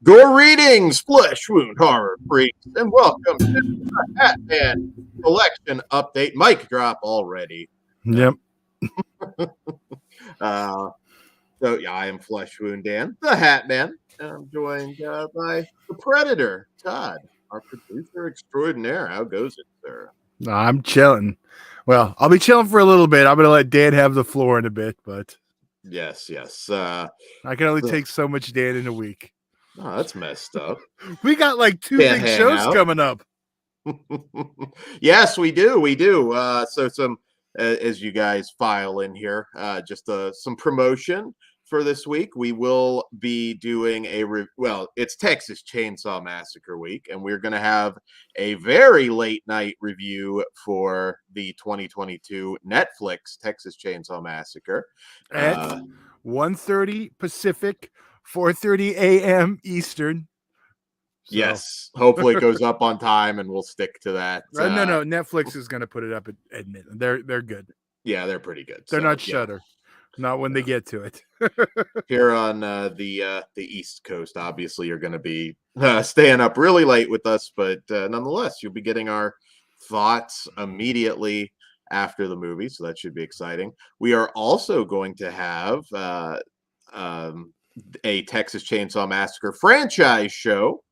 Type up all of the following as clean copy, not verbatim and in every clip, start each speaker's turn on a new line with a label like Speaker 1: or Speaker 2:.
Speaker 1: Greetings, flesh wound horror freaks, and welcome to the HATMAN'S Collection update. Mic drop already.
Speaker 2: Yep.
Speaker 1: So yeah, I am Flesh Wound Dan, the Hatman, and I'm joined by the Predator, Todd, our producer extraordinaire. How goes it, sir?
Speaker 2: I'm chilling. Well, I'll be chilling for a little bit. I'm going to let Dan have the floor in a bit, but
Speaker 1: Yes.
Speaker 2: I can only take so much Dan in a week.
Speaker 1: Oh, that's messed up.
Speaker 2: We got like two big shows coming up.
Speaker 1: Yes, we do. So some, as you guys file in here, just some promotion for this week. We will be doing it's Texas Chainsaw Massacre week, and we're going to have a very late night review for the 2022 Netflix Texas Chainsaw Massacre
Speaker 2: at 1:30 Pacific, 4:30 a.m. Eastern.
Speaker 1: So. Yes, hopefully it goes up on time, and we'll stick to that.
Speaker 2: No, Netflix is going to put it up at midnight. They're good.
Speaker 1: Yeah, they're pretty good.
Speaker 2: They're not Shudder. Not when they get to it.
Speaker 1: Here on the East Coast, obviously, you're going to be staying up really late with us, but nonetheless, you'll be getting our thoughts immediately after the movie, so that should be exciting. We are also going to have a Texas Chainsaw Massacre franchise show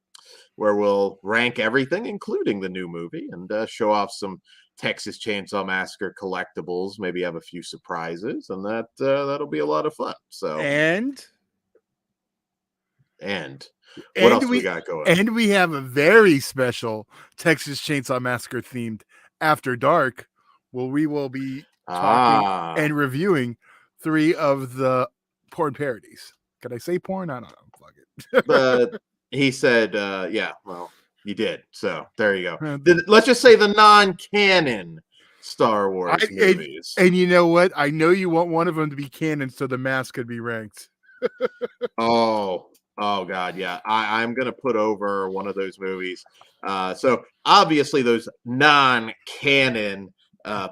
Speaker 1: where we'll rank everything, including the new movie, and show off some Texas Chainsaw Massacre collectibles, maybe have a few surprises, and that'll be a lot of fun. So
Speaker 2: and
Speaker 1: what else we got going?
Speaker 2: And we have a very special Texas Chainsaw Massacre themed After Dark, where we will be talking and reviewing 3 of the porn parodies. Can I say porn? I don't know. Fuck
Speaker 1: it. He said, yeah, well, you did. So there you go. Let's just say the non-canon Star Wars movies.
Speaker 2: And you know what? I know you want one of them to be canon so the mask could be ranked.
Speaker 1: Oh, God, yeah. I'm going to put over one of those movies. So obviously those non-canon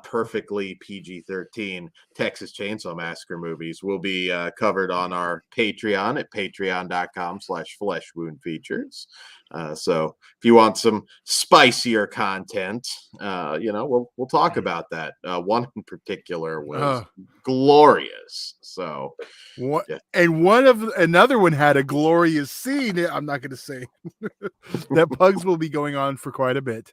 Speaker 1: perfectly PG-13 Texas Chainsaw Massacre movies will be covered on our Patreon at patreon.com/fleshwoundfeatures. So if you want some spicier content, we'll talk about that. One in particular was glorious. So
Speaker 2: what? Yeah. And another one had a glorious scene. I'm not going to say that pugs will be going on for quite a bit.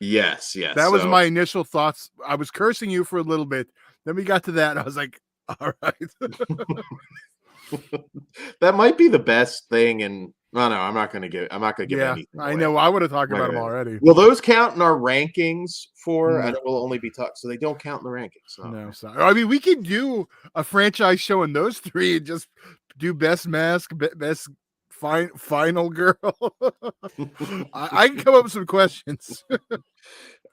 Speaker 1: Yes.
Speaker 2: That was my initial thoughts. I was cursing you for a little bit. Then we got to that, and I was like, all right.
Speaker 1: That might be the best thing. And no, I'm not going to give anything away.
Speaker 2: I know. I would have talked about them already.
Speaker 1: Will those count in our rankings for? And it will only be talked, so they don't count in the rankings. So. No,
Speaker 2: sorry. I mean, we can do a franchise show in those 3 and just do best mask, best final girl. I can come up with some questions.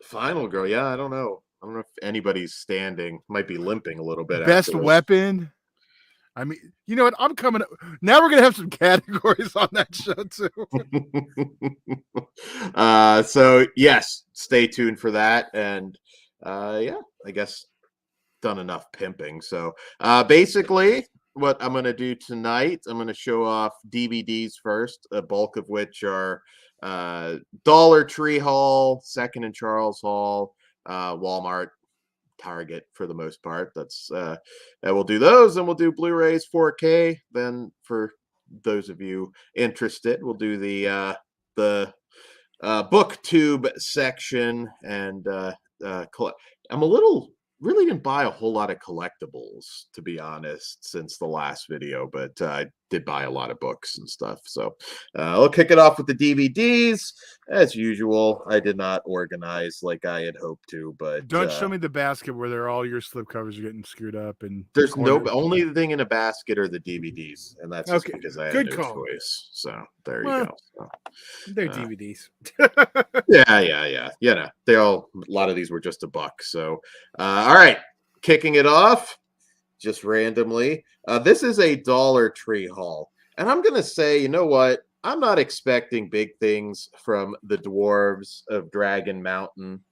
Speaker 1: Final girl, yeah, I don't know if anybody's standing. Might be limping a little bit.
Speaker 2: Best afterwards. Weapon. I mean, you know what? I'm coming up. Now we're gonna have some categories on that show too.
Speaker 1: So yes, stay tuned for that. And I guess done enough pimping. So basically what I'm going to do tonight, I'm going to show off DVDs first, a bulk of which are Dollar Tree Hall, Second and Charles Hall, Walmart, Target for the most part. That's and we'll do those, and we'll do Blu-rays 4K. Then for those of you interested, we'll do the booktube section, and really didn't buy a whole lot of collectibles, to be honest, since the last video, but I did buy a lot of books and stuff. So I'll kick it off with the DVDs. As usual, I did not organize like I had hoped to, but
Speaker 2: don't show me the basket where all your slipcovers are getting screwed up. And
Speaker 1: there's only thing in a basket are the DVDs, and that's just because I had no choice. So there you go. So,
Speaker 2: they're DVDs.
Speaker 1: Yeah. A lot of these were just $1. So all right, kicking it off just randomly. This is a Dollar Tree haul, and I'm gonna say, you know what? I'm not expecting big things from the dwarves of Dragon Mountain,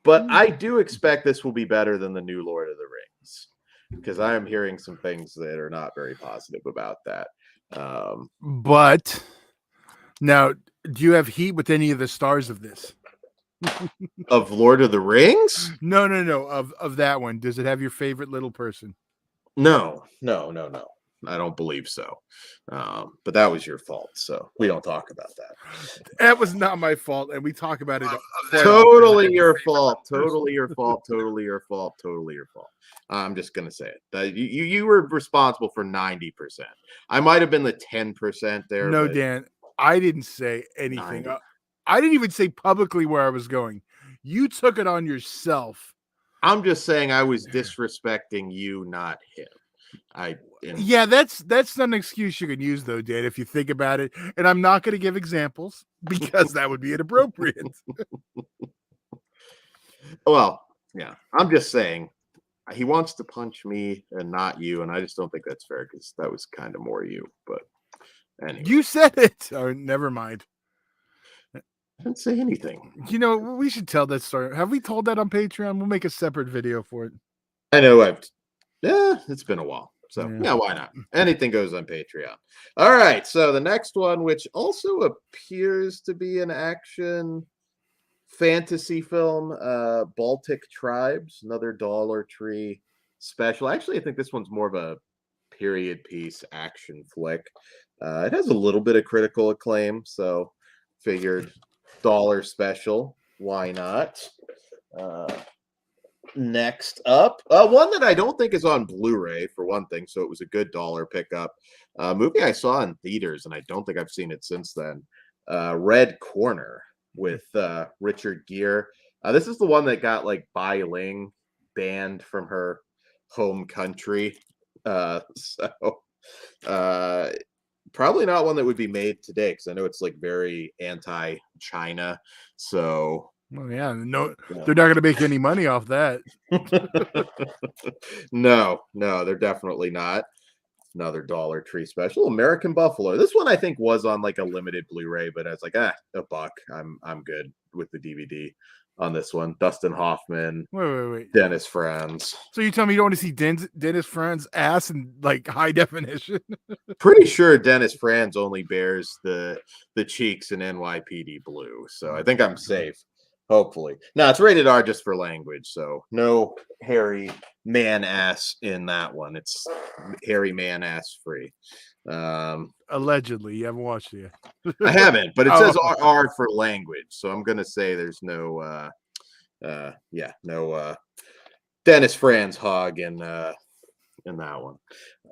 Speaker 1: but I do expect this will be better than the new Lord of the Rings, because I am hearing some things that are not very positive about that.
Speaker 2: But Now, do you have heat with any of the stars of this?
Speaker 1: Of Lord of the Rings?
Speaker 2: No. Of that one, does it have your favorite little person?
Speaker 1: No. I don't believe so. But that was your fault, so we don't talk about that.
Speaker 2: That was not my fault, and we talk about it.
Speaker 1: Totally your fault. Totally your fault. I'm just gonna say it. You were responsible for 90%. I might have been the 10% there.
Speaker 2: No, Dan, I didn't say anything.
Speaker 1: 90.
Speaker 2: I didn't even say publicly where I was going. You took it on yourself.
Speaker 1: I'm just saying I was disrespecting you, not him.
Speaker 2: Yeah, that's not an excuse you can use, though, Dan, if you think about it. And I'm not going to give examples because that would be inappropriate.
Speaker 1: Well, yeah, I'm just saying he wants to punch me and not you, and I just don't think that's fair because that was kind of more you. But anyway,
Speaker 2: you said it. Oh, never mind.
Speaker 1: I didn't say anything.
Speaker 2: You know, we should tell that story. Have we told that on Patreon? We'll make a separate video for it.
Speaker 1: I know it's been a while. So yeah, why not? Anything goes on Patreon. All right. So the next one, which also appears to be an action fantasy film, Baltic Tribes, another Dollar Tree special. Actually, I think this one's more of a period piece action flick. It has a little bit of critical acclaim, so figured dollar special. Why not? Next up, one that I don't think is on Blu-ray for one thing, so it was a good dollar pickup. Movie I saw in theaters, and I don't think I've seen it since then. Red Corner with Richard Gere. This is the one that got like Bai Ling banned from her home country. Probably not one that would be made today because I know it's like very anti-China. So.
Speaker 2: Well, yeah, no, they're not going to make any money off that.
Speaker 1: No, they're definitely not. Another Dollar Tree special, American Buffalo. This one I think was on like a limited Blu-ray, but I was like, $1. I'm good with the DVD on this one. Dustin Hoffman.
Speaker 2: Wait.
Speaker 1: Dennis Franz.
Speaker 2: So you tell me you don't want to see Dennis Franz ass in like high definition?
Speaker 1: Pretty sure Dennis Franz only bears the cheeks in NYPD Blue, so I think I'm safe. Hopefully. No, it's rated R just for language, so no hairy man ass in that one. It's hairy man ass free.
Speaker 2: Allegedly, you haven't watched it yet.
Speaker 1: I haven't, but it says R for language, so I'm gonna say there's no Dennis Franz hog in that one.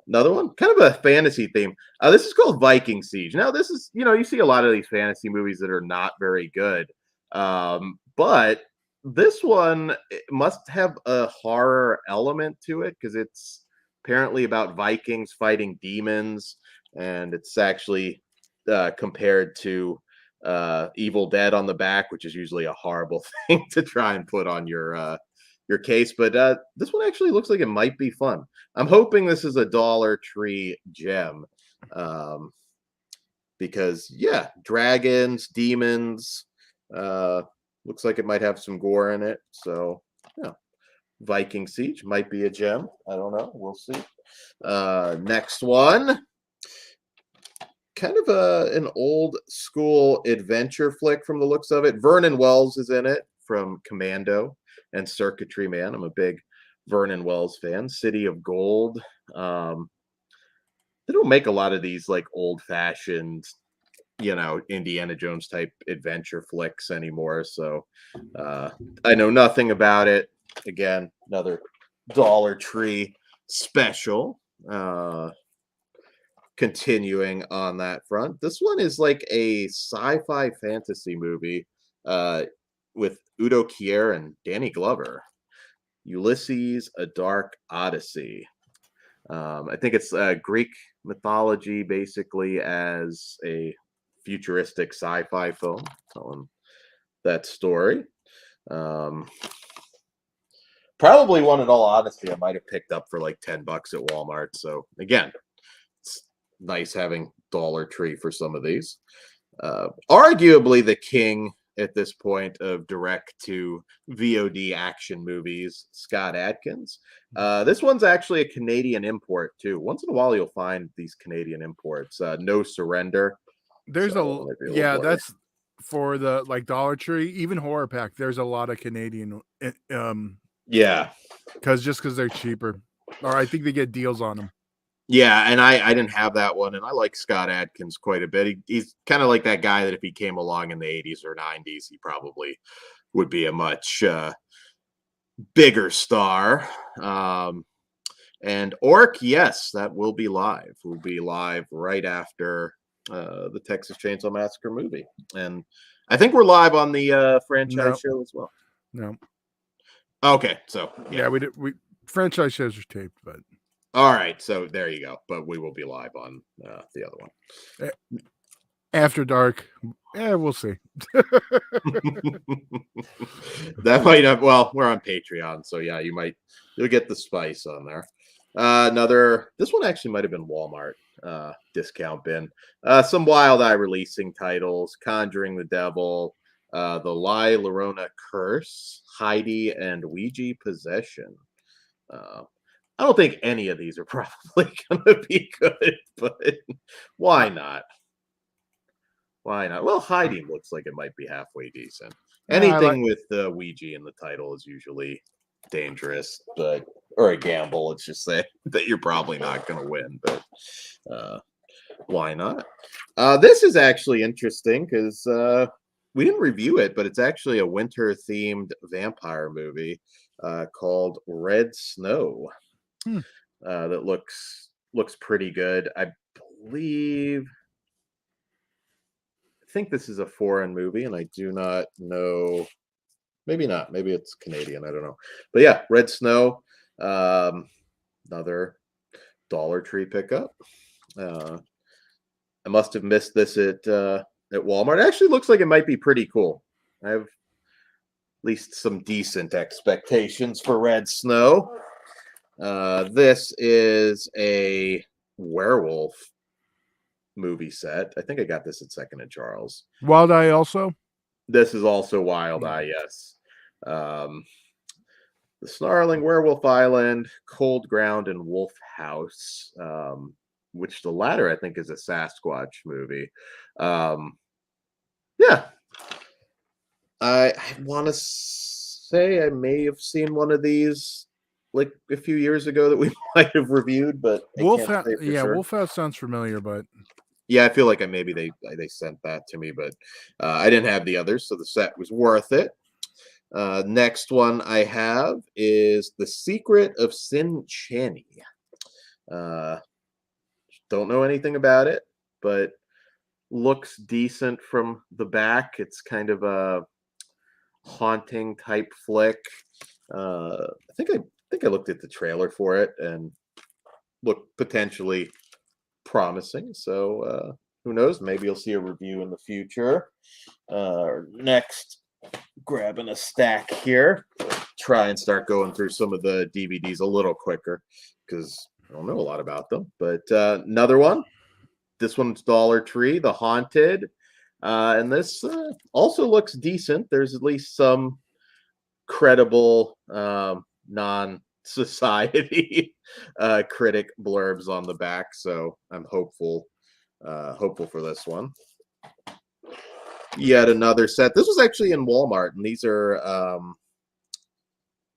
Speaker 1: Another one, kind of a fantasy theme. This is called Viking Siege. Now, this is, you see a lot of these fantasy movies that are not very good. But this one must have a horror element to it because it's apparently about Vikings fighting demons, and it's actually compared to Evil Dead on the back, which is usually a horrible thing to try and put on your case. But this one actually looks like it might be fun. I'm hoping this is a Dollar Tree gem because, yeah, dragons, demons. Looks like it might have some gore in it. So, yeah, Viking Siege might be a gem. I don't know. We'll see. Next one. Kind of an old school adventure flick from the looks of it. Vernon Wells is in it from Commando and Circuitry Man. I'm a big Vernon Wells fan. City of Gold. They don't make a lot of these like old-fashioned, Indiana Jones type adventure flicks anymore. So I know nothing about it. Again, another Dollar Tree special. Continuing on that front. This one is like a sci-fi fantasy movie with Udo Kier and Danny Glover. Ulysses, A Dark Odyssey. I think it's Greek mythology basically as a futuristic sci-fi film telling that story. Probably one, in all honesty, I might have picked up for like $10 at Walmart. So again, it's nice having Dollar Tree for some of these. Arguably the king at this point of direct to VOD action movies, Scott Adkins. This one's actually a Canadian import too. Once in a while you'll find these Canadian imports. No Surrender.
Speaker 2: There's
Speaker 1: so it might be a little blurry.
Speaker 2: that's for the like Dollar Tree, even Horror Pack. There's a lot of Canadian,
Speaker 1: yeah,
Speaker 2: because they're cheaper, or I think they get deals on them.
Speaker 1: yeah, and I didn't have that one, and I like Scott Adkins quite a bit. He's kind of like that guy that if he came along in the 80s or 90s, he probably would be a much bigger star. And Orc, yes, that will be live. We'll be live right after the Texas Chainsaw Massacre movie, and I think we're live on the franchise show as well.
Speaker 2: No.
Speaker 1: Okay, so
Speaker 2: yeah, we franchise shows are taped, but
Speaker 1: all right, so there you go. But we will be live on the other one
Speaker 2: after dark. Yeah, we'll see.
Speaker 1: That might have. Well, we're on Patreon, so yeah, you'll get the spice on there. This one actually might have been Walmart discount bin. Some Wild Eye releasing titles: Conjuring the Devil, The La Llorona Curse, Heidi, and Ouija Possession. I don't think any of these are probably going to be good, but why not? Why not? Well, Heidi looks like it might be halfway decent. Anything with the Ouija in the title is usually dangerous, or a gamble. Let's just say that you're probably not going to win, but why not? This is actually interesting because we didn't review it, but it's actually a winter-themed vampire movie called Red Snow. That looks pretty good. I think this is a foreign movie, and I do not know. Maybe not. Maybe it's Canadian. I don't know. But yeah, Red Snow. Another Dollar Tree pickup. I must have missed this at Walmart. It actually looks like it might be pretty cool. I have at least some decent expectations for Red Snow. This is a werewolf movie set. I think I got this at Second and Charles.
Speaker 2: Wild Eye also?
Speaker 1: This is also Wild Eye, yes. The Snarling, Werewolf Island, Cold Ground, and Wolf House, which the latter I think is a Sasquatch movie. Yeah. I want to say I may have seen one of these like a few years ago that we might have reviewed, but
Speaker 2: Wolf House sounds familiar, but
Speaker 1: yeah, I feel like maybe they sent that to me, but I didn't have the others, so the set was worth it. Next one I have is The Secret of Sin Cheney. Don't know anything about it, but looks decent from the back. It's kind of a haunting type flick. I think I looked at the trailer for it and looked potentially promising. So who knows? Maybe you'll see a review in the future. Next, grabbing a stack here. Try and start going through some of the DVDs a little quicker because I don't know a lot about them. But another one. This one's Dollar Tree, The Haunted. And this also looks decent. There's at least some credible non-society critic blurbs on the back, so I'm hopeful for this one. Yet another set. This was actually in Walmart, and these are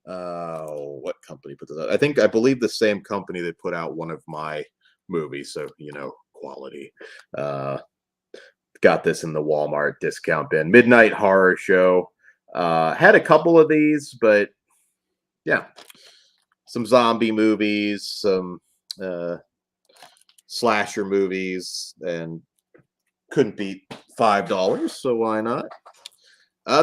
Speaker 1: what company put this out? I believe the same company that put out one of my movies, so quality. Got this in the Walmart discount bin. Midnight Horror Show. Had a couple of these, but yeah, some zombie movies, some slasher movies, and couldn't beat $5, so why not?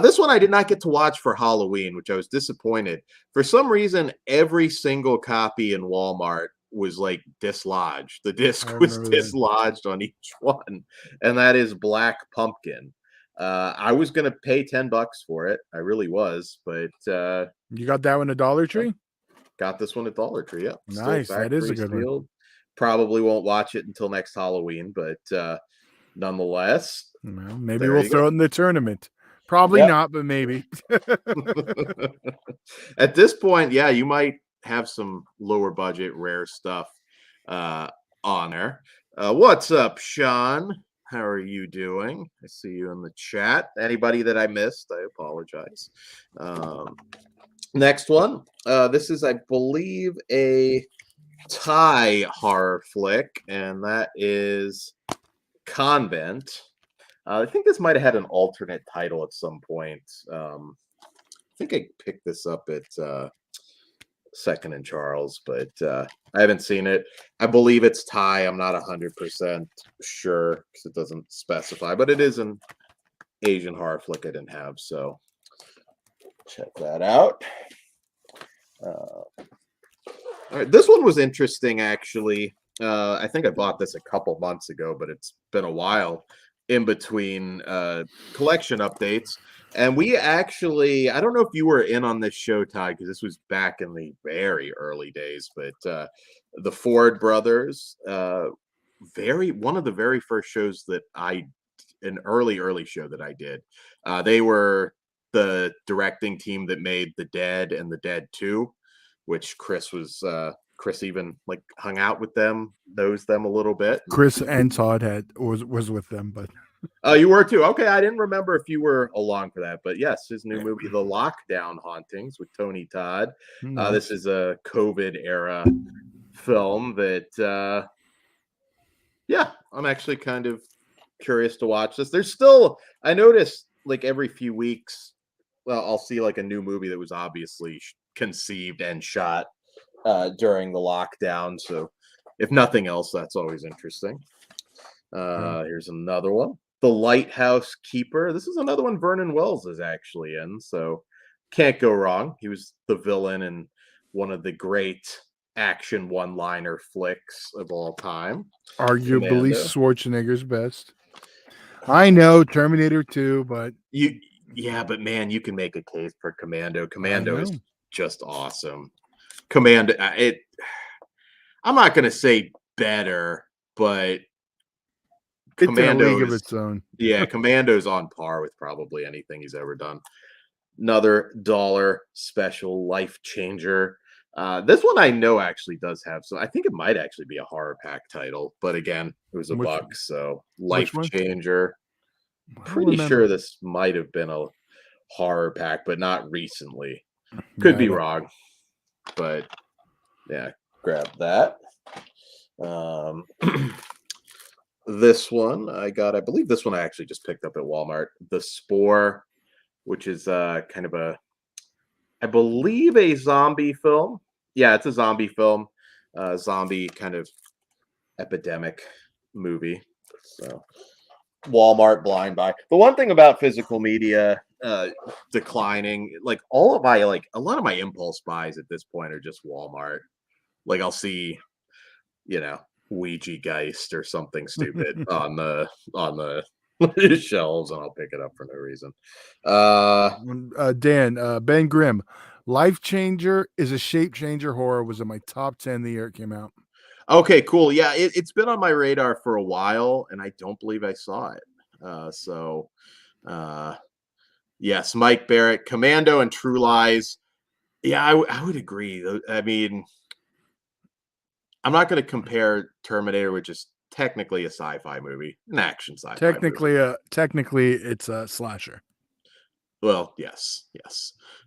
Speaker 1: This one I did not get to watch for Halloween, which I was disappointed. For some reason, every single copy in Walmart was like dislodged. The disc was dislodged on each one, and that is Black Pumpkin. I was gonna pay $10 for it. I really was, but
Speaker 2: you got that one at Dollar Tree?
Speaker 1: Got this one at Dollar Tree. Yep.
Speaker 2: Nice. That is a good one.
Speaker 1: Probably won't watch it until next Halloween, but nonetheless,
Speaker 2: well, maybe we'll throw it in the tournament. Probably not, but maybe.
Speaker 1: At this point, yeah, you might have some lower budget rare stuff on there. What's up, Sean? how are you doing? I see you in the chat. Anybody that I missed, I apologize. Next one. This is, I believe, a Thai horror flick, and that is Convent. I think this might have had an alternate title at some point. I think I picked this up at Second and Charles, but I haven't seen it. I believe it's Thai. I'm not 100% sure because it doesn't specify, but it is an Asian horror flick I didn't have, so check that out. All right, this one was interesting, actually. I think I bought this a couple months ago, but it's been a while in between collection updates. And we actually, I don't know if you were in on this show, Todd, because this was back in the very early days, but the Ford brothers, one of the very first shows that an early show that I did. They were the directing team that made The Dead and The Dead 2, which Chris even like hung out with them, knows them a little bit.
Speaker 2: Chris and Todd was with them, but
Speaker 1: oh, you were too. Okay, I didn't remember if you were along for that, but yes, his new movie, The Lockdown Hauntings, with Tony Todd. This is a COVID era film that, yeah, I'm actually kind of curious to watch this. There's still, I noticed like every few weeks, well, I'll see like a new movie that was obviously conceived and shot during the lockdown. So if nothing else, that's always interesting. Here's another one. The Lighthouse Keeper. This is another one Vernon Wells is actually in, so can't go wrong. He was the villain in one of the great action one-liner flicks of all time.
Speaker 2: Arguably Schwarzenegger's best. I know Terminator 2, but
Speaker 1: but man, you can make a case for Commando. Commando is just awesome. Commando, I'm not going to say better, but
Speaker 2: Commando, it's in a league of its own.
Speaker 1: Yeah, Commando's on par with probably anything he's ever done. Another dollar special, Life Changer. This one I know actually does have, so I think it might actually be a horror pack title, but again, it was a buck, so Life Changer. Pretty sure this might have been a horror pack, but not recently. Could be wrong, but yeah, grab that. This one I believe this one I actually just picked up at Walmart. The Spore, which is kind of I believe a zombie film. Yeah, it's a zombie film, zombie kind of epidemic movie. So Walmart blind buy. The one thing about physical media declining, like a lot of my impulse buys at this point are just Walmart. Like I'll see, Ouija Geist or something stupid on the shelves, and I'll pick it up for no reason.
Speaker 2: Ben Grimm, Life Changer is a shape changer horror, was in my top 10 the year it came out.
Speaker 1: Okay, cool. Yeah, it's been on my radar for a while, and I don't believe I saw it. Yes, Mike Barrett, Commando and True Lies. Yeah, I would agree. I mean, I'm not going to compare Terminator, which is technically a sci-fi movie, an action sci-fi movie.
Speaker 2: Technically, it's a slasher.
Speaker 1: Well, yes.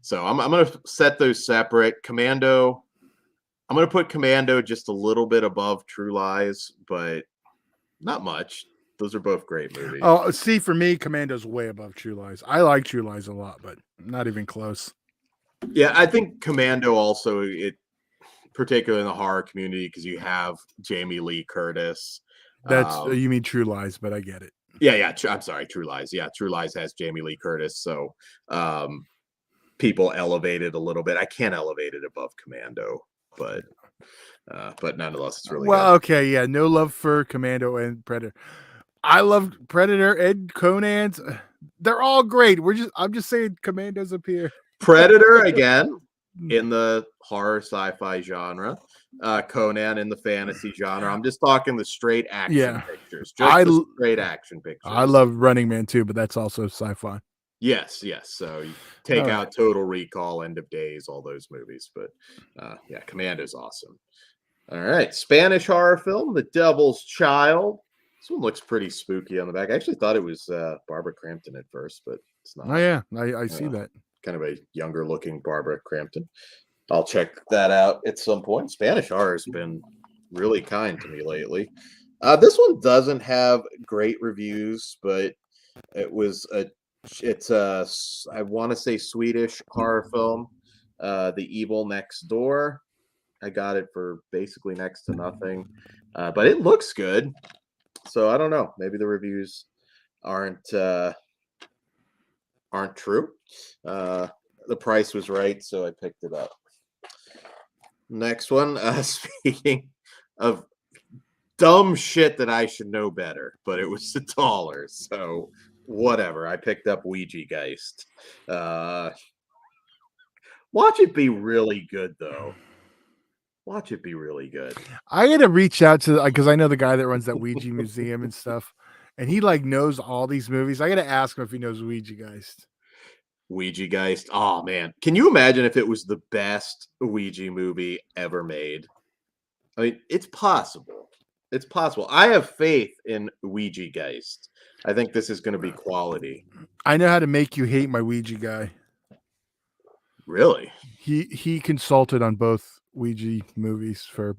Speaker 1: So I'm going to set those separate. Commando, I'm going to put Commando just a little bit above True Lies, but not much. Those are both great movies.
Speaker 2: Oh, see, for me, Commando's way above True Lies. I like True Lies a lot, but not even close.
Speaker 1: Yeah, I think Commando also, particularly in the horror community, because you have Jamie Lee Curtis.
Speaker 2: That's you mean True Lies, but I get it.
Speaker 1: Yeah. I'm sorry, True Lies. Yeah, True Lies has Jamie Lee Curtis, so people elevate it a little bit. I can't elevate it above Commando, but nonetheless, it's really good.
Speaker 2: Okay, yeah, no love for Commando and Predator. I love Predator and Conan's. They're all great. I'm just saying Commando's up here.
Speaker 1: Predator again in the horror sci-fi genre, Conan in the fantasy genre. I'm just talking the straight action pictures. Just straight action pictures.
Speaker 2: I love Running Man too, but that's also sci-fi.
Speaker 1: Yes. So you take out Total Recall, End of Days, all those movies. But yeah, Commando's awesome. All right. Spanish horror film, The Devil's Child. This one looks pretty spooky on the back. I actually thought it was Barbara Crampton at first, but it's not.
Speaker 2: Oh yeah, I see that.
Speaker 1: Kind of a younger looking Barbara Crampton. I'll check that out at some point. Spanish horror has been really kind to me lately. This one doesn't have great reviews, but it's a I want to say Swedish horror film, The Evil Next Door. I got it for basically next to nothing, but it looks good. So I don't know. Maybe the reviews aren't true. The price was right, so I picked it up. Next one. Speaking of dumb shit that I should know better, but it was $1, so whatever. I picked up Ouija Geist. Watch it be really good, though. Watch it be really good.
Speaker 2: I gotta reach out to because I know the guy that runs that Ouija museum and stuff, and he like knows all these movies. I gotta ask him if he knows Ouija Geist.
Speaker 1: Ouija Geist. Oh man, can you imagine if it was the best Ouija movie ever made? I mean, it's possible. It's possible. I have faith in Ouija Geist. I think this is going to be quality.
Speaker 2: I know how to make you hate my Ouija guy.
Speaker 1: Really?
Speaker 2: He consulted on both Ouija movies for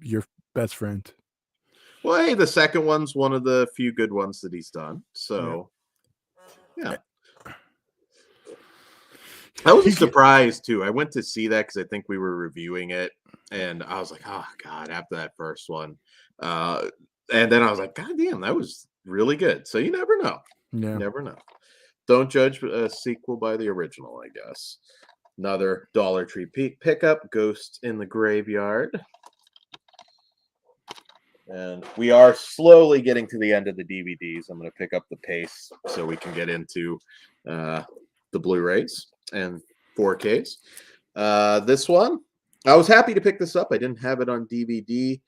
Speaker 2: your best friend.
Speaker 1: Well, hey, the second one's one of the few good ones that he's done. So, yeah. I was surprised too. I went to see that because I think we were reviewing it, and I was like, "Oh God!" After that first one, and then I was like, "God damn, that was really good." So you never know.
Speaker 2: Yeah,
Speaker 1: you never know. Don't judge a sequel by the original, I guess. Another Dollar Tree pickup, Ghost in the Graveyard, and we are slowly getting to the end of the DVDs. I'm going to pick up the pace so we can get into the Blu-rays and 4Ks. This one, I was happy to pick this up. I didn't have it on DVD.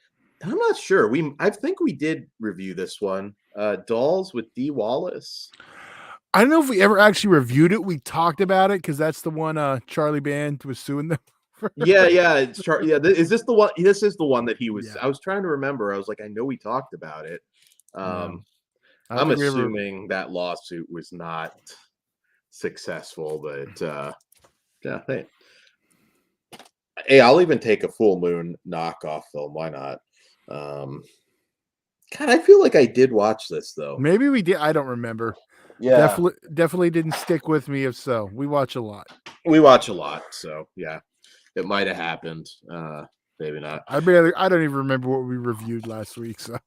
Speaker 1: I'm not sure. I think we did review this one. Dolls with D. Wallace.
Speaker 2: I don't know if we ever actually reviewed it. We talked about it because that's the one Charlie Band was suing them for.
Speaker 1: Yeah. It's is this the one? This is the one that he was. Yeah. I was trying to remember. I was like, I know we talked about it. I'm assuming that lawsuit was not successful, but yeah. Hey, I'll even take a Full Moon knockoff film. Why not? God, I feel like I did watch this though.
Speaker 2: Maybe we did. I don't remember.
Speaker 1: Yeah,
Speaker 2: definitely didn't stick with me. If so, we watch a lot.
Speaker 1: So yeah, it might have happened. Maybe not.
Speaker 2: I don't even remember what we reviewed last week. So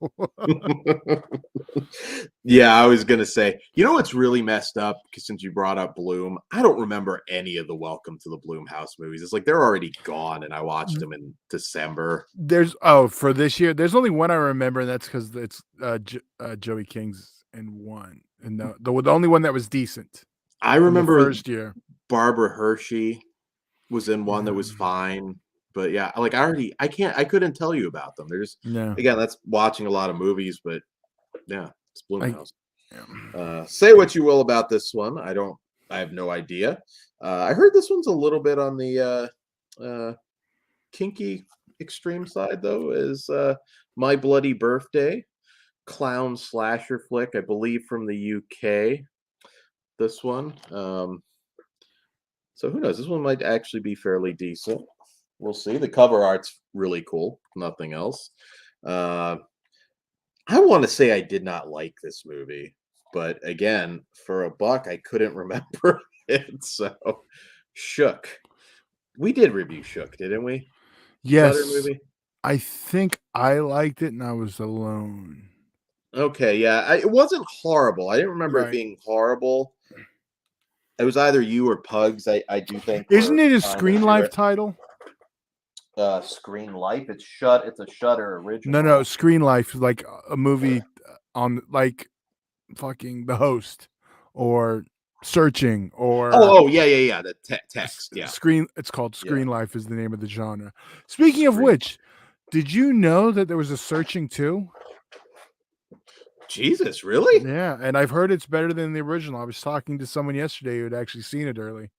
Speaker 1: yeah, I was gonna say, you know what's really messed up? Because since you brought up Bloom, I don't remember any of the Welcome to the Bloom House movies. It's like they're already gone, and I watched them in December.
Speaker 2: For this year, there's only one I remember, and that's because it's Joey King's in one, and the only one that was decent.
Speaker 1: I remember
Speaker 2: the first year.
Speaker 1: Barbara Hershey was in one that was fine. But yeah, like I couldn't tell you about them. There's again, that's watching a lot of movies, but yeah, it's Blumhouse. Say what you will about this one. I have no idea. I heard this one's a little bit on the kinky extreme side though, is My Bloody Birthday, clown slasher flick, I believe from the UK. This one. So who knows? This one might actually be fairly decent. We'll see. The cover art's really cool. Nothing else. I want to say I did not like this movie, but again, for $1, I couldn't remember it. So, Shook. We did review Shook, didn't we?
Speaker 2: Yes. Movie? I think I liked it, and I was alone.
Speaker 1: Okay, yeah. It wasn't horrible. I didn't remember it being horrible. It was either you or Pugs, I do think.
Speaker 2: Isn't it a Screen Life title?
Speaker 1: Screen Life. It's a Shudder original.
Speaker 2: No, Screen Life, like a movie on like fucking The Host or Searching or
Speaker 1: yeah. The text. Yeah.
Speaker 2: It's called Screen Life is the name of the genre. Speaking of which, did you know that there was a Searching too?
Speaker 1: Jesus, really?
Speaker 2: Yeah, and I've heard it's better than the original. I was talking to someone yesterday who had actually seen it early.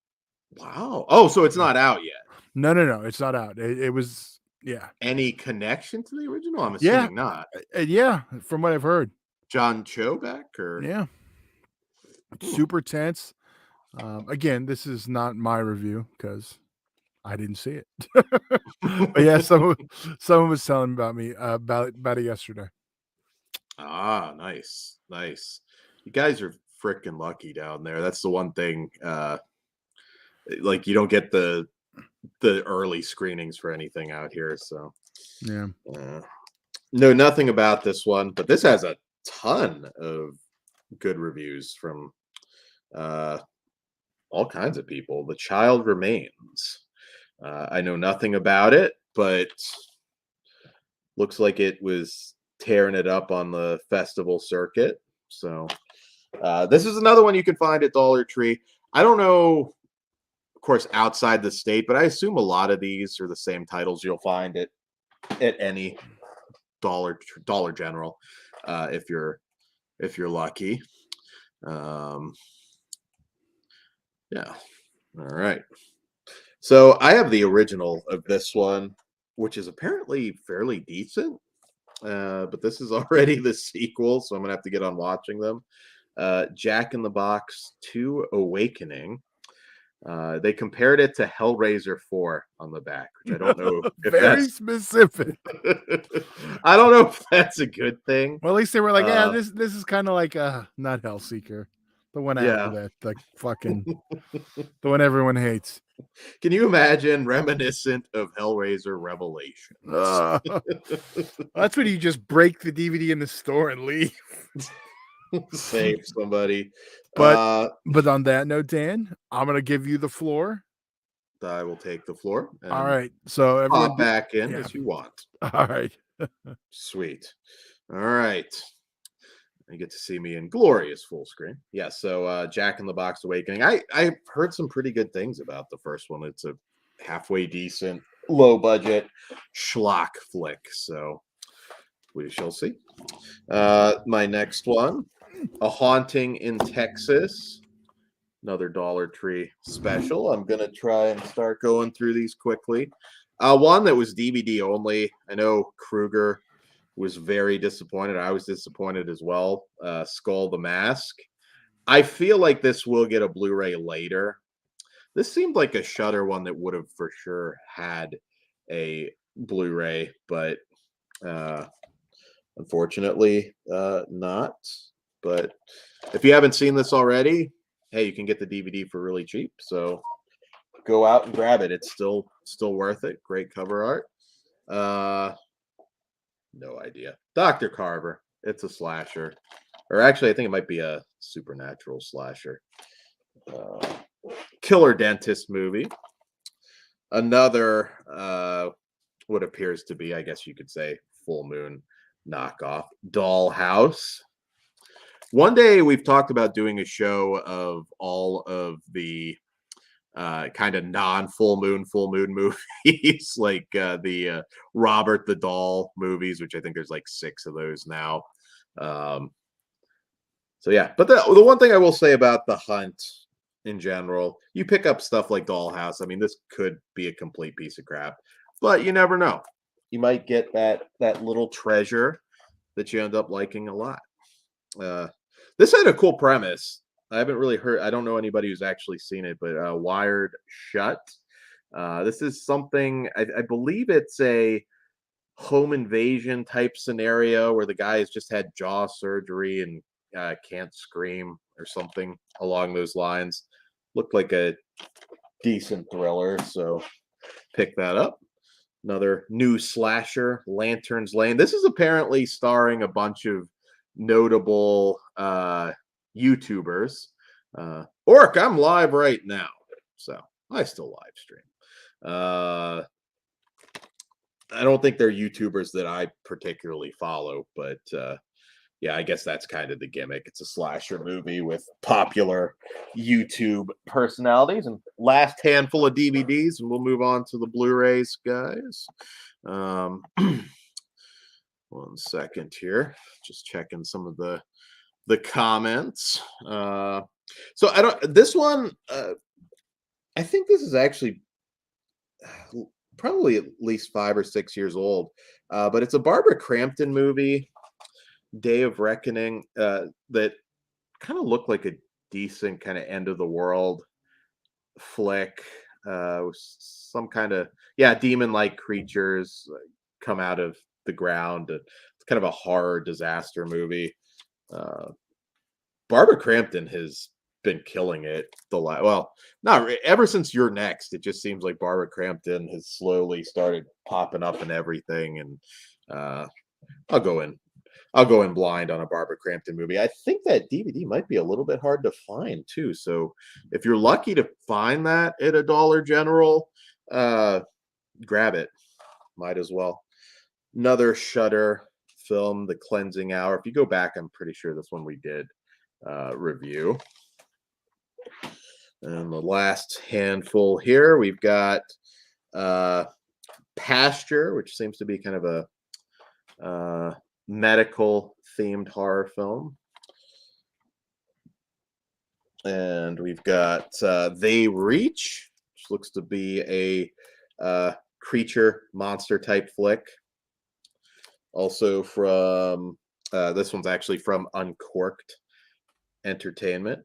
Speaker 1: Wow. Oh, so it's not out yet.
Speaker 2: No, it's not out. It was, yeah.
Speaker 1: Any connection to the original? I'm assuming not.
Speaker 2: Yeah, from what I've heard.
Speaker 1: John Cho back, or
Speaker 2: Yeah, super tense. Again, this is not my review because I didn't see it. But yeah, someone was telling me about it yesterday.
Speaker 1: Nice. You guys are freaking lucky down there. That's the one thing. Like you don't get the early screenings for anything out here, so
Speaker 2: Yeah.
Speaker 1: know nothing about this one, but this has a ton of good reviews from all kinds of people. The Child Remains. I know nothing about it, but looks like it was tearing it up on the festival circuit. So this is another one you can find at Dollar Tree. I don't know, of course, outside the state, but I assume a lot of these are the same titles you'll find at any Dollar General, if you're lucky. Yeah. All right. So I have the original of this one, which is apparently fairly decent. But this is already the sequel, so I'm gonna have to get on watching them. Jack in the Box 2 Awakening. They compared it to Hellraiser 4 on the back, which I don't know if
Speaker 2: Very
Speaker 1: that's
Speaker 2: specific.
Speaker 1: I don't know if that's a good thing.
Speaker 2: Well, at least they were like, yeah, this is kind of like not Hellseeker, the one after that, the fucking the one everyone hates.
Speaker 1: Can you imagine reminiscent of Hellraiser Revelations?
Speaker 2: That's when you just break the DVD in the store and leave.
Speaker 1: Save somebody.
Speaker 2: But on that note, Dan, I'm gonna give you the floor.
Speaker 1: I will take the floor.
Speaker 2: All right. So everyone
Speaker 1: pop back in as you want.
Speaker 2: All right.
Speaker 1: Sweet. All right. You get to see me in glorious full screen. Yeah, so Jack in the Box Awakening. I've heard some pretty good things about the first one. It's a halfway decent, low budget schlock flick. So we shall see. My next one, A Haunting in Texas. Another Dollar Tree special. I'm gonna try and start going through these quickly. One that was DVD only. I know Kruger was very disappointed. I was disappointed as well. Skull the Mask. I feel like this will get a Blu-ray later. This seemed like a Shudder one that would have for sure had a Blu-ray, but unfortunately not. But if you haven't seen this already, hey, you can get the DVD for really cheap. So go out and grab it. It's still worth it. Great cover art. No idea. Dr. Carver. It's a slasher. Or actually, I think it might be a supernatural slasher. Killer Dentist movie. Another, what appears to be, I guess you could say, Full Moon knockoff. Dollhouse. One day we've talked about doing a show of all of the kind of non-full moon movies, like the Robert the Doll movies, which I think there's like 6 of those now. So yeah, but the one thing I will say about The Hunt in general, you pick up stuff like Dollhouse. I mean, this could be a complete piece of crap, but you never know. You might get that little treasure that you end up liking a lot. This had a cool premise. I haven't really heard. I don't know anybody who's actually seen it, but Wired Shut. This is something. I believe it's a home invasion type scenario where the guy has just had jaw surgery and can't scream or something along those lines. Looked like a decent thriller, so pick that up. Another new slasher, Lantern's Lane. This is apparently starring a bunch of notable YouTubers. Orc, I'm live right now, so I still live stream. I don't think they're YouTubers that I particularly follow, but yeah, I guess that's kind of the gimmick. It's a slasher movie with popular YouTube personalities. And last handful of DVDs, and we'll move on to the Blu-rays, guys. 1 second here, just checking some of the comments. So I don't. This one, I think this is actually probably at least 5 or 6 years old. But it's a Barbara Crampton movie. Day of Reckoning that kind of looked like a decent kind of end of the world flick. Some kind of demon-like creatures come out of the ground. It's kind of a horror disaster movie. Barbara Crampton has been killing it not ever since You're Next. It just seems like Barbara Crampton has slowly started popping up in everything, and I'll go in blind on a Barbara Crampton movie. I think that DVD might be a little bit hard to find too. So if you're lucky to find that at a Dollar General, grab it. Might as well. Another Shudder film, The Cleansing Hour. If you go back, I'm pretty sure this one we did review. And the last handful here, we've got Pasture, which seems to be kind of a medical themed horror film. And we've got They Reach, which looks to be a creature monster type flick. Also from this one's actually from Uncorked Entertainment.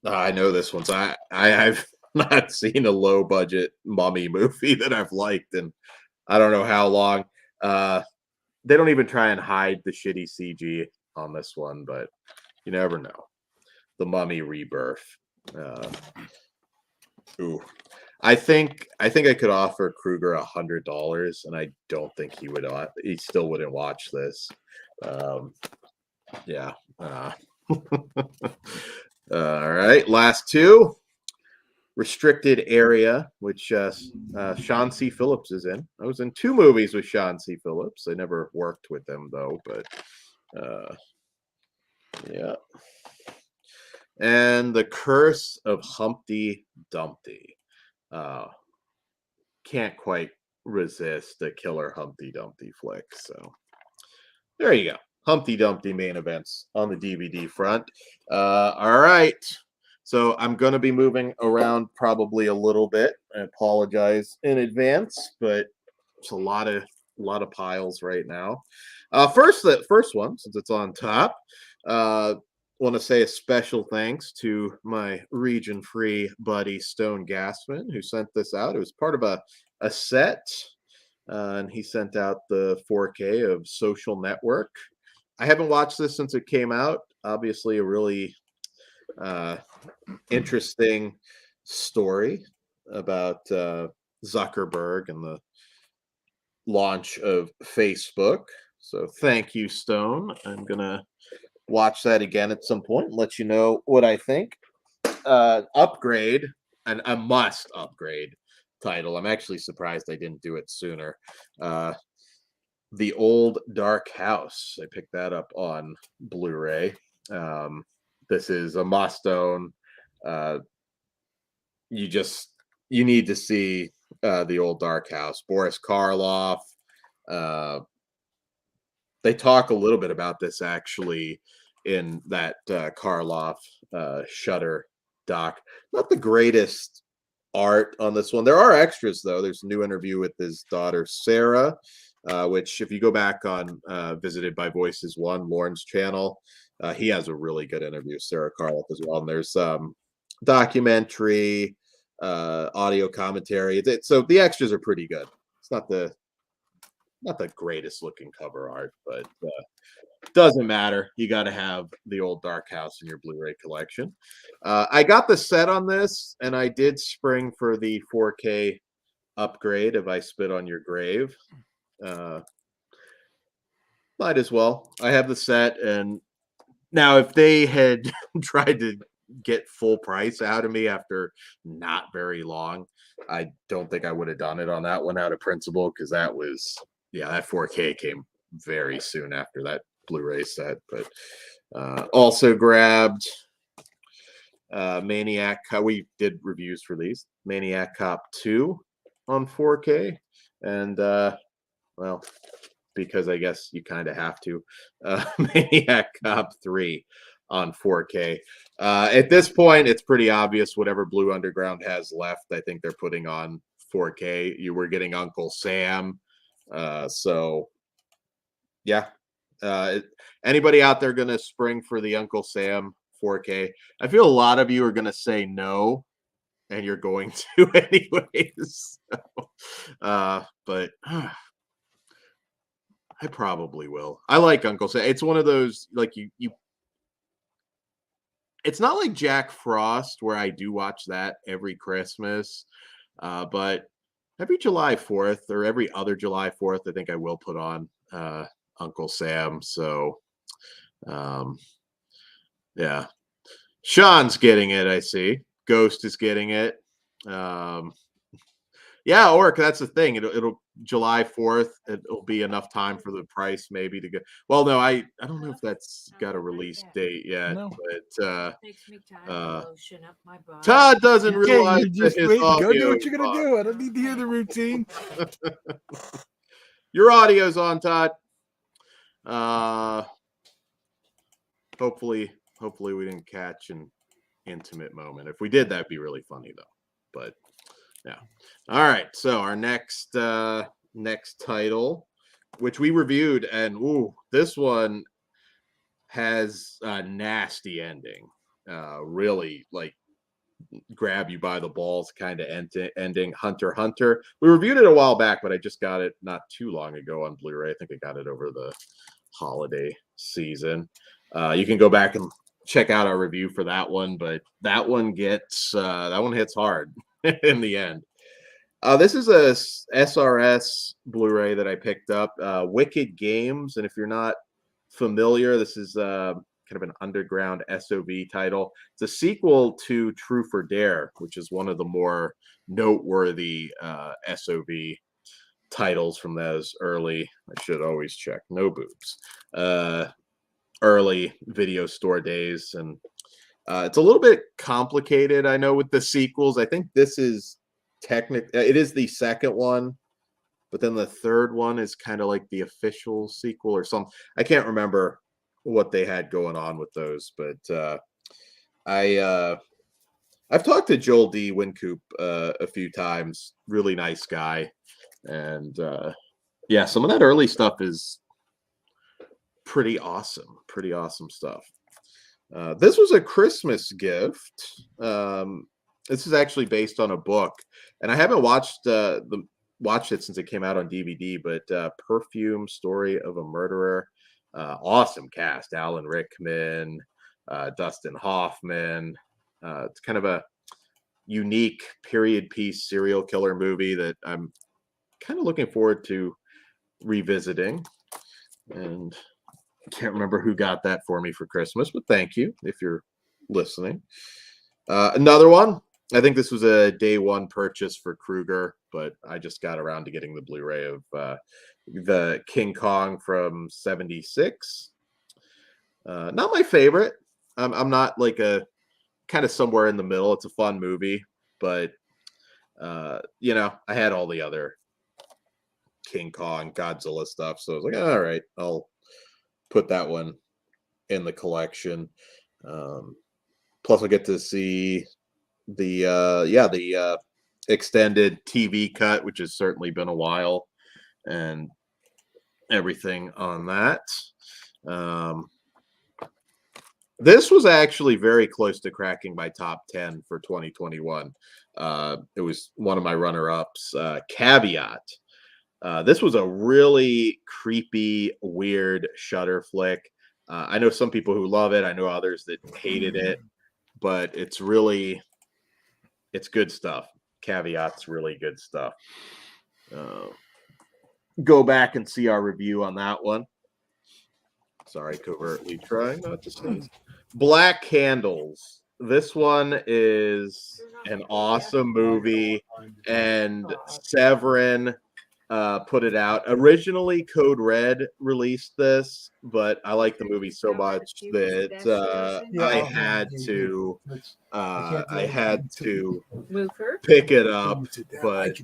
Speaker 1: I know this one's I've not seen a low budget mummy movie that I've liked in I don't know how long. They don't even try and hide the shitty CG on this one, but you never know. The Mummy Rebirth. I think I could offer Kruger $100, and I don't think he still wouldn't watch this. Yeah. All right, last two. Restricted Area, which Sean C. Phillips is in. I was in 2 movies with Sean C. Phillips. I never worked with them though, but yeah. And The Curse of Humpty Dumpty. Can't quite resist a killer Humpty Dumpty flick. So there you go. Humpty Dumpty main events on the DVD front. All right. So I'm going to be moving around probably a little bit. I apologize in advance, but it's a lot of piles right now. The first one, since it's on top, want to say a special thanks to my region-free buddy Stone Gassman, who sent this out. It was part of a set, and he sent out the 4K of Social Network. I haven't watched this since it came out. Obviously, a really interesting story about Zuckerberg and the launch of Facebook. So thank you, Stone. I'm going to watch that again at some point and let you know what I think. Upgrade, and a must upgrade title. I'm actually surprised I didn't do it sooner. The Old Dark House. I picked that up on Blu-ray. This is a must own. You need to see The Old Dark House. Boris Karloff. They talk a little bit about this actually in that Karloff Shudder doc. Not the greatest art on this one. There are extras though. There's a new interview with his daughter Sarah, which if you go back on Visited by Voices 1, Lauren's channel, he has a really good interview with Sarah Karloff as well. And there's documentary, audio commentary. So the extras are pretty good. It's not the greatest looking cover art, but doesn't matter. You got to have The Old Dark House in your Blu-ray collection. I got the set on this, and I did spring for the 4K upgrade of I Spit on Your Grave. Might as well. I have the set, and now if they had tried to get full price out of me after not very long, I don't think I would have done it on that one out of principle, because that 4K came very soon after that Blu-ray set. But also grabbed Maniac Cop. We did reviews for these. Maniac Cop 2 on 4K, and well, because I guess you kind of have to, Maniac Cop 3 on 4K. At this point, it's pretty obvious whatever Blue Underground has left, I think they're putting on 4K. You were getting Uncle Sam. So Yeah. Anybody out there going to spring for the Uncle Sam 4K? I feel a lot of you are going to say no, and you're going to anyways. But I probably will. I like Uncle Sam. It's one of those, like, you it's not like Jack Frost where I do watch that every Christmas, but every July 4th or every other July 4th, I think I will put on Uncle Sam. So yeah, Sean's getting it. I see Ghost is getting it. Yeah, Orc, that's the thing. It'll July 4th. It'll be enough time for the price maybe to go. Well, no, I don't know if that's got a release date yet.
Speaker 2: No.
Speaker 1: But
Speaker 3: Takes me time to lotion up my body.
Speaker 1: Todd doesn't
Speaker 2: Okay,
Speaker 1: realize
Speaker 2: you just
Speaker 1: that his
Speaker 2: wait. Go
Speaker 1: audio
Speaker 2: do what
Speaker 1: is
Speaker 2: you're gonna
Speaker 1: on.
Speaker 2: do. I don't need to hear the routine.
Speaker 1: Your audio's on, Todd. Hopefully we didn't catch an intimate moment. If we did, that'd be really funny though. But yeah. All right. So our next title, which we reviewed, and this one has a nasty ending. Really like grab you by the balls kind of ending. Hunter x Hunter. We reviewed it a while back, but I just got it not too long ago on Blu-ray. I think I got it over the holiday season. You can go back and check out our review for that one, but that one hits hard in the end. This is a SRS Blu-ray that I picked up, Wicked Games, and if you're not familiar, this is kind of an underground SOV title. It's a sequel to True for Dare, which is one of the more noteworthy SOV titles from those early, I should always check, no boobs, early video store days. And it's a little bit complicated, I know, with the sequels. I think this is it is the second one, but then the third one is kind of like the official sequel or something. I can't remember what they had going on with those, but I've talked to Joel D. Wincoop a few times. Really nice guy, and yeah, some of that early stuff is pretty awesome stuff. This was a Christmas gift. This is actually based on a book, and I haven't watched it since it came out on DVD. But Perfume: Story of a Murderer, awesome cast: Alan Rickman, Dustin Hoffman. It's kind of a unique period piece serial killer movie that I'm kind of looking forward to revisiting. And I can't remember who got that for me for Christmas, but thank you if you're listening. Another one. I think this was a day one purchase for Kruger, but I just got around to getting the Blu-ray of the King Kong from '76. Not my favorite. I'm not like a kind of somewhere in the middle. It's a fun movie, but you know, I had all the other King Kong, Godzilla stuff, so I was like, all right, I'll put that one in the collection. Plus, I'll get to see the extended TV cut, which has certainly been a while, and everything on that. This was actually very close to cracking my top 10 for 2021. It was one of my runner-ups. Caveat. This was a really creepy, weird Shudder flick. I know some people who love it. I know others that hated it, but it's good stuff. Caveat's really good stuff. Go back and see our review on that one. Sorry, covertly trying not to sneeze. Black Candles. This one is an awesome movie, and Severin put it out. Originally, Code Red released this, but I like the movie so much that I had to pick it up. But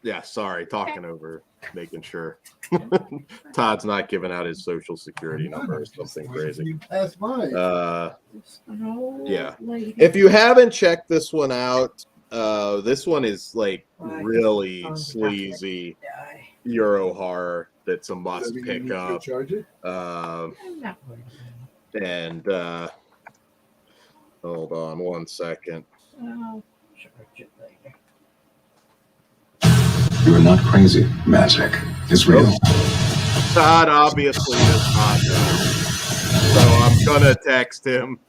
Speaker 1: yeah, sorry, talking over, making sure Todd's not giving out his social security number or something crazy. Yeah, if you haven't checked this one out, this one is like really sleazy Euro horror. that's a must pick up.
Speaker 3: No.
Speaker 1: And hold on one second.
Speaker 3: I'll charge it later.
Speaker 4: You are not crazy. Magic is real.
Speaker 1: Todd obviously does not know. So I'm gonna text him.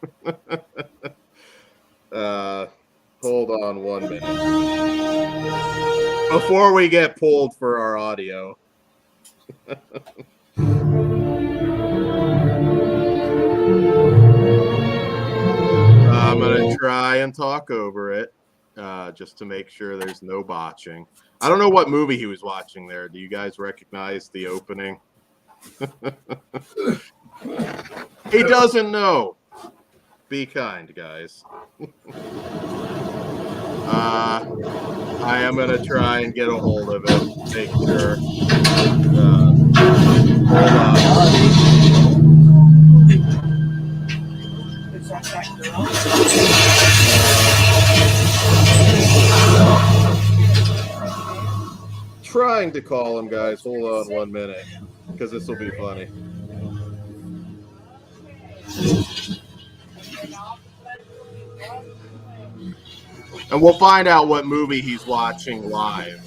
Speaker 1: Hold on 1 minute. Before we get pulled for our audio. I'm gonna try and talk over it, just to make sure there's no botching. I don't know what movie he was watching there. Do you guys recognize the opening? He doesn't know. Be kind, guys. I am gonna try and get a hold of him. Make sure. Hold on.
Speaker 3: Is that girl?
Speaker 1: Trying to call him, guys. Hold on 1 minute, because this will be funny. And we'll find out what movie he's watching live.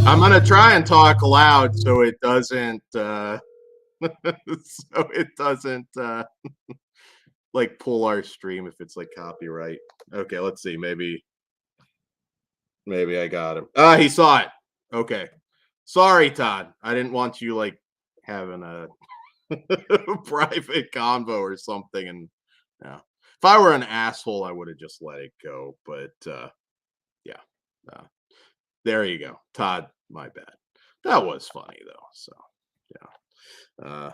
Speaker 1: I'm gonna try and talk loud so it doesn't like pull our stream if it's like copyright. Okay, let's see. Maybe I got him. He saw it. Okay. Sorry, Todd. I didn't want you like having a private convo or something. And yeah, if I were an asshole, I would have just let it go. But yeah, there you go, Todd. My bad. That was funny though. So yeah.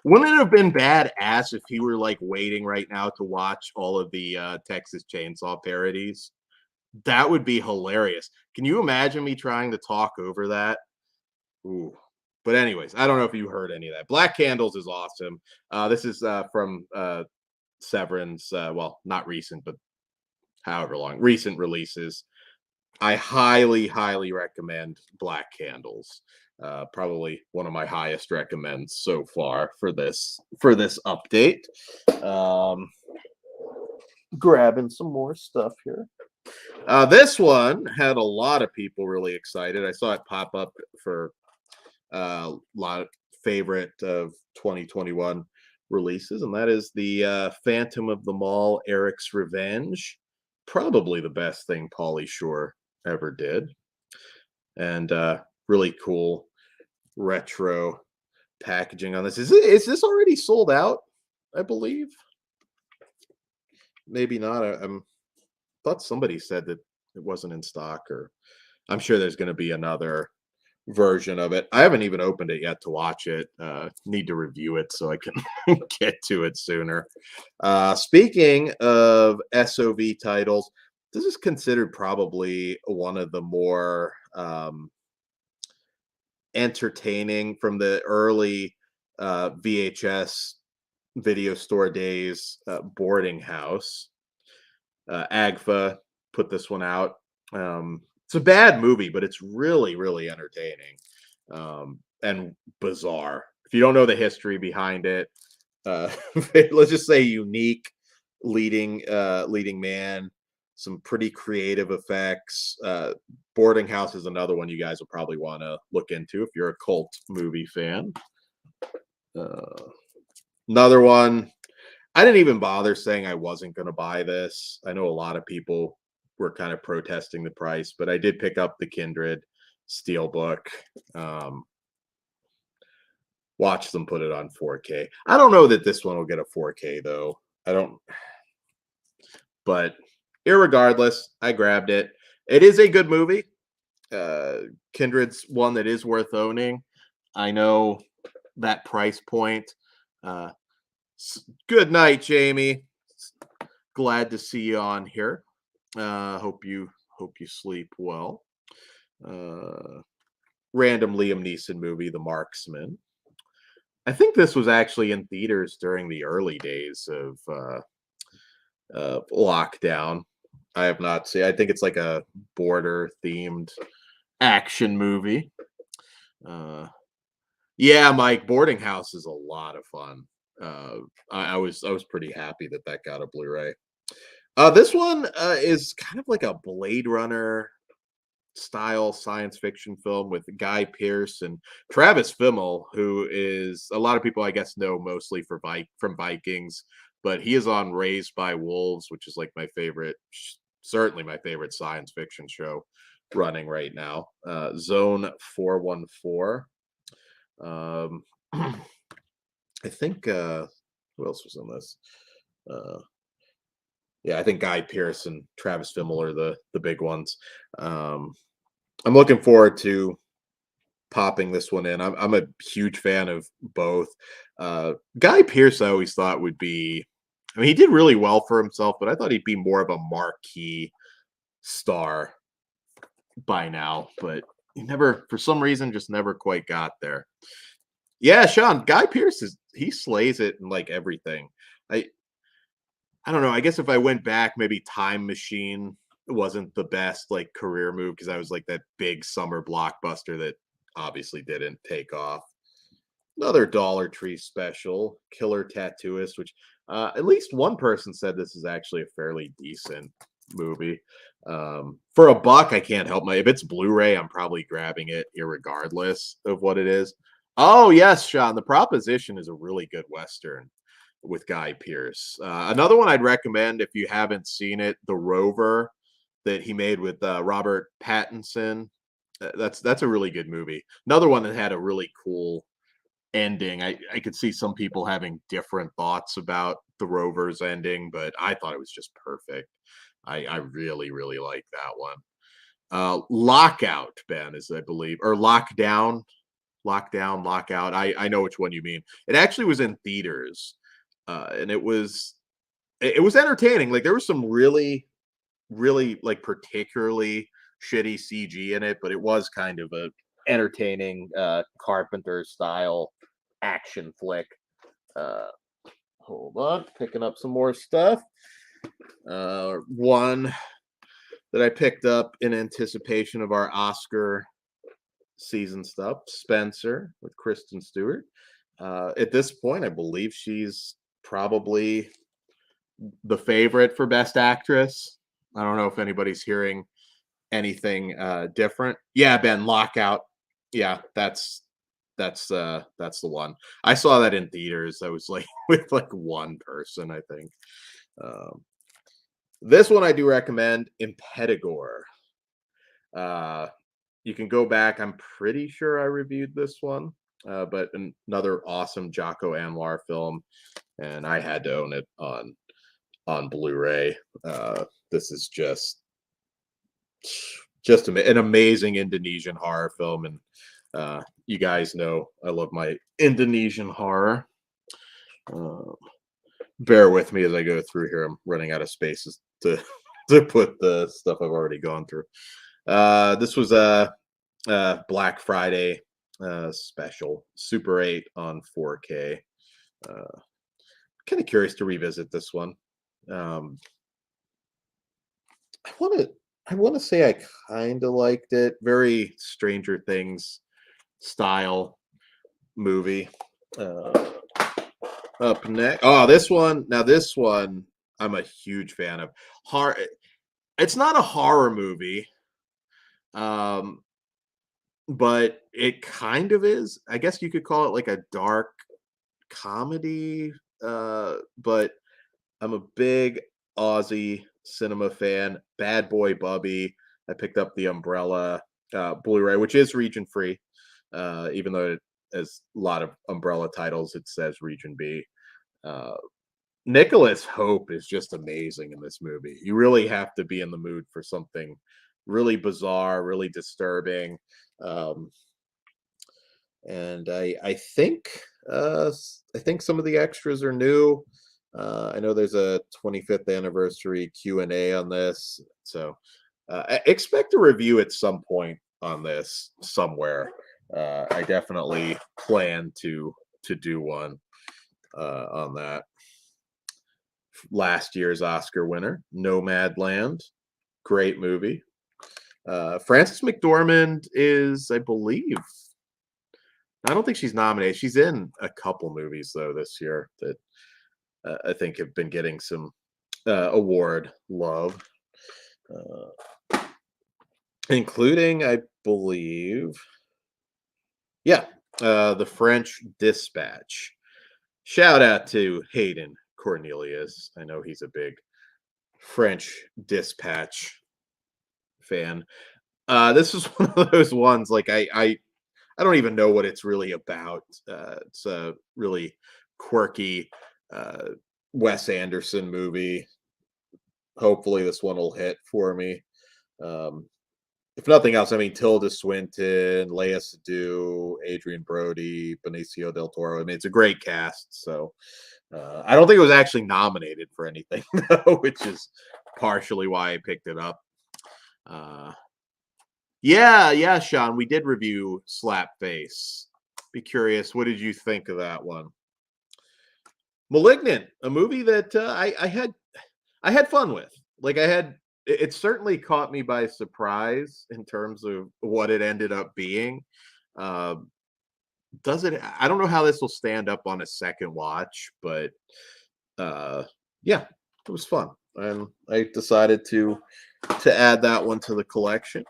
Speaker 1: Wouldn't it have been badass if he were like waiting right now to watch all of the Texas Chainsaw parodies? That would be hilarious. Can you imagine me trying to talk over that? Ooh. But anyways, I don't know if you heard any of that. Black Candles is awesome. This is from Severan's, well, not recent, but however long, recent releases. I highly, highly recommend Black Candles. Probably one of my highest recommends so far for this update. Grabbing some more stuff here. This one had a lot of people really excited. I saw it pop up for a lot of favorite of 2021 releases, and that is the Phantom of the Mall, Eric's Revenge. Probably the best thing Pauly Shore ever did. And really cool retro packaging on this. Is this already sold out? I believe. Maybe not. I thought somebody said that it wasn't in stock, or I'm sure there's going to be another version of it. I haven't even opened it yet to watch it. Need to review it so I can get to it sooner. Speaking of SOV titles, this is considered probably one of the more entertaining from the early VHS video store days. Boarding House. Agfa put this one out. It's a bad movie, but it's really, really entertaining and bizarre. If you don't know the history behind it, let's just say unique leading man, some pretty creative effects. Boarding House is another one you guys will probably want to look into if you're a cult movie fan. Another one. I didn't even bother saying I wasn't going to buy this. I know a lot of people were kind of protesting the price, but I did pick up the Kindred Steelbook. Watch them put it on 4K. I don't know that this one will get a 4K though. I don't. But irregardless, I grabbed it. It is a good movie. Kindred's one that is worth owning. I know that price point. Good night, Jamie. Glad to see you on here. Hope you sleep well. Random Liam Neeson movie, The Marksman. I think this was actually in theaters during the early days of lockdown. I have not seen. I think it's like a border themed action movie. Yeah, Mike, Boarding House is a lot of fun. I was pretty happy that that got a Blu-ray. This one is kind of like a Blade Runner style science fiction film with Guy Pearce and Travis Fimmel, who is a lot of people I guess know mostly from Vikings, but he is on Raised by Wolves, which is like my favorite, certainly my favorite science fiction show running right now. Zone 414. I think who else was in this? Yeah, I think Guy Pearce and Travis Fimmel are the big ones. I'm looking forward to popping this one in. I'm a huge fan of both. Guy Pearce, I always thought would be. I mean, he did really well for himself, but I thought he'd be more of a marquee star by now. But he never, for some reason, just never quite got there. Yeah, Sean, Guy Pearce he slays it in like everything. I don't know. I guess if I went back, maybe Time Machine wasn't the best like career move because I was like that big summer blockbuster that obviously didn't take off. Another Dollar Tree special, Killer Tattooist, which at least one person said this is actually a fairly decent movie. For a buck, I can't help if it's Blu-ray, I'm probably grabbing it irregardless of what it is. Oh yes, Sean, The Proposition is a really good Western with Guy Pearce. Another one I'd recommend if you haven't seen it, The Rover, that he made with Robert Pattinson. That's a really good movie. Another one that had a really cool ending. I could see some people having different thoughts about The Rover's ending, but I thought it was just perfect. I really, really like that one. Lockout, Ben, is I believe, or Lockdown, Lockout. I know which one you mean. It actually was in theaters. And it was entertaining. Like there was some really like particularly shitty CG in it, but it was kind of a entertaining Carpenter style action flick. Hold on, picking up some more stuff. One that I picked up in anticipation of our Oscar season stuff, Spencer with Kristen Stewart. At this point, I believe she's probably the favorite for Best Actress. I don't know if anybody's hearing anything different. Yeah, Ben, Lockout. Yeah, that's the one. I saw that in theaters. I was like with like one person, I think. This one I do recommend, Impedagore. You can go back. I'm pretty sure I reviewed this one. But another awesome Jocko Anwar film, and I had to own it on Blu-ray. This is just an amazing Indonesian horror film, and you guys know I love my Indonesian horror. Bear with me as I go through here. I'm running out of spaces to put the stuff I've already gone through. This was a Black Friday special, Super 8 on 4K. Kind of curious to revisit this one. I want to say I kind of liked it. Very Stranger Things style movie. Up next, oh, this one. Now this one, I'm a huge fan of. It's not a horror movie, but it kind of is. I guess you could call it like a dark comedy. But I'm a big Aussie cinema fan. Bad Boy Bubby. I picked up the Umbrella Blu-ray, which is region free, even though it has a lot of Umbrella titles. It says region B. Nicholas Hope is just amazing in this movie. You really have to be in the mood for something really bizarre, really disturbing. And I think some of the extras are new. I know there's a 25th anniversary Q&A on this, so I expect a review at some point on this somewhere. I definitely plan to do one on that. Last year's Oscar winner, Nomad Land. great movie. Frances McDormand is, I believe, I don't think she's nominated. She's in a couple movies though this year that I think have been getting some award love, including, I believe, The French Dispatch. Shout out to Hayden Cornelius. I know he's a big French Dispatch fan. This is one of those ones, like, I don't even know what it's really about. It's a really quirky Wes Anderson movie. Hopefully this one will hit for me. If nothing else, I mean, Tilda Swinton, Lea Seydoux, Adrian Brody, Benicio del Toro. I mean, it's a great cast. So I don't think it was actually nominated for anything, though, which is partially why I picked it up. Yeah, Sean, we did review Slapface. Be curious, what did you think of that one? Malignant, a movie that I had fun with. Like, it certainly caught me by surprise in terms of what it ended up being. I don't know how this will stand up on a second watch, but yeah, it was fun. And I decided to add that one to the collection.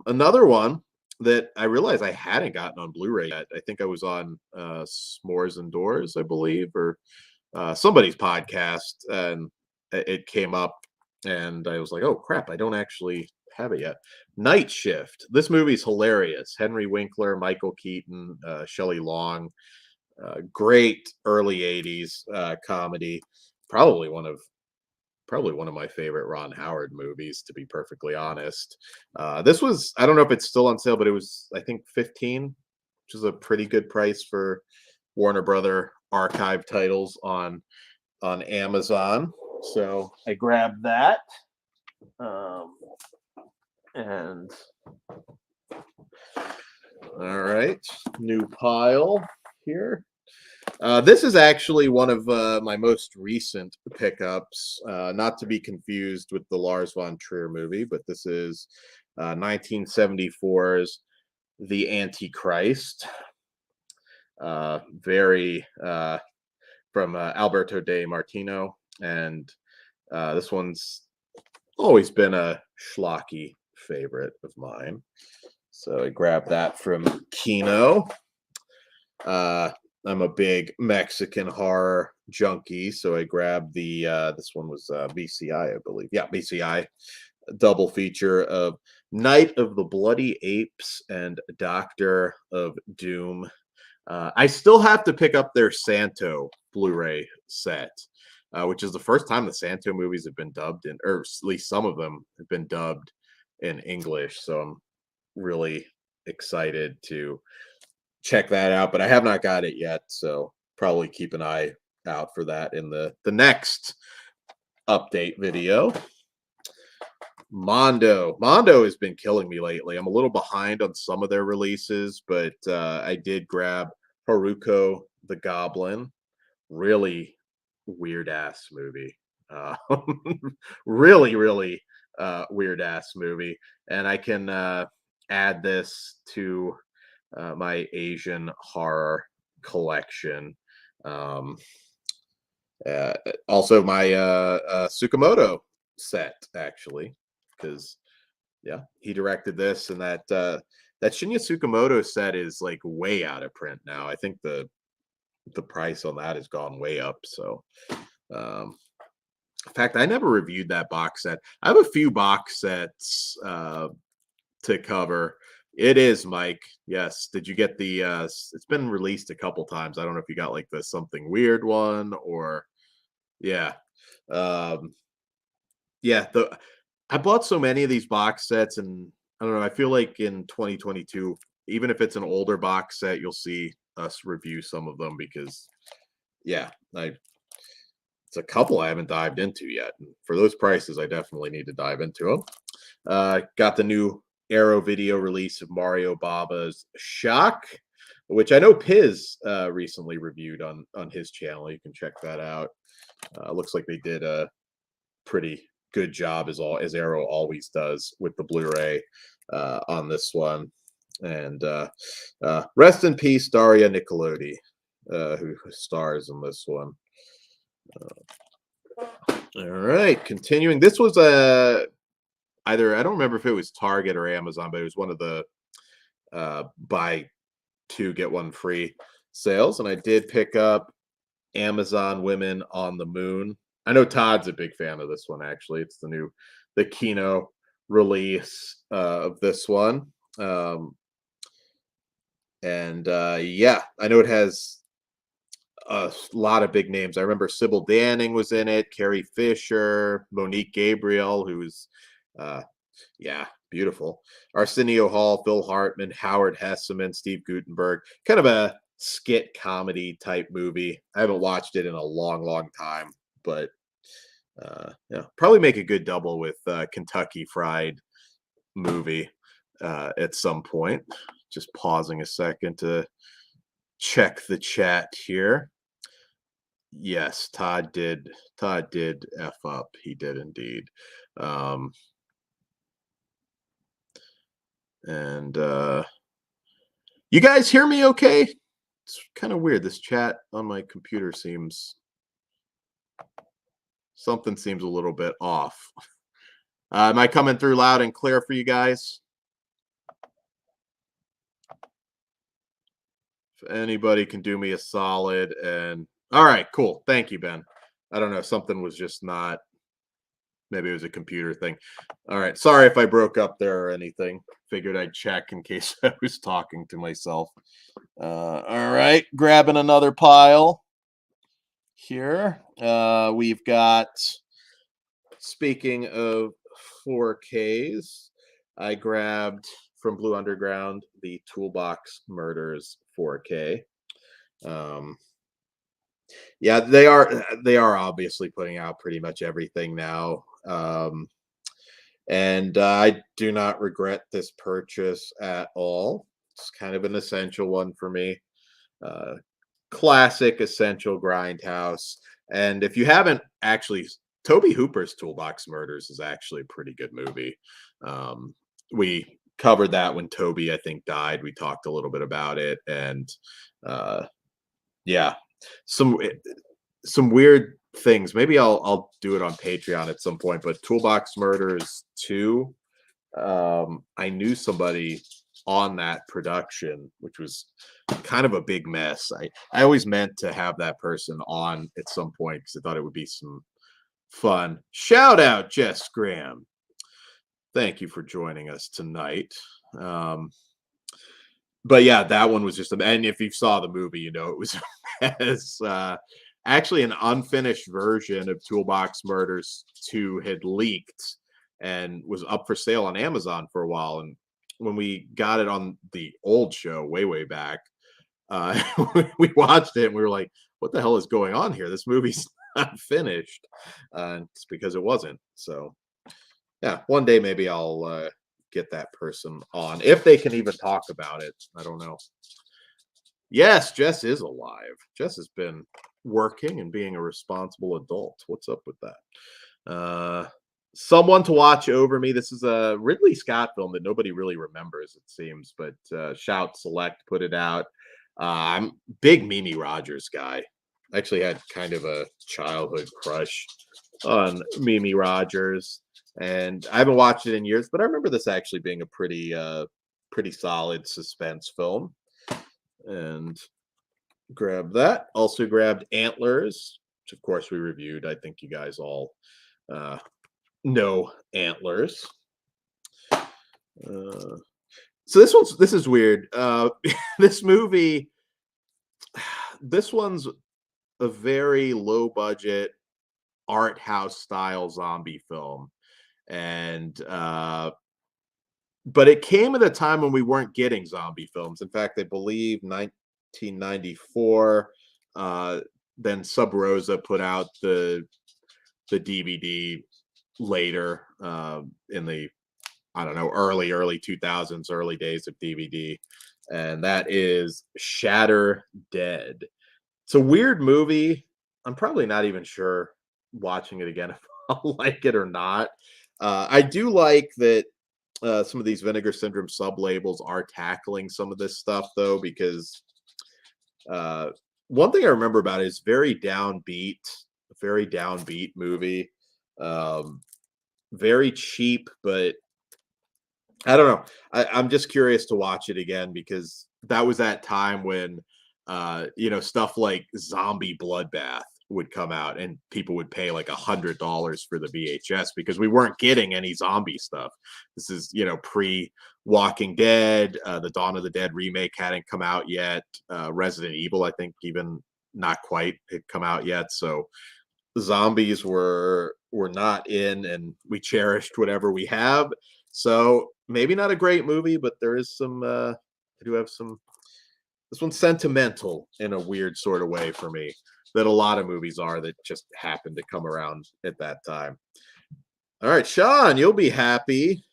Speaker 1: Another one that I realized I hadn't gotten on Blu-ray yet. I think I was on S'mores and Doors, I believe, or somebody's podcast, and it came up, and I was like, oh crap, I don't actually have it yet. Night Shift. This movie's hilarious. Henry Winkler, Michael Keaton, Shelley Long. Great early 80s comedy. Probably one of my favorite Ron Howard movies, to be perfectly honest. This was, I don't know if it's still on sale, but it was, I think, $15, which is a pretty good price for Warner Brother archive titles on Amazon. So I grabbed that. And all right, new pile here. This is actually one of my most recent pickups, not to be confused with the Lars von Trier movie, but this is 1974's The Antichrist. Very from Alberto De Martino, and this one's always been a schlocky favorite of mine. So I grabbed that from Kino. I'm a big Mexican horror junkie, so I grabbed the this one was VCI, I believe. Yeah, VCI double feature of Night of the Bloody Apes and Doctor of Doom. I still have to pick up their Santo Blu-ray set, which is the first time the Santo movies have been dubbed in, or at least some of them have been dubbed in English. So I'm really excited to check that out, but I have not got it yet, so probably keep an eye out for that in the next update video. Mondo has been killing me lately. I'm a little behind on some of their releases, but I did grab Haruko the Goblin. Really weird ass movie. Really weird ass movie, and I can add this to my Asian horror collection. Also my Tsukamoto set, actually, because yeah, he directed this, and that Shinya Tsukamoto set is like way out of print now. I think the price on that has gone way up. So in fact, I never reviewed that box set. I have a few box sets to cover. It is, Mike. Yes. Did you get the it's been released a couple times. I don't know if you got like the Something Weird one, or yeah. Yeah, I bought so many of these box sets, and I don't know, I feel like in 2022, even if it's an older box set, you'll see us review some of them, because yeah, it's a couple I haven't dived into yet. And for those prices, I definitely need to dive into them. Got the new Arrow Video release of Mario Baba's Shock, which I know Piz recently reviewed on his channel. You can check that out. Looks like they did a pretty good job as Arrow always does with the Blu-ray on this one. And rest in peace, Daria Nicolodi, who stars in this one. All right, continuing. This was either, I don't remember if it was Target or Amazon, but it was one of the buy two get one free sales, and I did pick up Amazon Women on the Moon. I know Todd's a big fan of this one. Actually, it's the Kino release of this one. Yeah, I know it has a lot of big names. I remember Sybil Danning was in it, Carrie Fisher, Monique Gabriel, who's yeah, beautiful, Arsenio Hall, Phil Hartman, Howard Hesseman, Steve Guttenberg. Kind of a skit comedy type movie. I haven't watched it in a long time, but yeah, probably make a good double with Kentucky Fried Movie at some point. Just pausing a second to check the chat here. Yes, Todd did F up. He did indeed. And you guys hear me okay? It's kind of weird. This chat on my computer something seems a little bit off. Am I coming through loud and clear for you guys? If anybody can do me a solid, and all right, cool. Thank you, Ben. I don't know, something was just not, maybe it was a computer thing. All right, sorry if I broke up there or anything. Figured I'd check in case I was talking to myself. All right, grabbing another pile here. We've got, speaking of 4Ks, I grabbed from Blue Underground the Toolbox Murders 4K. Yeah, they are obviously putting out pretty much everything now. And I do not regret this purchase at all. It's kind of an essential one for me. Classic essential grindhouse. And if you haven't actually, Toby Hooper's Toolbox Murders is actually a pretty good movie. We covered that when Toby, I think, died. We talked a little bit about it, and yeah, some weird things. Maybe I'll do it on Patreon at some point. But Toolbox Murders 2, I knew somebody on that production, which was kind of a big mess. I always meant to have that person on at some point because I thought it would be some fun. Shout out Jess Graham. Thank you for joining us tonight. But yeah, that one was just and if you saw the movie, you know it was as actually an unfinished version of Toolbox Murders 2 had leaked and was up for sale on Amazon for a while. And when we got it on the old show way back, we watched it and we were like, what the hell is going on here? This movie's not finished. It's because it wasn't. So yeah, one day maybe I'll get that person on if they can even talk about it. I don't know. Yes, Jess is alive. Jess has been working and being a responsible adult. What's up with that? Someone to Watch Over Me. This is a Ridley Scott film that nobody really remembers, it seems, but Shout Select put it out. I'm a big Mimi Rogers guy. I actually had kind of a childhood crush on Mimi Rogers, and I haven't watched it in years, but I remember this actually being a pretty solid suspense film. And grab that. Also grabbed Antlers, which of course we reviewed. I think you guys all know Antlers. So this is weird. This movie, this one's a very low budget art house style zombie film, and but it came at a time when we weren't getting zombie films. In fact, I believe 1994. Then Sub Rosa put out the DVD later in the, I don't know, early 2000s, early days of DVD, and that is Shatter Dead. It's a weird movie. I'm probably not even sure watching it again if I'll like it or not. I do like that some of these Vinegar Syndrome sub-labels are tackling some of this stuff, though, because one thing I remember about it is very downbeat movie. Very cheap, but I don't know. I'm just curious to watch it again because that was that time when stuff like Zombie Bloodbath would come out and people would pay like $100 for the VHS because we weren't getting any zombie stuff. This is, pre Walking Dead, the Dawn of the Dead remake hadn't come out yet. Resident Evil, I think, even not quite had come out yet. So zombies were not in, and we cherished whatever we have. So maybe not a great movie, but there is some I do have some. This one's sentimental in a weird sort of way for me, that a lot of movies are that just happened to come around at that time. All right, Sean, you'll be happy.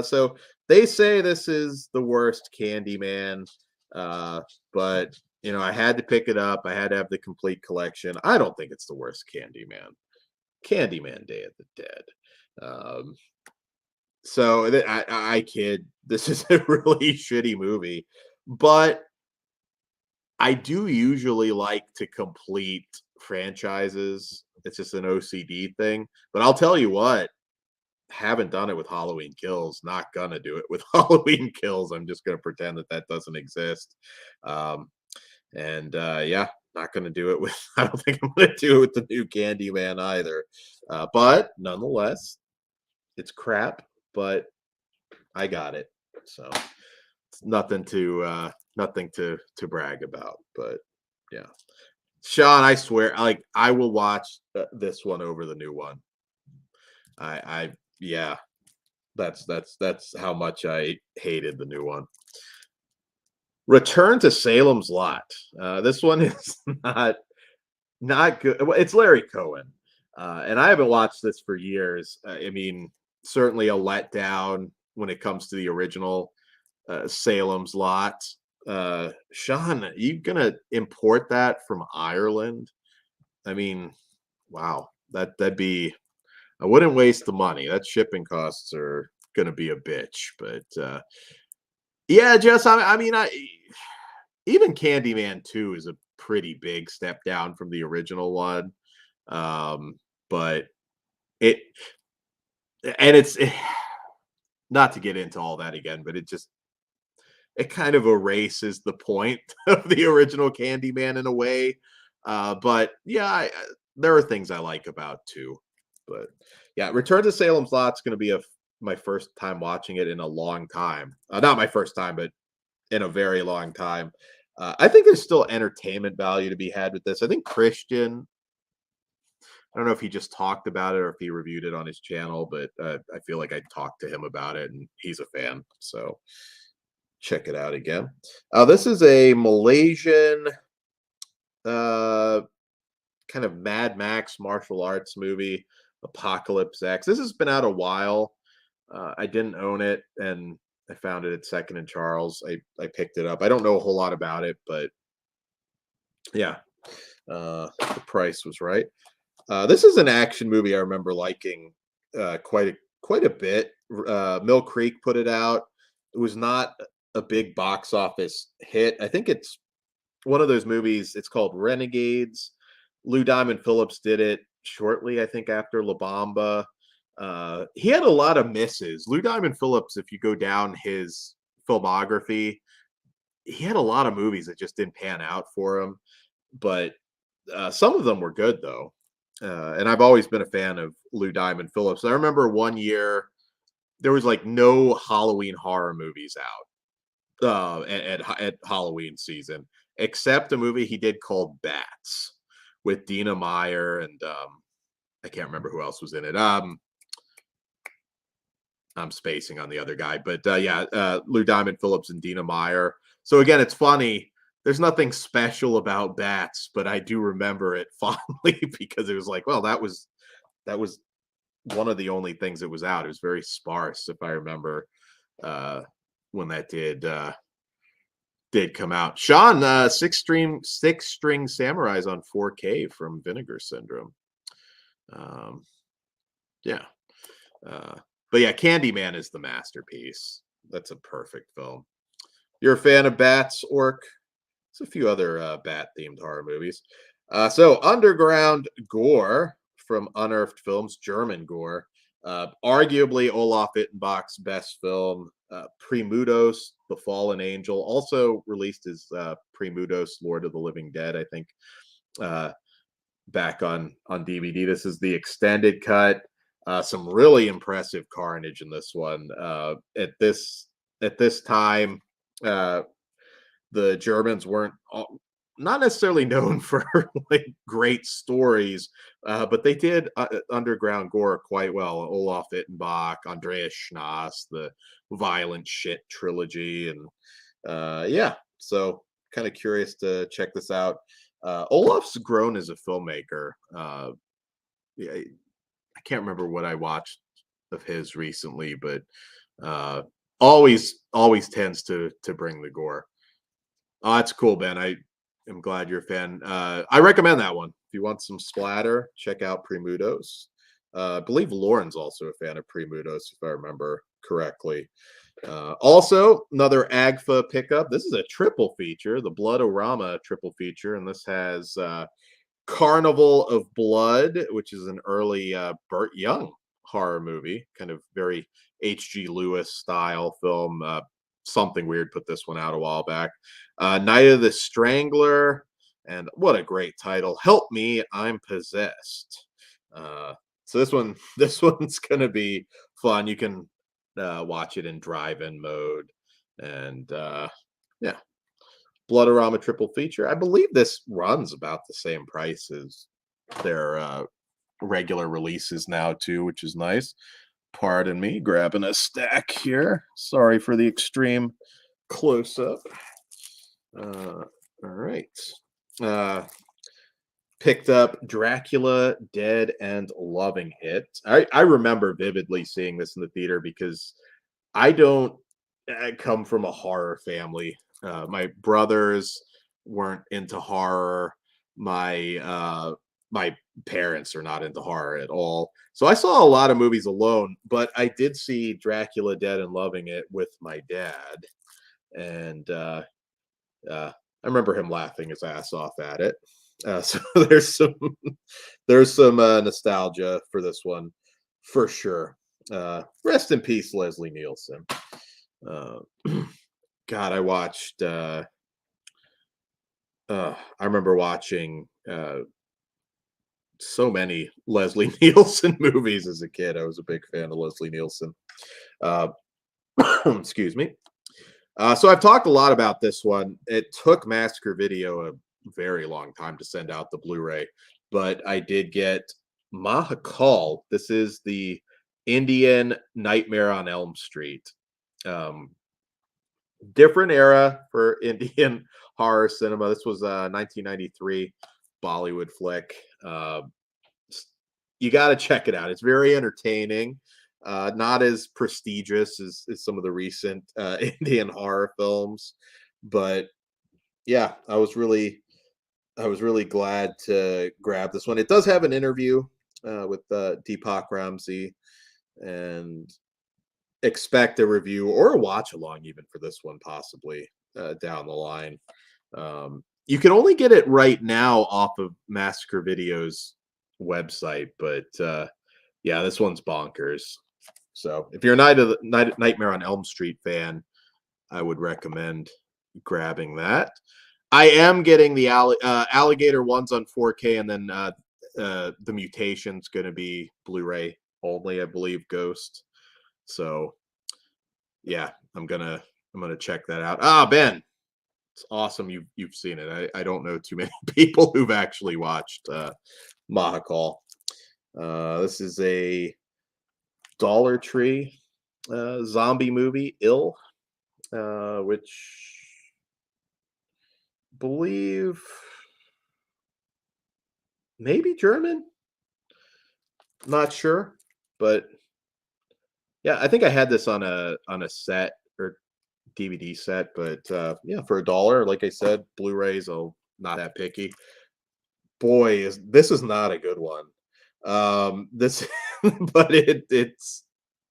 Speaker 1: So they say this is the worst Candyman, but I had to pick it up. I had to have the complete collection. I don't think it's the worst Candyman. Candyman Day of the Dead. So I kid. This is a really shitty movie, but I do usually like to complete franchises. It's just an OCD thing. But I'll tell you what, haven't done it with Halloween Kills. Not gonna do it with Halloween Kills. I'm just gonna pretend that doesn't exist. Yeah, not gonna do it with. I don't think I'm gonna do it with the new Candyman either. But nonetheless, it's crap. But I got it, so it's nothing to brag about. But yeah, Sean, I swear, I will watch this one over the new one. Yeah, that's how much I hated the new one. Return to Salem's Lot. This one is not good. Well, it's Larry Cohen, and I haven't watched this for years. I mean, certainly a letdown when it comes to the original Salem's Lot. Sean, are you gonna import that from Ireland? I mean, wow, that'd be. I wouldn't waste the money. That shipping costs are gonna be a bitch. But yeah, Jess. Even Candyman 2 is a pretty big step down from the original one. But it's not to get into all that again, but it kind of erases the point of the original Candyman in a way. But yeah, there are things I like about too. But yeah, Return to Salem's Lot's going to be my first time watching it in a long time. Not my first time, but in a very long time. I think there's still entertainment value to be had with this. I think Christian, I don't know if he just talked about it or if he reviewed it on his channel, but I feel like I talked to him about it and he's a fan. So check it out again. This is a Malaysian kind of Mad Max martial arts movie, Apocalypse X. This has been out a while. I didn't own it, and I found it at Second and Charles. I picked it up. I don't know a whole lot about it, but yeah, the price was right. This is an action movie I remember liking quite a bit. Mill Creek put it out. It was not a big box office hit. I think it's one of those movies. It's called Renegades. Lou Diamond Phillips did it shortly, I think, after La Bamba. He had a lot of misses. Lou Diamond Phillips, if you go down his filmography, he had a lot of movies that just didn't pan out for him. But some of them were good, though. And I've always been a fan of Lou Diamond Phillips. I remember one year there was like no Halloween horror movies out at Halloween season, except a movie he did called Bats with Dina Meyer and I can't remember who else was in it. I'm spacing on the other guy, but Lou Diamond Phillips and Dina Meyer. So again, it's funny. There's nothing special about Bats, but I do remember it fondly because it was like, well, that was one of the only things that was out. It was very sparse, if I remember, when that did come out. Sean, Six String Samurais on 4K from Vinegar Syndrome. Yeah. But yeah, Candyman is the masterpiece. That's a perfect film. You're a fan of bats, Orc? There's a few other bat-themed horror movies. So underground gore from Unearthed Films, German gore. Arguably Olaf Ittenbach's best film. Premutos, The Fallen Angel, also released as Premutos, Lord of the Living Dead, I think, back on DVD. This is the extended cut. Some really impressive carnage in this one. At this time, the Germans weren't not necessarily known for like great stories, but they did underground gore quite well. Olaf Ittenbach, Andreas Schnaas, the Violent Shit trilogy, and yeah, so kind of curious to check this out. Olaf's grown as a filmmaker. Yeah, I can't remember what I watched of his recently, but always tends to bring the gore. Oh, that's cool, Ben. I am glad you're a fan. I recommend that one. If you want some splatter, check out Premutos. I believe Lauren's also a fan of Premutos, if I remember correctly. Also, another AGFA pickup. This is a triple feature, the Bloodorama triple feature, and this has Carnival of Blood, which is an early Burt Young horror movie, kind of very H.G. Lewis style film. Something Weird put this one out a while back. Night of the Strangler, and what a great title! Help Me, I'm Possessed. So this one's gonna be fun. You can watch it in drive-in mode, and yeah, Bloodorama triple feature. I believe this runs about the same price as their regular releases now too, which is nice. Pardon me, grabbing a stack here. Sorry for the extreme close-up. All right. Picked up Dracula Dead and loving it. I remember vividly seeing this in the theater because I don't come from a horror family. My brothers weren't into horror. My parents are not into horror at all. So I saw a lot of movies alone, but I did see Dracula Dead and loving it with my dad. And I remember him laughing his ass off at it. So there's some nostalgia for this one for sure. Rest in peace, Leslie Nielsen. God, I watched I remember watching so many Leslie Nielsen movies as a kid. I was a big fan of Leslie Nielsen. Excuse me. So I've talked a lot about this one. It took Massacre Video a very long time to send out the Blu-ray, but I did get Mahakal. This is the Indian Nightmare on Elm Street. Different era for Indian horror cinema. This was 1993 Bollywood flick. You got to check it out. It's very entertaining. Not as prestigious as some of the recent Indian horror films, but yeah, I was really glad to grab this one. It does have an interview with Deepak Ramsey, and expect a review or a watch along even for this one possibly down the line. You can only get it right now off of Massacre Video's website, but yeah, this one's bonkers. So if you're a Nightmare on Elm Street fan, I would recommend grabbing that. I am getting the Alligator ones on 4K, and then the Mutation's going to be Blu-ray only, I believe, Ghost. So yeah, I'm gonna check that out. Ben, it's awesome you've seen it. I don't know too many people who've actually watched Mahakal. This is a Dollar Tree zombie movie, Ill, which I believe maybe German. Not sure, but yeah, I think I had this on a set or DVD set, but yeah, for $1, like I said, Blu-rays, I'm not that picky. Boy, this is not a good one. This but it's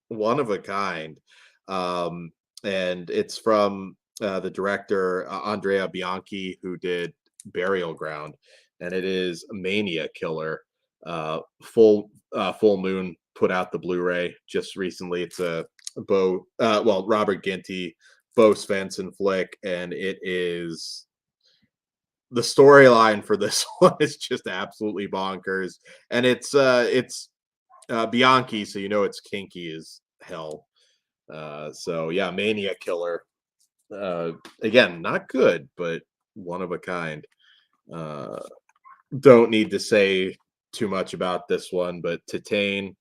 Speaker 1: one of a kind. And it's from the director Andrea Bianchi, who did Burial Ground, and it is a Mania Killer. Full Moon put out the Blu-ray just recently. It's a Robert Ginty, Bo Svensson flick, and it is the storyline for this one is just absolutely bonkers, and it's Bianchi, so you know it's kinky as hell. So yeah, Mania Killer. Again, not good, but one of a kind. Don't need to say too much about this one, but Titane,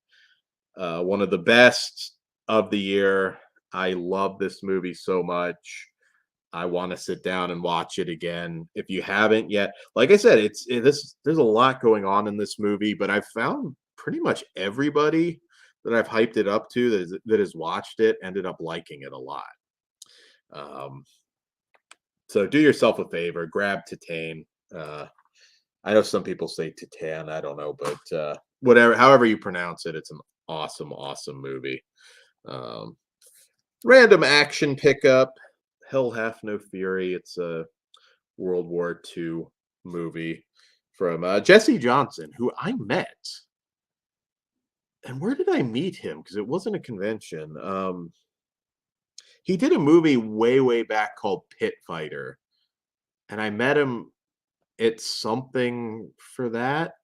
Speaker 1: one of the best of the year. I love this movie so much. I want to sit down and watch it again. If you haven't yet, like I said, there's a lot going on in this movie, but I've found pretty much everybody that I've hyped it up to that has watched it ended up liking it a lot. So do yourself a favor, grab Titane. I know some people say Titan, I don't know, but however you pronounce it, it's an awesome, awesome movie. Random action pickup, Hell Hath No Fury. It's a World War II movie from Jesse Johnson, who I met. And where did I meet him? Because it wasn't a convention. He did a movie way, way back called Pit Fighter. And I met him at something for that.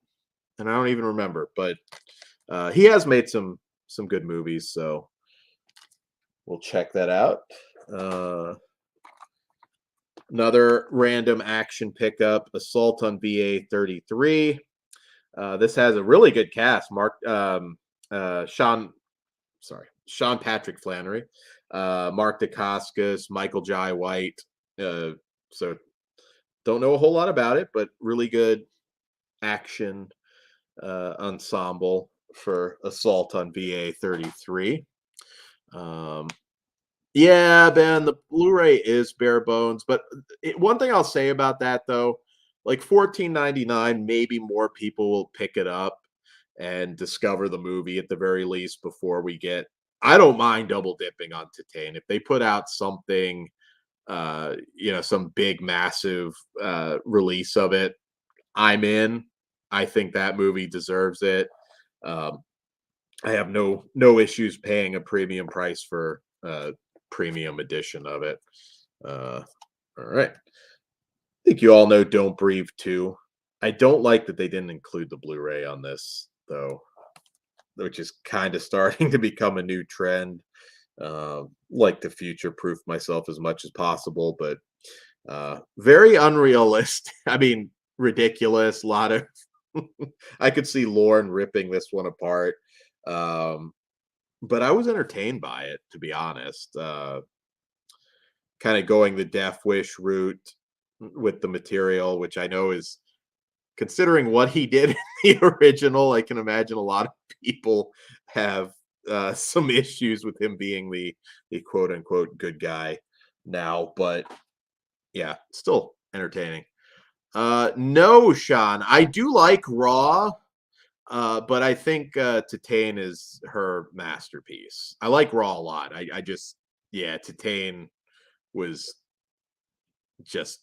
Speaker 1: And I don't even remember. But he has made some good movies. So we'll check that out. Another random action pickup, Assault on VA 33. This has a really good cast. Sean Patrick Flannery, Mark Dacascos, Michael Jai White. So don't know a whole lot about it, but really good action ensemble for Assault on VA 33. Yeah, Ben, the Blu-ray is bare bones, but one thing I'll say about that though, like $14.99, maybe more people will pick it up and discover the movie at the very least before we get. I don't mind double dipping on Titane if they put out something, some big massive release of it. I'm in. I think that movie deserves it. I have no issues paying a premium price for premium edition of it. All right. I think you all know Don't Breathe 2. I don't like that they didn't include the Blu-ray on this, though, which is kind of starting to become a new trend. Like to future-proof myself as much as possible, but very unrealistic. I mean, ridiculous. A lot of I could see Lorne ripping this one apart. But I was entertained by it, to be honest. Kind of going the Death Wish route with the material, which I know is, considering what he did in the original, I can imagine a lot of people have some issues with him being the quote unquote good guy now. But yeah, still entertaining. No, Sean, I do like Raw. But I think Titane is her masterpiece. I like Raw a lot. Titane was just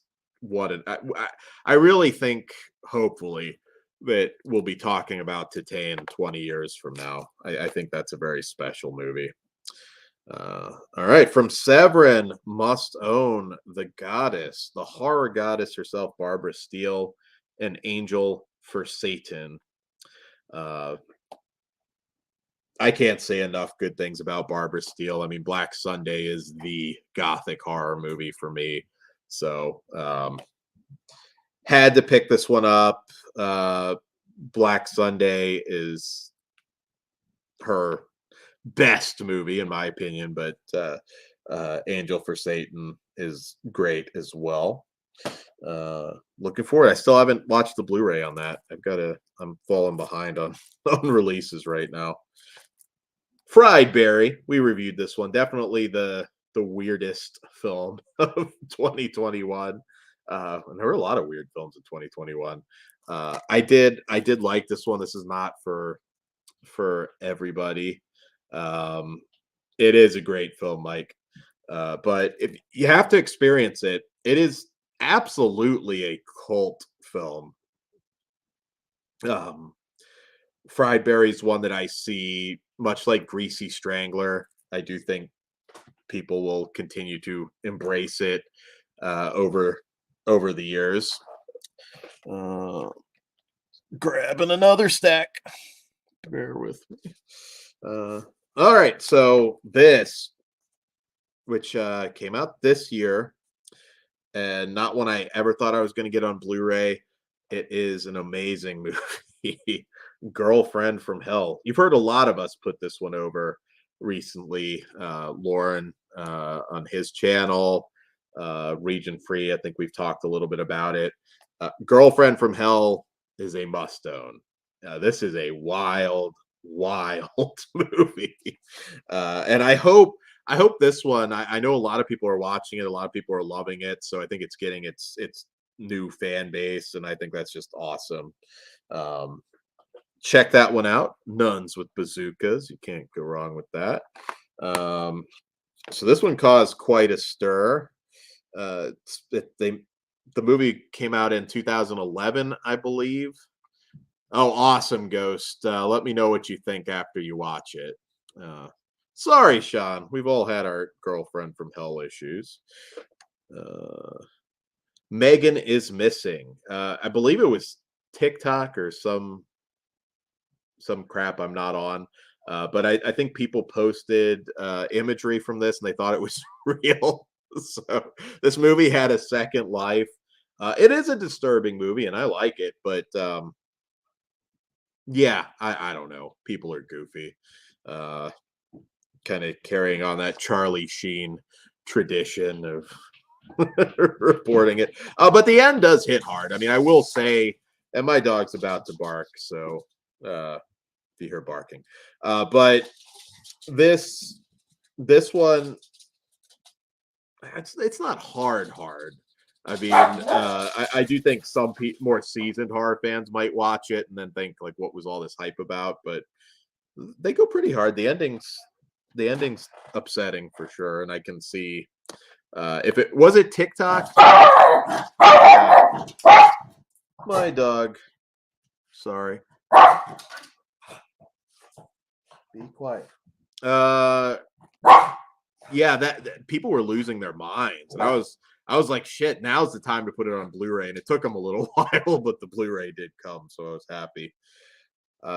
Speaker 1: I really think, hopefully, that we'll be talking about Titane 20 years from now. I think that's a very special movie. All right, from Severin, must own the goddess, the horror goddess herself, Barbara Steele, an angel for Satan. I can't say enough good things about Barbara Steele. I mean, Black Sunday is the gothic horror movie for me. So had to pick this one up. Black Sunday is her best movie, in my opinion, but Angel for Satan is great as well. Looking forward. I still haven't watched the Blu-ray on that. I'm falling behind on releases right now. Fried Berry, we reviewed this one. Definitely the weirdest film of 2021. And there were a lot of weird films in 2021. I did like this one. This is not for for everybody. It is a great film, Mike. But if you have to experience it, it is absolutely a cult film. Fried Berry's one that I see, much like Greasy Strangler. I do think people will continue to embrace it over the years. Grabbing another stack. Bear with me. All right, so this, which came out this year, and not one I ever thought I was going to get on Blu-ray. It is an amazing movie. Girlfriend from Hell. You've heard a lot of us put this one over recently. Lauren on his channel, Region Free. I think we've talked a little bit about it. Girlfriend from Hell is a must own. This is a wild movie, and I hope this one. I know a lot of people are watching it. A lot of people are loving it. So I think it's getting its new fan base, and I think that's just awesome. Check that one out. Nuns with bazookas. You can't go wrong with that. So this one caused quite a stir. The movie came out in 2011, I believe. Oh, awesome, Ghost. Let me know what you think after you watch it. Sorry, Sean. We've all had our girlfriend from hell issues. Megan is missing. I believe it was TikTok or some crap I'm not on. But I think people posted imagery from this and they thought it was real. So this movie had a second life. It is a disturbing movie and I like it, but yeah, I don't know. People are goofy. Kind of carrying on that Charlie Sheen tradition of reporting it. But the end does hit hard. I mean, I will say, and my dog's about to bark, so if you hear barking. But this one, it's not hard. I mean, I do think some more seasoned horror fans might watch it and then think like, what was all this hype about? But they go pretty hard. The ending's upsetting for sure, and I can see if it was it TikTok. My dog. Sorry. Be quiet. Yeah, that people were losing their minds, and I was like, shit, now's the time to put it on Blu-ray, and it took them a little while, but the Blu-ray did come, so I was happy.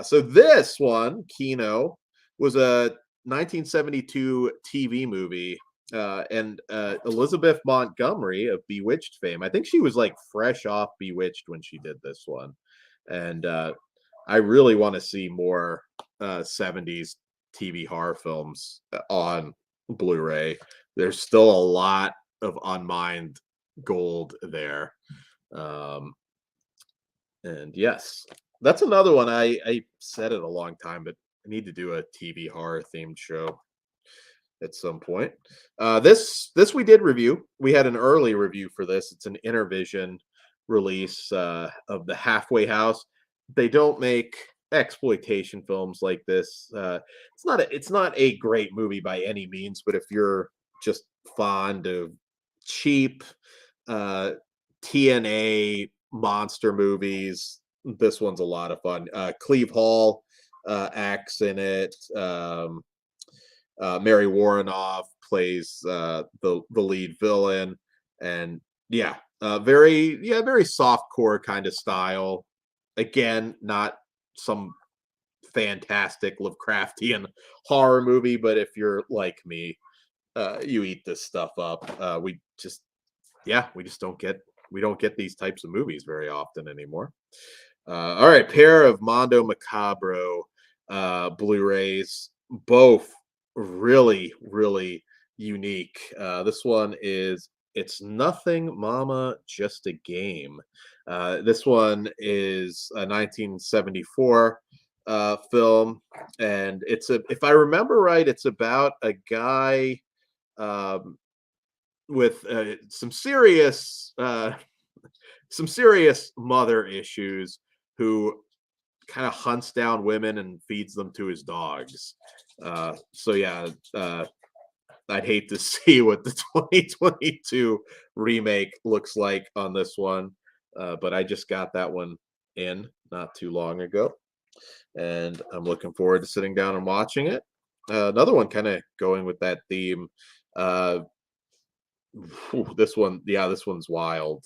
Speaker 1: So this one, Kino, was a 1972 TV movie, and Elizabeth Montgomery of Bewitched fame. I think she was like fresh off Bewitched when she did this one, and I really want to see more 70s TV horror films on Blu-ray. There's still a lot of unmined gold there. And yes, that's another one. I said it a long time, but I need to do a TV horror themed show at some point. This we did review. We had an early review for this. It's an Intervision release of The Halfway House. They don't make exploitation films like this. It's not a great movie by any means, but if you're just fond of cheap TNA monster movies, this one's a lot of fun. Cleve Hall acts in it. Mary Warrenoff plays the lead villain, and very soft core kind of style. Again, not some fantastic Lovecraftian horror movie, but if you're like me, you eat this stuff up. We don't get these types of movies very often anymore. All right, pair of Mondo Macabro Blu-rays, both really unique. This one is It's Nothing Mama, Just a Game. This one is a 1974 film, and if I remember right, it's about a guy with some serious mother issues who kind of hunts down women and feeds them to his dogs. So yeah, I'd hate to see what the 2022 remake looks like on this one, but I just got that one in not too long ago, and I'm looking forward to sitting down and watching it. Another one kind of going with that theme. This one's wild.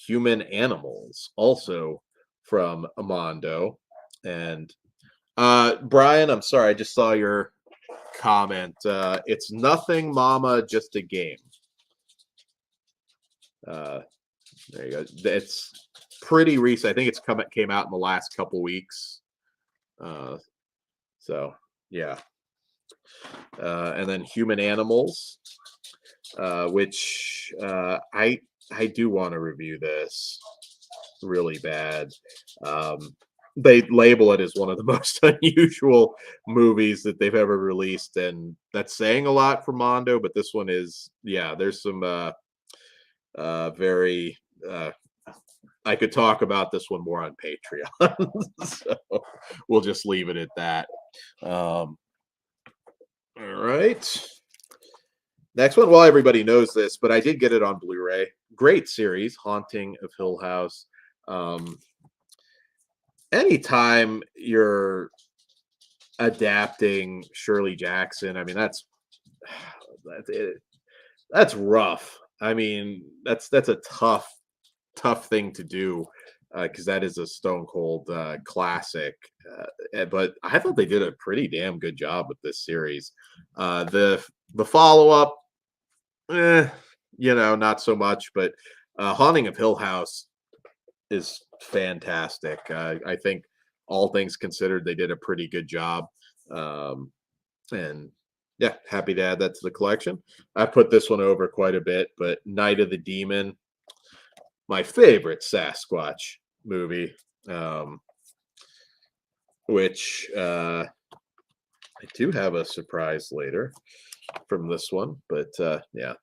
Speaker 1: Human Animals, also from Amando. And Brian, I'm sorry, I just saw your comment. It's nothing, Mama, just a game. There you go. It's pretty recent. I think it's came out in the last couple weeks. So yeah. And then Human Animals, which I do want to review this really bad. They label it as one of the most unusual movies that they've ever released, and that's saying a lot for Mondo, but this one is, yeah, there's some very I could talk about this one more on Patreon. So we'll just leave it at that. All right. Next one, well, everybody knows this, but I did get it on Blu-ray. Great series, Haunting of Hill House. Anytime you're adapting Shirley Jackson, I mean, that's rough. I mean, that's a tough thing to do, because that is a stone cold classic. But I thought they did a pretty damn good job with this series. The follow-up, not so much, but Haunting of Hill House is fantastic. I think all things considered, they did a pretty good job. And yeah, happy to add that to the collection. I put this one over quite a bit, but Night of the Demon, my favorite Sasquatch movie, which I do have a surprise later from this one, but yeah,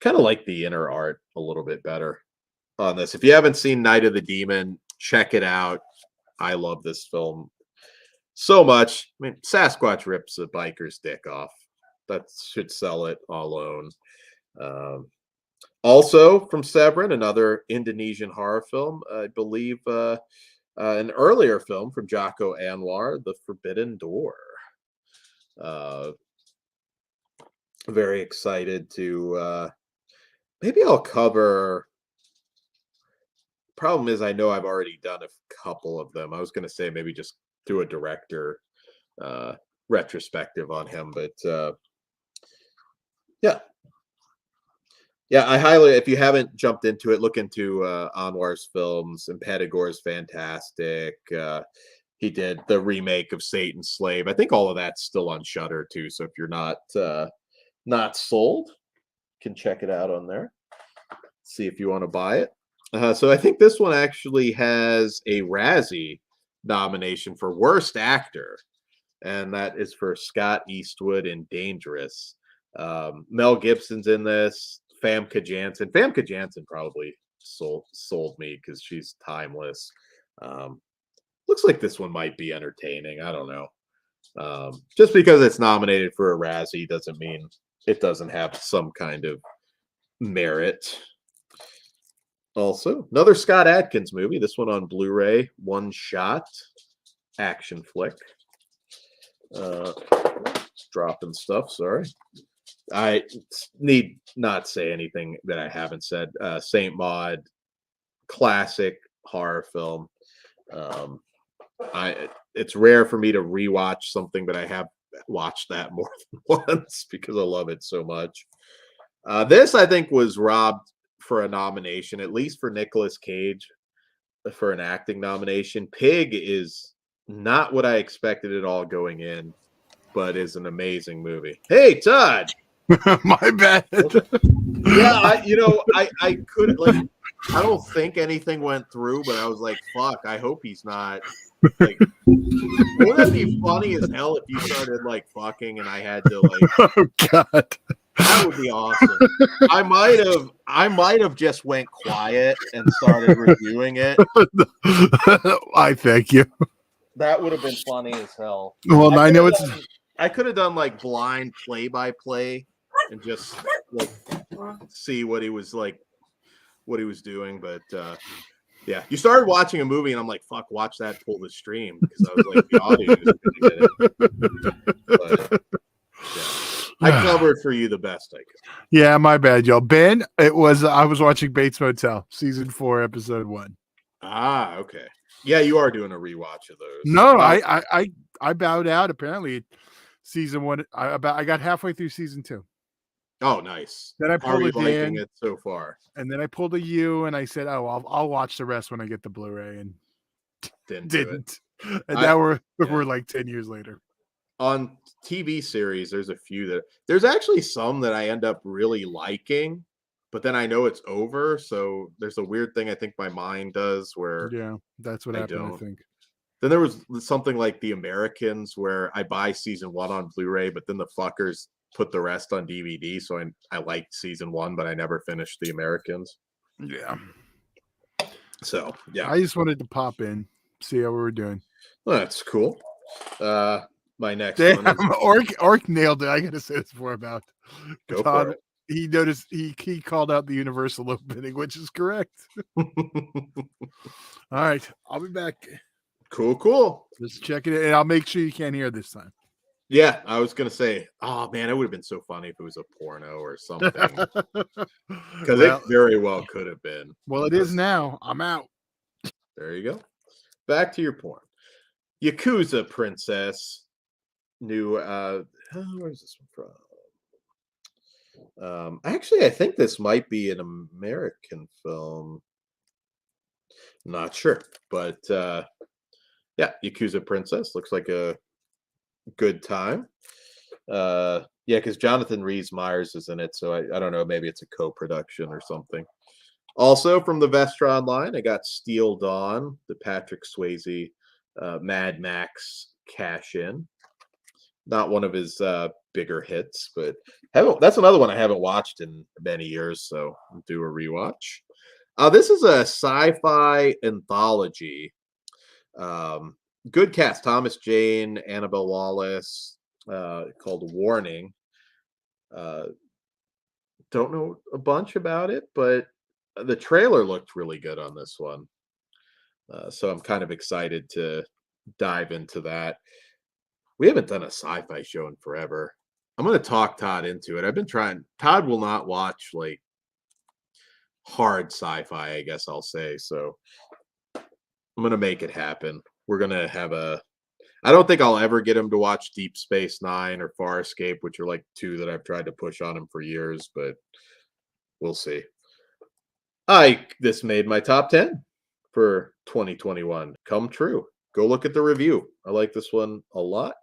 Speaker 1: kind of like the inner art a little bit better on this. If you haven't seen Night of the Demon, check it out. I love this film so much. I mean, Sasquatch rips a biker's dick off. That should sell it alone. Also from Severin, another Indonesian horror film, I believe an earlier film from Joko Anwar, The Forbidden Door. Very excited to maybe I'll cover. Problem is, I know I've already done a couple of them. I was going to say maybe just do a director retrospective on him, but yeah, I highly, if you haven't jumped into it, look into Anwar's films. Impetigore is fantastic. He did the remake of Satan's Slave. I think all of that's still on Shudder too. So if you're not sold, you can check it out on there. See if you want to buy it. So I think this one actually has a Razzie nomination for Worst Actor, and that is for Scott Eastwood in Dangerous. Mel Gibson's in this. Famke Janssen. Famke Janssen probably sold me because she's timeless. Looks like this one might be entertaining. I don't know. Just because it's nominated for a Razzie doesn't mean it doesn't have some kind of merit. Also, another Scott Adkins movie. This one on Blu-ray, One Shot action flick. Dropping stuff. Sorry. I need not say anything that I haven't said. Saint Maud, classic horror film. It's rare for me to rewatch something, but I have watched that more than once because I love it so much. This, I think, was robbed for a nomination, at least for Nicolas Cage, for an acting nomination. Pig is not what I expected at all going in, but is an amazing movie. Hey, Todd.
Speaker 2: My bad.
Speaker 1: Yeah, I could, like, I don't think anything went through, but I was like, fuck, I hope he's not. Like, wouldn't that be funny as hell if you started like fucking and I had to like
Speaker 2: Oh God.
Speaker 1: That would be awesome. I might have just went quiet and started reviewing it.
Speaker 2: I thank you.
Speaker 1: That would have been funny as hell.
Speaker 2: Well, I know it's.
Speaker 1: I could have done like blind play-by-play and just like see what he was doing, but yeah, you started watching a movie and I'm like, fuck, watch that, pull the stream, because I was like, the audio is gonna get it. But, yeah. I covered for you the best I could.
Speaker 2: Yeah, my bad, y'all. Ben, I was watching Bates Motel, season 4, episode 1.
Speaker 1: Ah, okay. Yeah, you are doing a rewatch of those.
Speaker 2: No, I bowed out. Apparently, season 1. I got halfway through season 2.
Speaker 1: Oh, nice.
Speaker 2: Then I
Speaker 1: How are you
Speaker 2: pulled
Speaker 1: liking it so far?
Speaker 2: And then I pulled a U, and I said, "Oh, I'll watch the rest when I get the Blu-ray," and didn't. And now we're like 10 years later.
Speaker 1: On TV series, there's a few there's actually some that I end up really liking, but then I know it's over. So there's a weird thing I think my mind does where
Speaker 2: that's what happened. I think.
Speaker 1: Then there was something like The Americans where I buy season 1 on Blu-ray, but then the fuckers put the rest on DVD. So I liked season 1, but I never finished The Americans.
Speaker 2: Yeah.
Speaker 1: So yeah,
Speaker 2: I just wanted to pop in, see how we were doing.
Speaker 1: Well, that's cool. My next
Speaker 2: one
Speaker 1: is...
Speaker 2: Orc nailed it. I gotta say this more about
Speaker 1: Go for it.
Speaker 2: He noticed he called out the universal opening, which is correct. All right, I'll be back.
Speaker 1: Cool.
Speaker 2: Just checking it, and I'll make sure you can't hear this time.
Speaker 1: Yeah, I was gonna say, oh man, it would have been so funny if it was a porno or something. Because it very well could have been.
Speaker 2: Well, it is now. I'm out.
Speaker 1: There you go. Back to your porn. Yakuza Princess. New where's this one from? Actually, I think this might be an American film. Not sure, but yeah, Yakuza Princess looks like a good time. Yeah, because Jonathan Rhys-Meyers is in it, so I don't know, maybe it's a co-production or something. Also from the Vestron line, I got Steel Dawn, the Patrick Swayze Mad Max cash-in. Not one of his bigger hits, but that's another one I haven't watched in many years, so I'll do a rewatch. This is a sci-fi anthology. Good cast: Thomas Jane, Annabelle Wallace, called Warning. Don't know a bunch about it, but the trailer looked really good on this one. So I'm kind of excited to dive into that. We haven't done a sci-fi show in forever. I'm going to talk Todd into it. I've been trying. Todd will not watch like hard sci-fi, I guess I'll say. So I'm going to make it happen. We're going to have I don't think I'll ever get him to watch Deep Space Nine or Far Escape, which are like two that I've tried to push on him for years, but we'll see. This made my top 10 for 2021 come true. Go look at the review. I like this one a lot.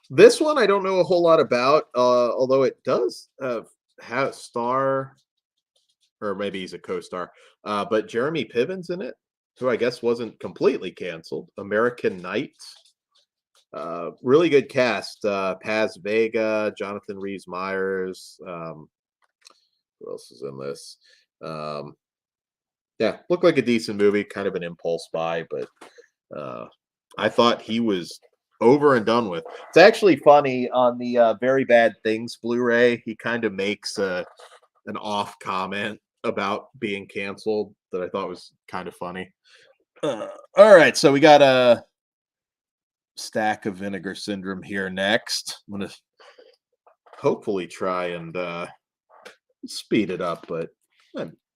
Speaker 1: This one I don't know a whole lot about, although it does have star, or maybe he's a co-star, but Jeremy Piven's in it, who I guess wasn't completely canceled. American Night. Really good cast. Paz Vega, Jonathan Rhys-Meyers. Who else is in this? Yeah, looked like a decent movie, kind of an impulse buy, but I thought he was over and done with. It's actually funny on the Very Bad Things Blu-ray. He kind of makes an off comment about being canceled that I thought was kind of funny. All right, so we got a stack of Vinegar Syndrome here next. I'm gonna hopefully try and speed it up, but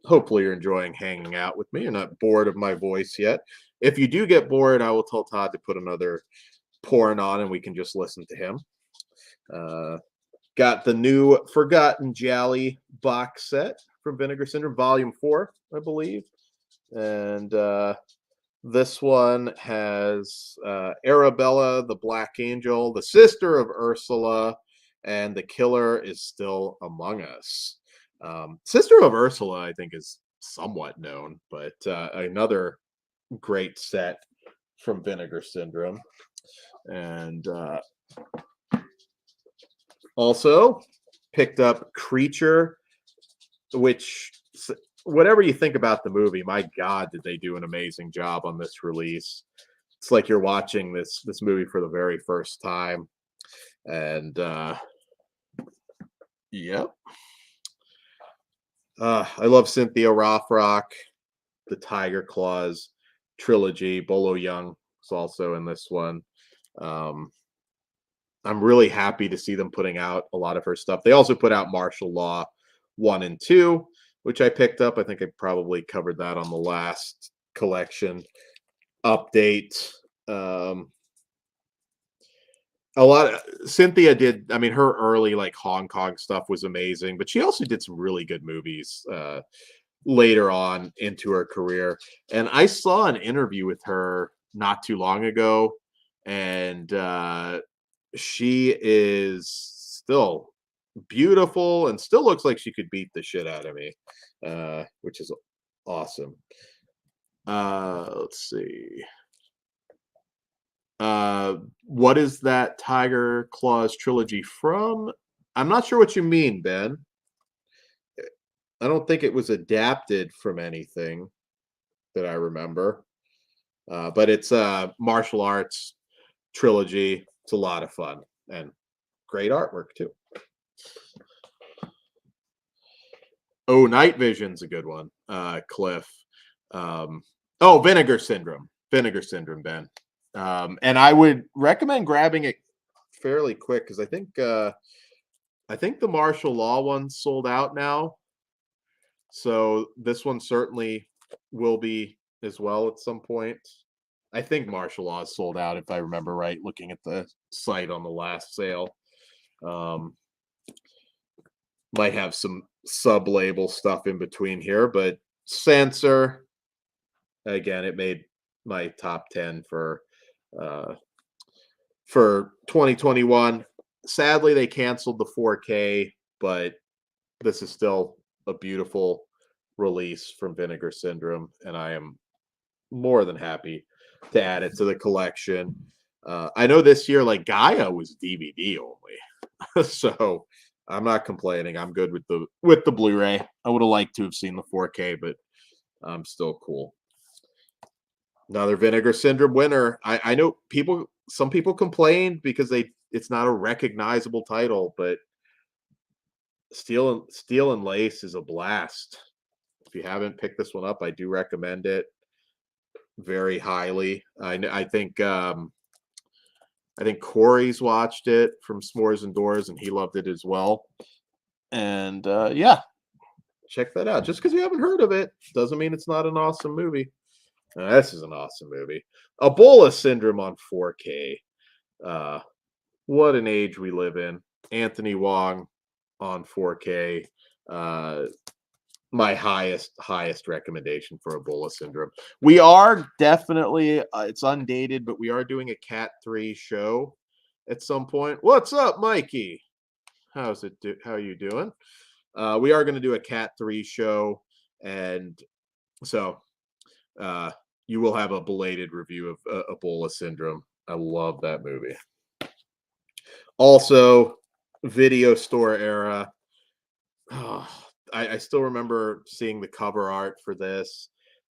Speaker 1: hopefully you're enjoying hanging out with me. You're not bored of my voice yet. If you do get bored, I will tell Todd to put another porn on and we can just listen to him. Got the new Forgotten Jolly box set from Vinegar Syndrome, Volume 4, I believe. And this one has Arabella, the Black Angel, the sister of Ursula, and the killer is still among us. Sister of Ursula, I think, is somewhat known, but another great set from Vinegar Syndrome. And Also, picked up Creature, which, whatever you think about the movie, my God, did they do an amazing job on this release. It's like you're watching this movie for the very first time. And yep. I love Cynthia Rothrock, the Tiger Claws trilogy. Bolo Young is also in this one. I'm really happy to see them putting out a lot of her stuff. They also put out Martial Law 1 and 2, which I picked up. I think I probably covered that on the last collection update. A lot of Cynthia did. I mean, her early like Hong Kong stuff was amazing, but she also did some really good movies later on into her career. And I saw an interview with her not too long ago, and she is still beautiful and still looks like she could beat the shit out of me, which is awesome. Let's see. What is that Tiger Claws trilogy from? I'm not sure what you mean, Ben. I don't think it was adapted from anything that I remember. But it's a martial arts trilogy. It's a lot of fun and great artwork too. Oh, Night Vision's a good one. Cliff. Oh, Vinegar Syndrome. Vinegar Syndrome, Ben. And I would recommend grabbing it fairly quick because I think the martial law one sold out now. So this one certainly will be as well at some point. I think martial law is sold out if I remember right, looking at the site on the last sale. Might have some sub-label stuff in between here, but Censor, again, it made my top 10 for 2021. Sadly, they canceled the 4K, but this is still a beautiful release from Vinegar Syndrome, and I am more than happy to add it to the collection. I know this year, like Gaia was DVD only, so I'm not complaining. I'm good with the Blu-ray. I would have liked to have seen the 4K, but I'm still cool. Another Vinegar Syndrome winner. I know some people complained because it's not a recognizable title, but Steel and Lace is a blast. If you haven't picked this one up, I do recommend it very highly. I think Corey's watched it from S'mores and Doors, and he loved it as well. And yeah, check that out. Just because you haven't heard of it doesn't mean it's not an awesome movie. This is an awesome movie. Ebola Syndrome on 4K. What an age we live in. Anthony Wong on 4K. My highest recommendation for Ebola Syndrome. We are definitely, it's undated, but we are doing a Cat 3 show at some point. What's up, Mikey? How are you doing? We are going to do a Cat 3 show, and so you will have a belated review of Ebola Syndrome. I love that movie. Also, video store era. Oh, I still remember seeing the cover art for this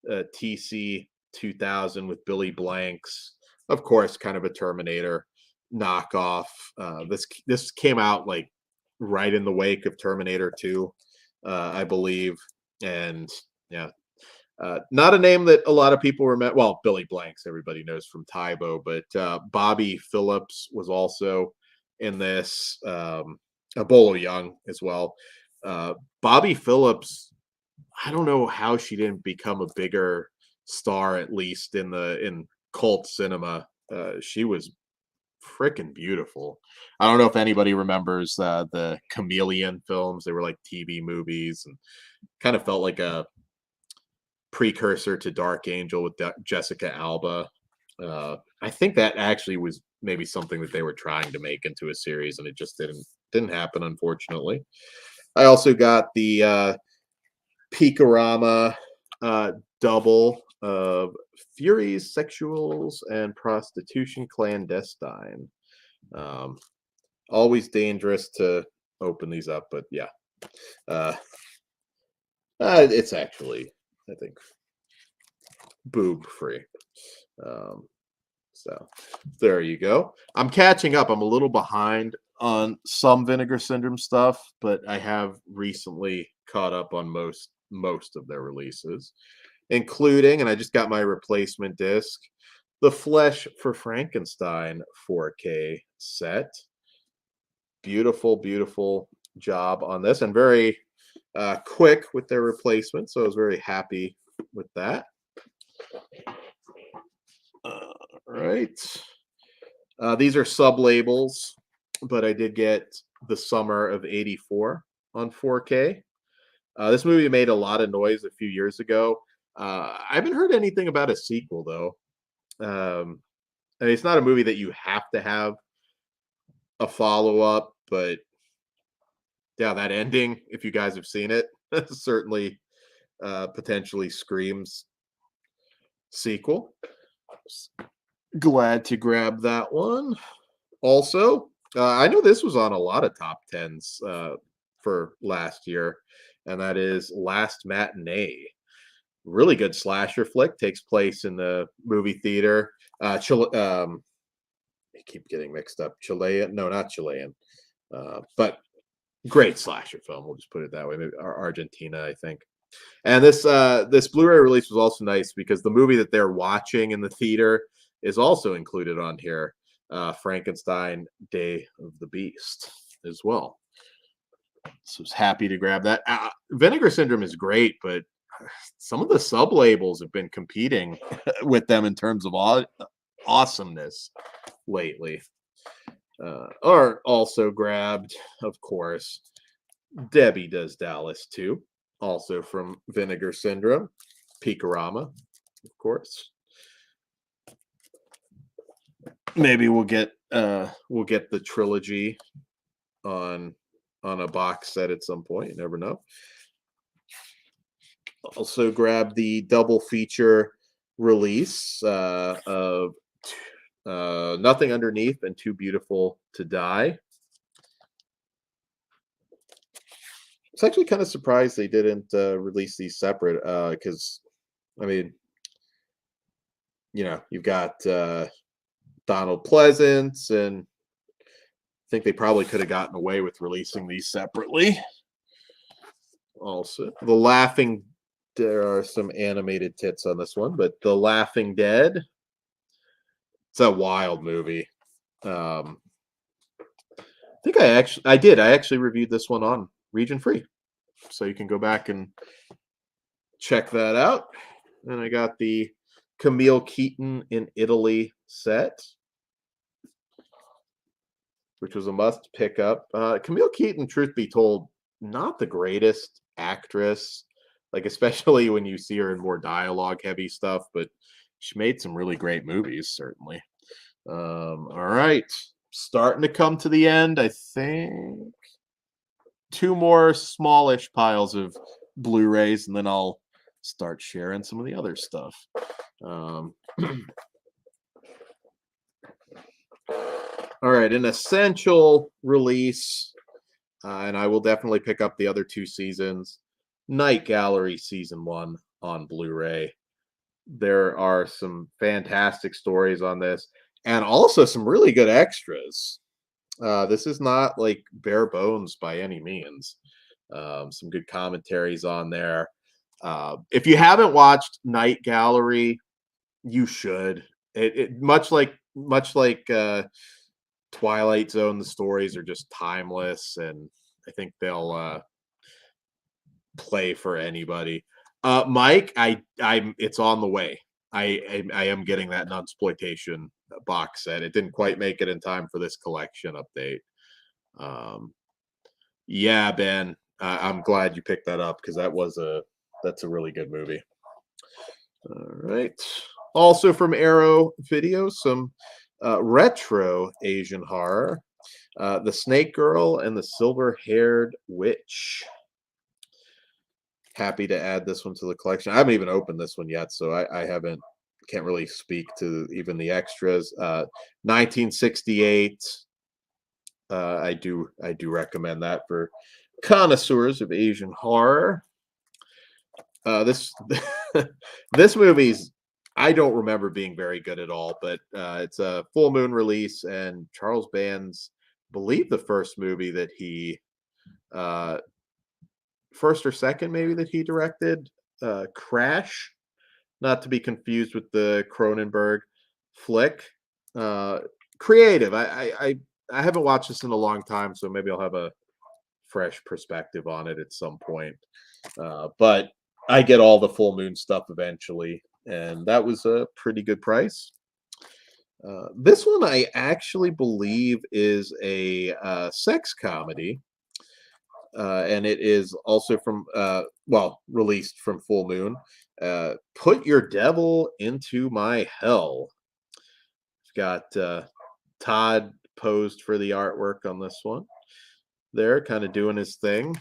Speaker 1: TC 2000 with Billy Blanks. Of course, kind of a Terminator knockoff. This came out like right in the wake of Terminator 2, I believe. And yeah, not a name that a lot of people remember. Well, Billy Blanks, everybody knows from Tybo, but Bobby Phillips was also in this. Bolo Young as well. Bobby Phillips, I don't know how she didn't become a bigger star, at least in cult cinema. She was freaking beautiful. I don't know if anybody remembers the Chameleon films. They were like TV movies and kind of felt like a precursor to Dark Angel with Jessica Alba. I think that actually was maybe something that they were trying to make into a series, and it just didn't happen, unfortunately. I also got the Peakorama double of Furies, Sexuals, and Prostitution Clandestine. Always dangerous to open these up, but yeah. It's actually, I think, boob free. So there you go. I'm catching up. I'm a little behind on some Vinegar Syndrome stuff, but I have recently caught up on most of their releases, including, and I just got my replacement disc, the Flesh for Frankenstein 4K set. Beautiful, beautiful job on this, and very quick with their replacement, so I was very happy with that. Right. These are sub labels, but I did get The Summer of '84 on 4K. This movie made a lot of noise a few years ago. I haven't heard anything about a sequel, though. I mean, it's not a movie that you have to have a follow-up, but yeah, that ending, if you guys have seen it, certainly potentially screams sequel. Glad to grab that one. Also, I know this was on a lot of top tens for last year, and that is Last Matinee. Really good slasher flick. Takes place in the movie theater. I keep getting mixed up. Chilean? No, not Chilean. But great slasher film. We'll just put it that way. Maybe Argentina, I think. And this Blu-ray release was also nice because the movie that they're watching in the theater is also included on here. Frankenstein Day of the Beast as well. So I was happy to grab that. Vinegar Syndrome is great, but some of the sub labels have been competing with them in terms of awesomeness lately. Or also grabbed, of course, Debbie Does Dallas too, also from Vinegar Syndrome. Peakorama, of course. Maybe we'll get the trilogy on a box set at some point. You never know. Also grab the double feature release of Nothing Underneath and Too Beautiful to Die. I was actually kind of surprised they didn't release these separate because, I mean, you know, you've got Donald Pleasance, and I think they probably could have gotten away with releasing these separately. Also, there are some animated tits on this one, but The Laughing Dead. It's a wild movie. I think I actually reviewed this one on Region Free, so you can go back and check that out. And I got the Camille Keaton in Italy set, which was a must pick up. Camille Keaton, truth be told, not the greatest actress, like especially when you see her in more dialogue heavy stuff, but she made some really great movies, certainly. All right, starting to come to the end. I think 2 more smallish piles of Blu-rays, and then I'll start sharing some of the other stuff. All right, an essential release, and I will definitely pick up the other 2 seasons. Night Gallery Season 1 on Blu-ray. There are some fantastic stories on this, and also some really good extras. This is not like bare bones by any means. Some good commentaries on there. If you haven't watched Night Gallery, you should. It much like Twilight Zone, the stories are just timeless, and I think they'll play for anybody. Mike, it's on the way. I am getting that Nunsploitation box set. It didn't quite make it in time for this collection update. Yeah, Ben, I'm glad you picked that up because that's a really good movie. All right. Also from Arrow Video, some retro Asian horror. The Snake Girl and the Silver-Haired Witch. Happy to add this one to the collection. I haven't even opened this one yet, so I can't really speak to even the extras. 1968 I do recommend that for connoisseurs of Asian horror. This this movie's I don't remember being very good at all, but it's a full moon release, and Charles Band's believe the first movie that he first or second maybe that he directed, Crash, not to be confused with the Cronenberg flick. Creative. I haven't watched this in a long time, so maybe I'll have a fresh perspective on it at some point. But I get all the full moon stuff eventually, and that was a pretty good price. This one I actually believe is a sex comedy, and it is also from released from Full Moon. Put Your Devil Into My Hell. It's got Todd posed for the artwork on this one. There, kind of doing his thing.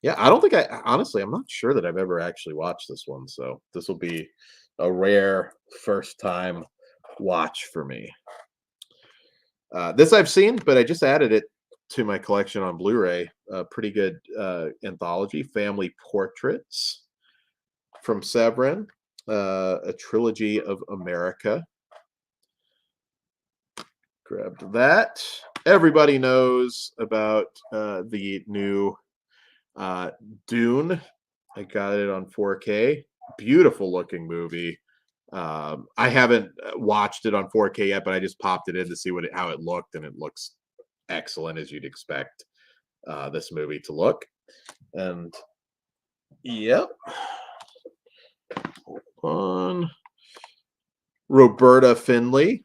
Speaker 1: Yeah, I don't think honestly, I'm not sure that I've ever actually watched this one, so this will be a rare first time watch for me. This I've seen, but I just added it to my collection on Blu-ray. Pretty good anthology, Family Portraits from Severin, a trilogy of America. Grabbed that. Everybody knows about the new Dune. I got it on 4K. Beautiful looking movie. I haven't watched it on 4K yet, but I just popped it in to see how it looked, and it looks excellent as you'd expect this movie to look. And yep. Hold on. Roberta Findlay,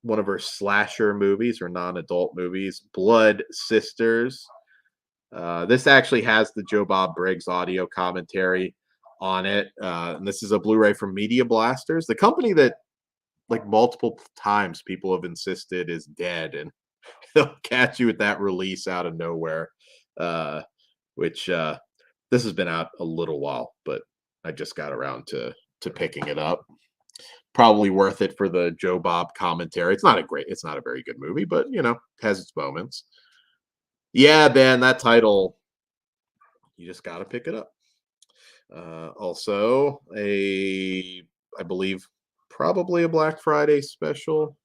Speaker 1: one of her slasher movies or non-adult movies, Blood Sisters. This actually has the Joe Bob Briggs audio commentary on it. And this is a Blu-ray from Media Blasters, the company that like multiple times people have insisted is dead, and they'll catch you with that release out of nowhere. Which this has been out a little while, but I just got around to picking it up. Probably worth it for the Joe Bob commentary. It's not a very good movie, but has its moments. Yeah, Ben, that title, you just got to pick it up. Also, I believe, probably a Black Friday special,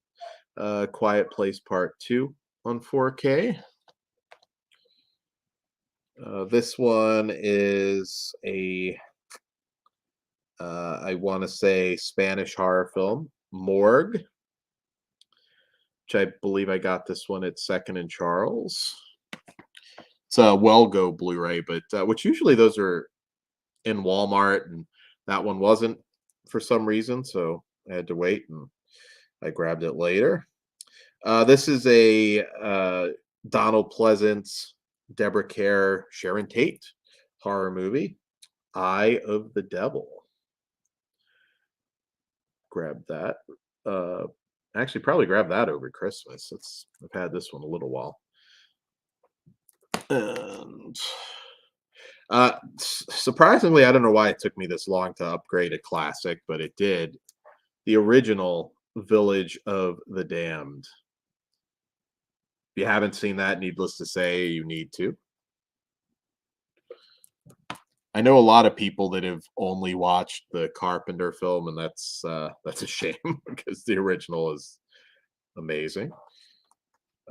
Speaker 1: Quiet Place Part 2 on 4K. This one is I want to say Spanish horror film, Morgue, which I believe I got this one at Second and Charles. It's a Well-Go Blu-ray, but which usually those are in Walmart, and that one wasn't for some reason, so I had to wait, and I grabbed it later. This is a Donald Pleasance, Deborah Kerr, Sharon Tate horror movie, Eye of the Devil. Grab that. Actually, probably grab that over Christmas. I've had this one a little while. And surprisingly, I don't know why it took me this long to upgrade a classic, but it did. The original Village of the Damned. If you haven't seen that, needless to say, you need to. I know a lot of people that have only watched the Carpenter film, and that's a shame because the original is amazing.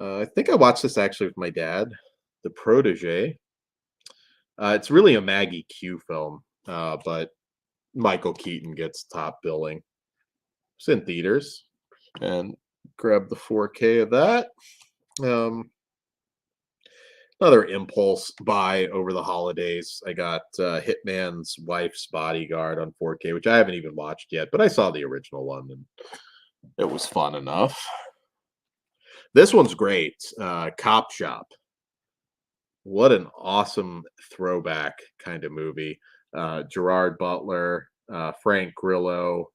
Speaker 1: I think I watched this actually with my dad, The Protege. It's really a Maggie Q film, but Michael Keaton gets top billing. It's in theaters, and grab the 4K of that. Another impulse buy over the holidays. I got Hitman's Wife's Bodyguard on 4K, which I haven't even watched yet, but I saw the original one, and it was fun enough. This one's great. Cop Shop. What an awesome throwback kind of movie. Gerard Butler, Frank Grillo.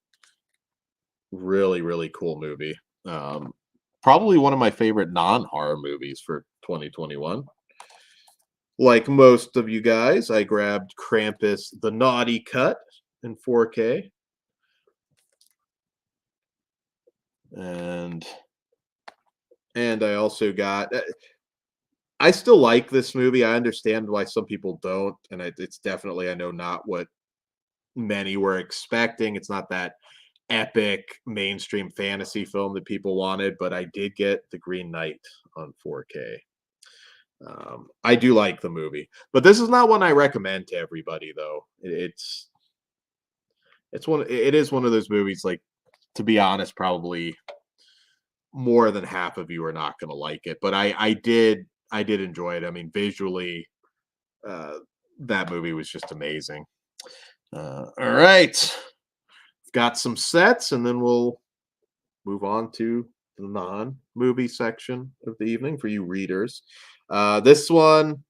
Speaker 1: Really, really cool movie. Probably one of my favorite non-horror movies for 2021. Like most of you guys, I grabbed Krampus, The Naughty Cut in 4K. And And I also got. I still like this movie. I understand why some people don't, and it's definitely, I know, not what many were expecting. It's not that epic mainstream fantasy film that people wanted, but I did get The Green Knight on 4K. I do like the movie, but this is not one I recommend to everybody, though. It is one of those movies, like, to be honest, probably more than half of you are not going to like it, but I did enjoy it. I mean, visually, that movie was just amazing. All right, got some sets, and then we'll move on to the non-movie section of the evening for you readers. This one,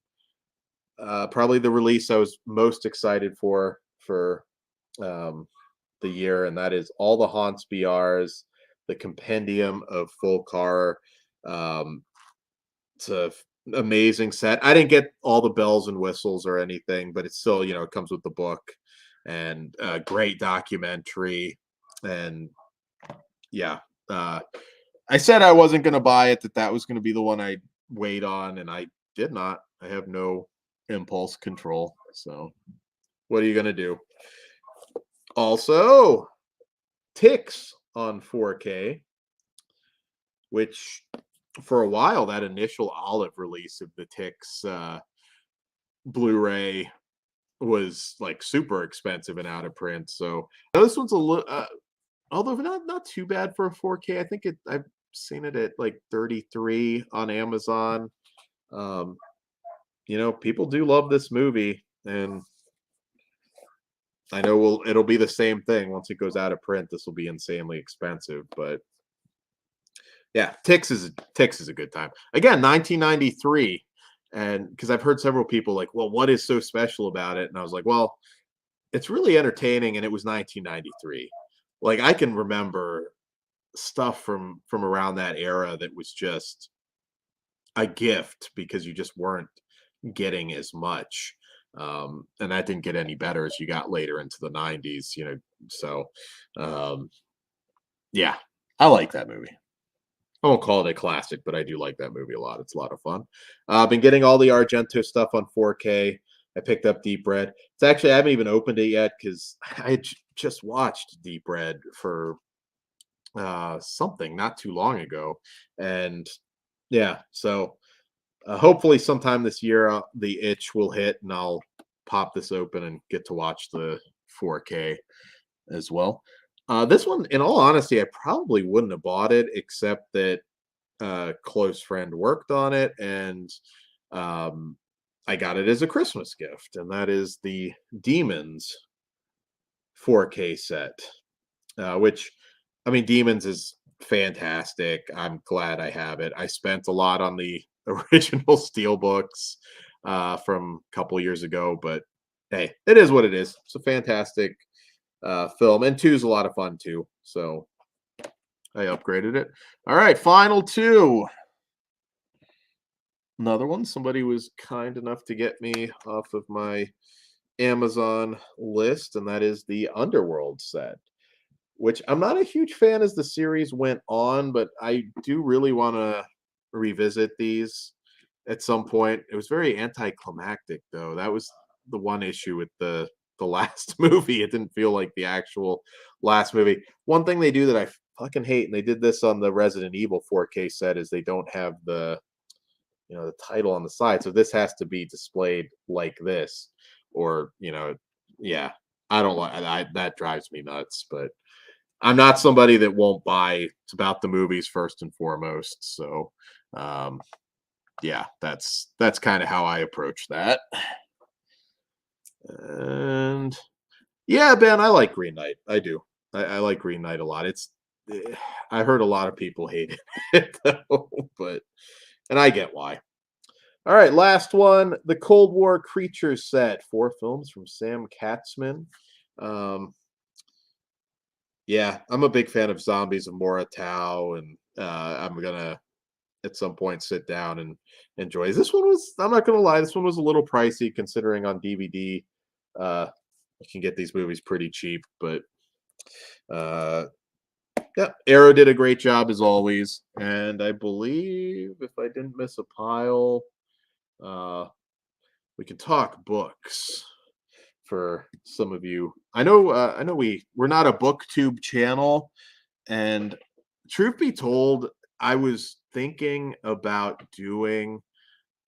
Speaker 1: probably the release I was most excited for the year, and that is All the Haunts BRs, the Compendium of Folk Horror. It's a amazing set. I didn't get all the bells and whistles or anything, but it's still, it comes with the book and a great documentary. And yeah, I said I wasn't going to buy it, that was going to be the one I wait on, and I did not. I have no impulse control. So what are you going to do? Also, Ticks on 4K, which for a while, that initial olive release of the Ticks Blu-ray was like super expensive and out of print. So this one's a little, although not too bad for a 4K. I think I've seen it at like 33 on Amazon. People do love this movie, and I know it'll be the same thing once it goes out of print. This will be insanely expensive, but yeah, Ticks is a good time. Again, 1993, and because I've heard several people like, well, what is so special about it? And I was like, well, it's really entertaining, and it was 1993. Like, I can remember stuff from around that era that was just a gift because you just weren't getting as much. And that didn't get any better as you got later into the 90s, so yeah, I like that movie. I won't call it a classic, but I do like that movie a lot. It's a lot of fun. I've been getting all the Argento stuff on 4K. I picked up Deep Red. It's actually, I haven't even opened it yet because I just watched Deep Red for something not too long ago. And yeah, so hopefully sometime this year, the itch will hit and I'll pop this open and get to watch the 4K as well. This one, in all honesty, I probably wouldn't have bought it except that a close friend worked on it, and I got it as a Christmas gift, and that is the Demons 4K set, which, I mean, Demons is fantastic. I'm glad I have it. I spent a lot on the original Steele books from a couple years ago, but hey, it is what it is. It's a fantastic film, and 2 is a lot of fun too, so I upgraded it. All right, final 2. Another one, somebody was kind enough to get me off of my Amazon list, and that is the Underworld set, which I'm not a huge fan as the series went on, but I do really want to revisit these at some point. It was very anticlimactic, though. That was the one issue with the last movie. It didn't feel like the actual last movie. One thing they do that I fucking hate, and they did this on the Resident Evil 4K set, is they don't have the title on the side. So this has to be displayed like this, or yeah, I don't like that. Drives me nuts. But I'm not somebody that won't buy. It's about the movies first and foremost. So yeah, that's kind of how I approach that. And yeah, Ben, I like Green Knight. I do. I like Green Knight a lot. I heard a lot of people hated it though, and I get why. All right, last one, the Cold War Creatures set, 4 films from Sam Katzman. Yeah, I'm a big fan of Zombies of Moratau, and I'm gonna at some point sit down and enjoy. This one was, I'm not gonna lie, this one was a little pricey considering on DVD. You can get these movies pretty cheap, but Yeah, Arrow did a great job as always, and I believe if I didn't miss a pile, we can talk books for some of you. I know we're not a booktube channel, and truth be told, I was thinking about doing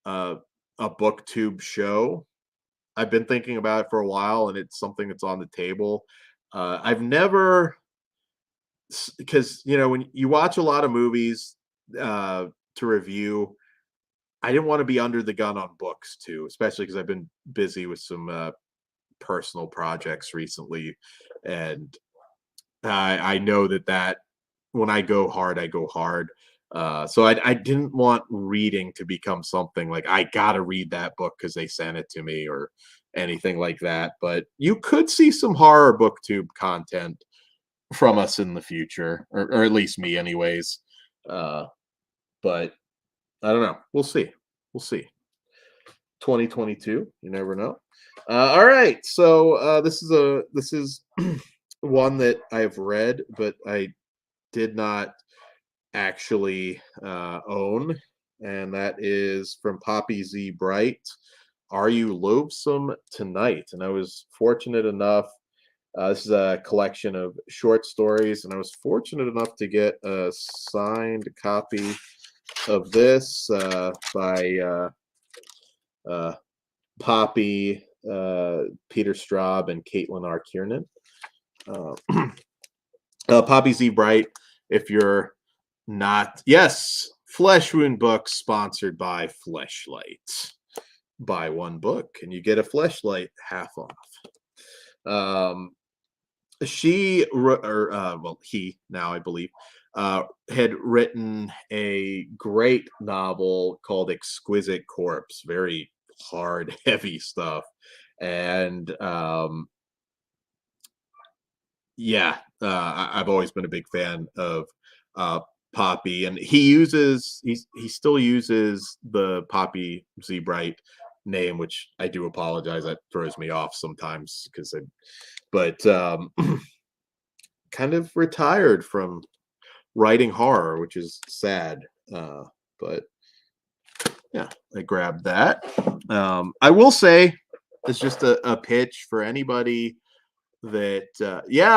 Speaker 1: a booktube show. I've been thinking about it for a while, and it's something that's on the table. I've never, because when you watch a lot of movies to review, I didn't want to be under the gun on books too, especially because I've been busy with some personal projects recently, and I know that when I go hard, I go hard. So I didn't want reading to become something like I gotta read that book because they sent it to me or anything like that. But you could see some horror booktube content from us in the future, or at least me, anyways. But I don't know. We'll see. We'll see. 2022. You never know. All right. So this is one that I've read, but I did not actually own, and that is from Poppy Z Bright. Are You Loathsome Tonight? And I was fortunate enough. This is a collection of short stories, and I was fortunate enough to get a signed copy of this by Poppy, Peter Straub, and Caitlin R. Kiernan. Poppy Z Bright, if you're not, yes, Flesh Wound Books sponsored by Fleshlight. Buy one book and you get a Fleshlight half off. He now, I believe, had written a great novel called Exquisite Corpse, very hard, heavy stuff. And I've always been a big fan of Poppy, and he still uses the Poppy Z Bright name, which I do apologize. That throws me off sometimes kind of retired from writing horror, which is sad. But yeah, I grabbed that. I will say it's just a pitch for anybody that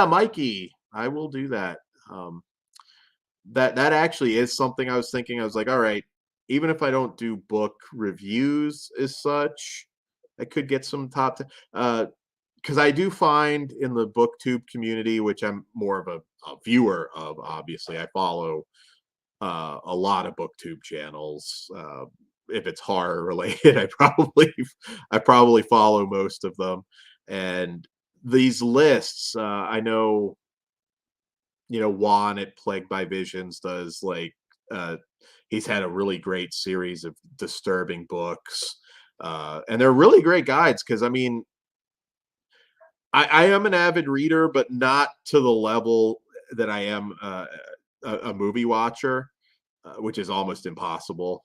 Speaker 1: Mikey, I will do that. That actually is something I was thinking. I was like, all right, even if I don't do book reviews as such, I could get some top 10. Because I do find in the booktube community, which I'm more of a viewer of, obviously, I follow a lot of booktube channels. If it's horror related, I probably follow most of them. And these lists, I know, Juan at Plagued by Visions does he's had a really great series of disturbing books, and they're really great guides. Because I mean, I am an avid reader, but not to the level that I am a movie watcher, which is almost impossible.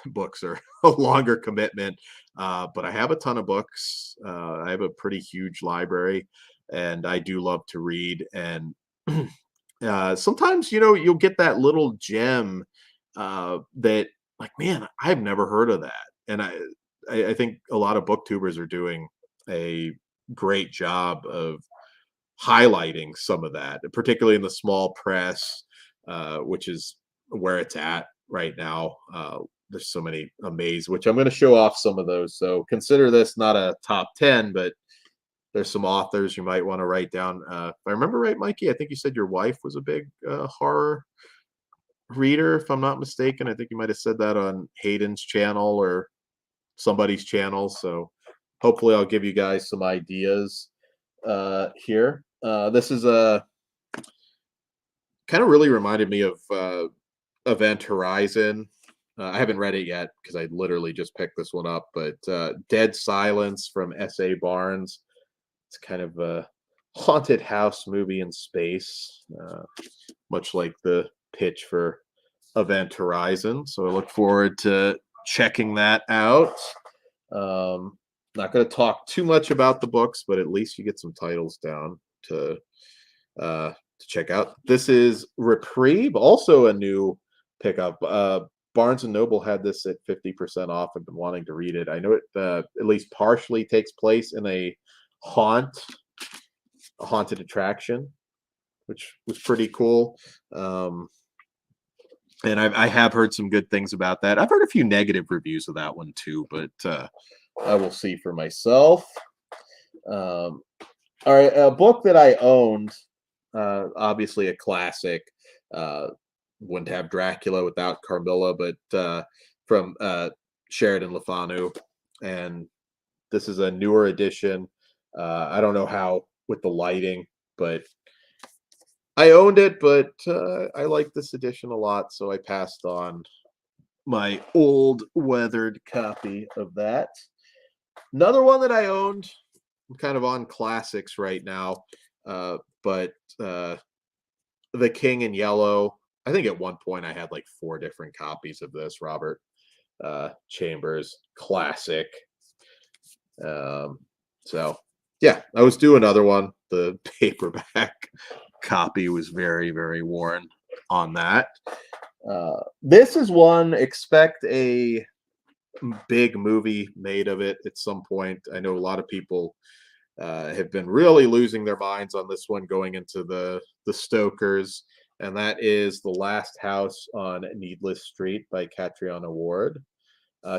Speaker 1: Books are a longer commitment, but I have a ton of books. I have a pretty huge library, and I do love to read. And sometimes, you'll get that little gem that, like, man, I've never heard of that. And I think a lot of booktubers are doing a great job of highlighting some of that, particularly in the small press, which is where it's at right now. There's so many amazing, which I'm going to show off some of those. So consider this not a top 10, but there's some authors you might want to write down. If I remember right, Mikey, I think you said your wife was a big horror reader, if I'm not mistaken. I think you might have said that on Hayden's channel or somebody's channel. So hopefully I'll give you guys some ideas here. This is a kind of really reminded me of Event Horizon. I haven't read it yet because I literally just picked this one up, but Dead Silence from S.A. Barnes. It's kind of a haunted house movie in space, much like the pitch for Event Horizon. So I look forward to checking that out. Not going to talk too much about the books, but at least you get some titles down to to check out. This is Reprieve, also a new pickup. Barnes and Noble had this at 50% off. I've been wanting to read it. I know it at least partially takes place in a haunted attraction, which was pretty cool. And I have heard some good things about that. I've heard a few negative reviews of that one too, but I will see for myself. All right, a book that I owned, obviously a classic. Wouldn't have Dracula without Carmilla, but from Sheridan Le Fanu, and this is a newer edition. I don't know how with the lighting, but I owned it, but I like this edition a lot, so I passed on my old weathered copy of that. Another one that I owned, I'm kind of on classics right now, but The King in Yellow. I think at one point I had like 4 different copies of this. Robert Chambers classic. So yeah, I was due another one. The paperback copy was very, very worn on that. This is one, expect a big movie made of it at some point. I know a lot of people have been really losing their minds on this one going into the Stokers, and that is The Last House on Needless Street by Catriona Ward.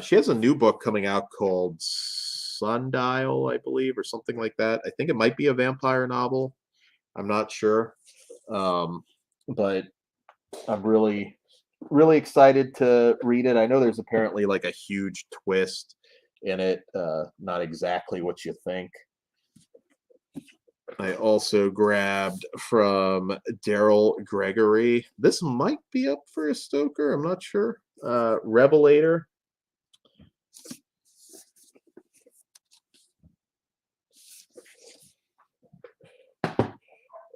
Speaker 1: She has a new book coming out called Sundial, I believe, or something like that. I think it might be a vampire novel. I'm not sure. But I'm really, really excited to read it. I know there's apparently like a huge twist in it. Not exactly what you think. I also grabbed from Daryl Gregory. This might be up for a Stoker. I'm not sure. Revelator.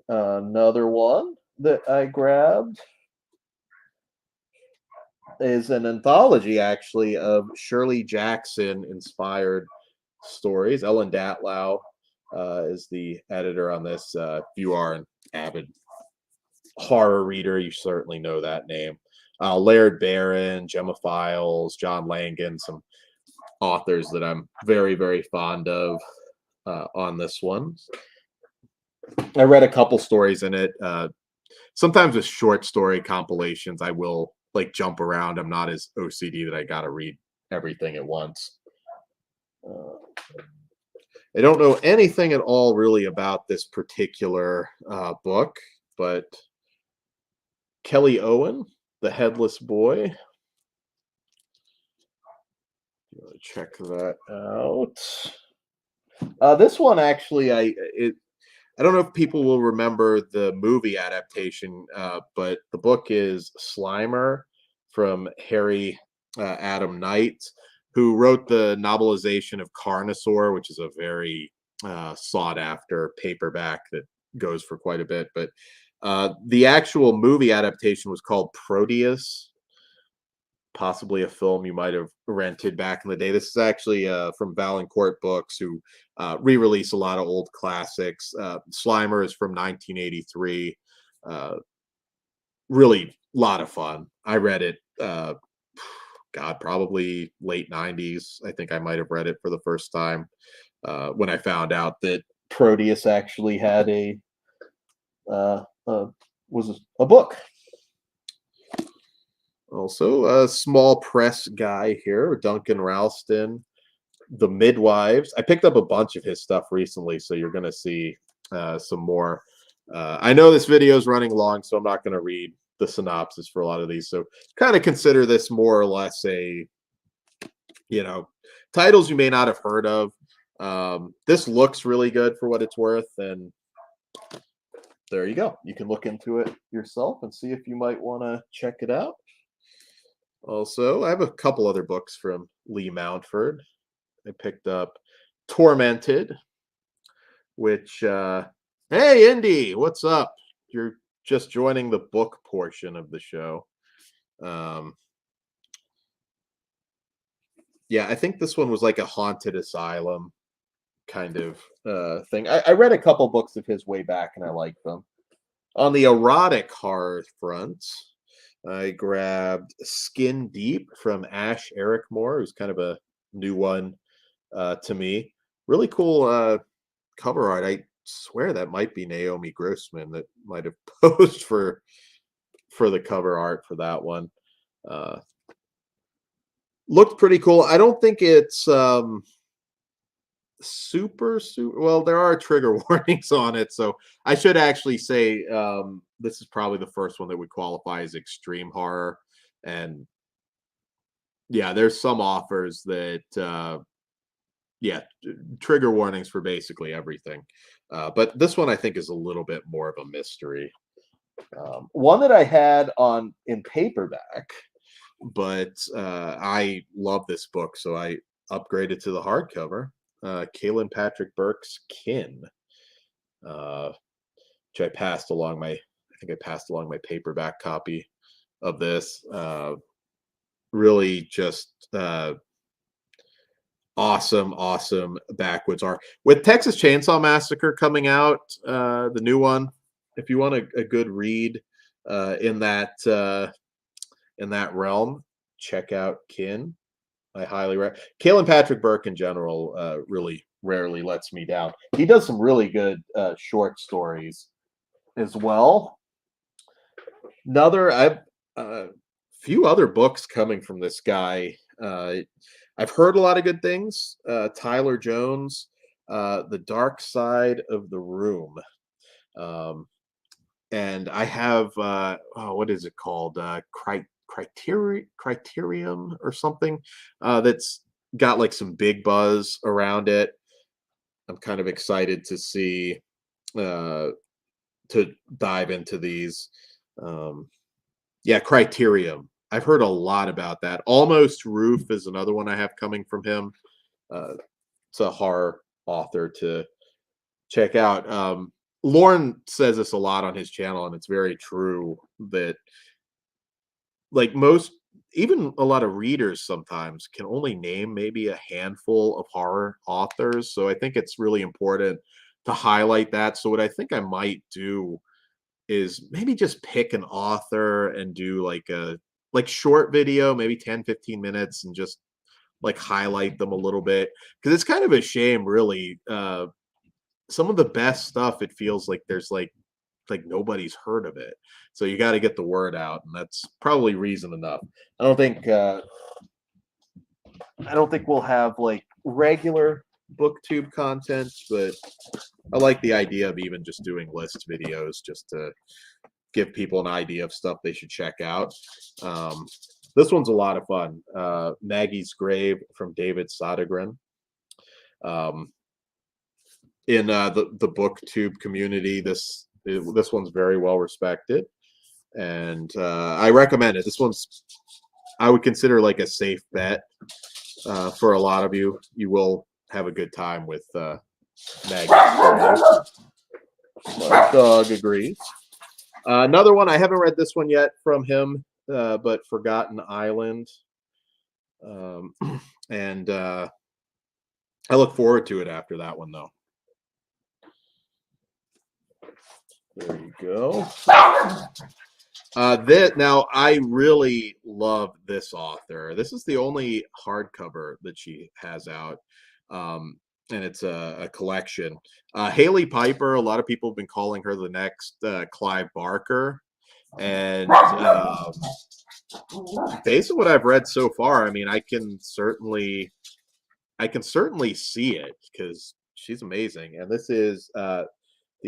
Speaker 1: Another one that I grabbed is an anthology, actually, of Shirley Jackson inspired stories. Ellen Datlow is the editor on this. If you are an avid horror reader, you certainly know that name. Laird Barron, Gemma Files, John Langan, some authors that I'm very, very fond of on this one. I read a couple stories in it. Sometimes with short story compilations, I will like jump around. I'm not as OCD that I got to read everything at once. I don't know anything at all really about this particular book, but Kelly Owen, The Headless Boy. Check that out. This one actually, I don't know if people will remember the movie adaptation, but the book is Slimer from Harry Adam Knight, who wrote the novelization of Carnosaur, which is a very sought after paperback that goes for quite a bit. But the actual movie adaptation was called Proteus, possibly a film you might have rented back in the day. This is actually from Valancourt Books, who re-release a lot of old classics. Slimer is from 1983. Really a lot of fun. I read it, probably late 90s. I think I might have read it for the first time when I found out that Proteus actually had was a book. Also, a small press guy here, Duncan Ralston, The Midwives. I picked up a bunch of his stuff recently, so you're going to see some more. I know this video is running long, so I'm not going to read the synopsis for a lot of these. So kind of consider this more or less a, titles you may not have heard of. This looks really good for what it's worth, and there you go. You can look into it yourself and see if you might want to check it out. Also, I have a couple other books from Lee Mountford. I picked up Tormented, which, hey, Indy, what's up? You're just joining the book portion of the show. Yeah, I think this one was like a haunted asylum kind of thing. I read a couple books of his way back, and I liked them. On the erotic horror front, I grabbed Skin Deep from Ash Eric Moore, who's kind of a new one to me. Really cool cover art. I swear that might be Naomi Grossman that might have posed for the cover art for that one. Looked pretty cool. I don't think it's super well. There are trigger warnings on it, so I should actually say this is probably the first one that would qualify as extreme horror. And yeah, there's some offers that yeah, trigger warnings for basically everything. But this one I think is a little bit more of a mystery. One that I had on in paperback, but I love this book, so I upgraded to the hardcover. Kaylin Patrick Burke's Kin, which I passed along my, I think I passed along my paperback copy of this. Really just awesome backwoods art. With Texas Chainsaw Massacre coming out, the new one, if you want a good read in that realm, check out Kin. I highly recommend. Kaylin Patrick Burke in general really rarely lets me down. He does some really good short stories as well. I've few other books coming from this guy. I've heard a lot of good things. Tyler Jones, The Dark Side of the Room. And I have what is it called? Criterium or something that's got like some big buzz around it. I'm kind of excited to see to dive into these. Yeah, Criterium. I've heard a lot about that. Almost Roof is another one I have coming from him. It's a horror author to check out. Lauren says this a lot on his channel, and it's very true that like even a lot of readers sometimes can only name maybe a handful of horror authors. So I think it's really important to highlight that. So what I think I might do is maybe just pick an author and do like a short video, maybe 10-15 minutes, and just like highlight them a little bit, because it's kind of a shame really. Some of the best stuff, it feels like there's like nobody's heard of it, so you got to get the word out, and that's probably reason enough. I don't think we'll have like regular booktube content, but I like the idea of even just doing list videos just to give people an idea of stuff they should check out. This one's a lot of fun. Maggie's Grave from David Sodergren. In the booktube community, this one's very well respected, and I recommend it. This one's, I would consider like a safe bet for a lot of you. You will have a good time with Maggie's Grave. My dog agrees. Another one, I haven't read this one yet from him, but Forgotten Island. And I look forward to it after that one, though. There you go. Now, I really love this author. This is the only hardcover that she has out. And it's a collection. Haley Piper, a lot of people have been calling her the next Clive Barker. And based on what I've read so far, I mean, I can certainly see it, because she's amazing. And this is The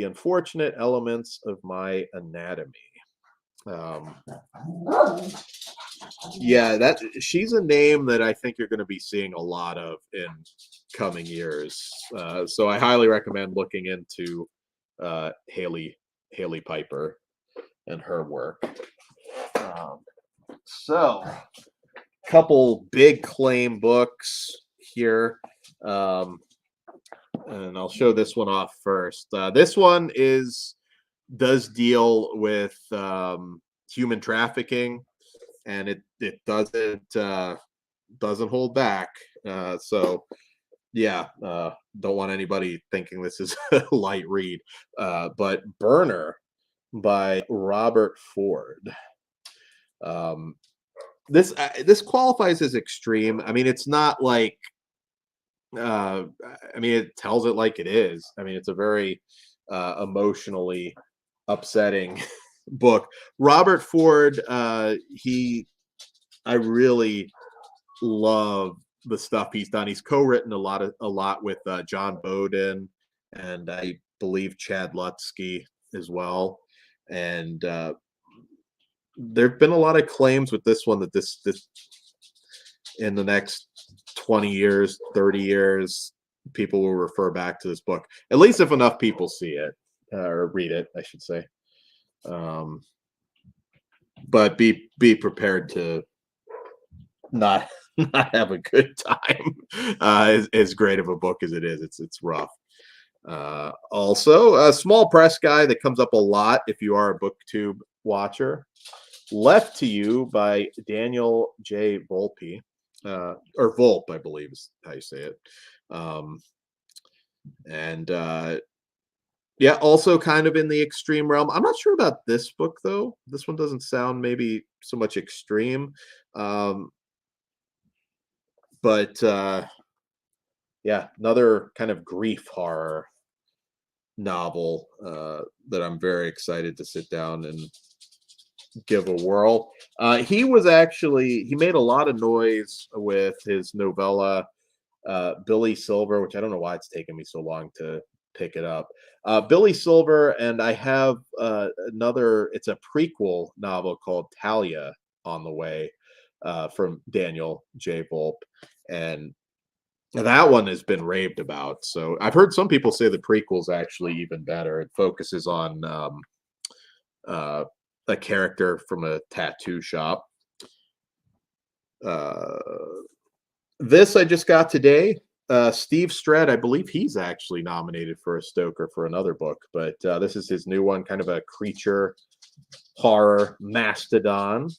Speaker 1: Unfortunate Elements of My Anatomy. Yeah, she's a name that I think you're going to be seeing a lot of in coming years. So I highly recommend looking into Haley Piper and her work. So, couple big claim books here. And I'll show this one off first. This one does deal with human trafficking, and it doesn't hold back. So yeah, don't want anybody thinking this is a light read. But Burner by Robert Ford. This qualifies as extreme. I mean, it's not like I mean, it tells it like it is. I mean, it's a very emotionally upsetting book. Robert Ford, I really love the stuff he's done. He's co-written a lot with John Bowden and I believe Chad Lutsky as well. And there've been a lot of claims with this one that this in the next 20 years, 30 years, people will refer back to this book. At least if enough people see it or read it, I should say. But be prepared to not have a good time. As great of a book as it is, it's rough. Also, a small press guy that comes up a lot if you are a BookTube watcher. Left to You by Daniel J. Volpe, or Volpe, I believe is how you say it. Yeah, also kind of in the extreme realm. I'm not sure about this book though. This one doesn't sound maybe so much extreme. But yeah, another kind of grief horror novel that I'm very excited to sit down and give a whirl. He made a lot of noise with his novella Billy Silver, which I don't know why it's taken me so long to pick it up. Billy Silver, and I have it's a prequel novel called Talia on the way from Daniel J. Volpe, and that one has been raved about. So I've heard some people say the prequel's actually even better. It focuses on a character from a tattoo shop. This I just got today. Steve Strett, I believe he's actually nominated for a Stoker for another book, but this is his new one, kind of a creature horror mastodon.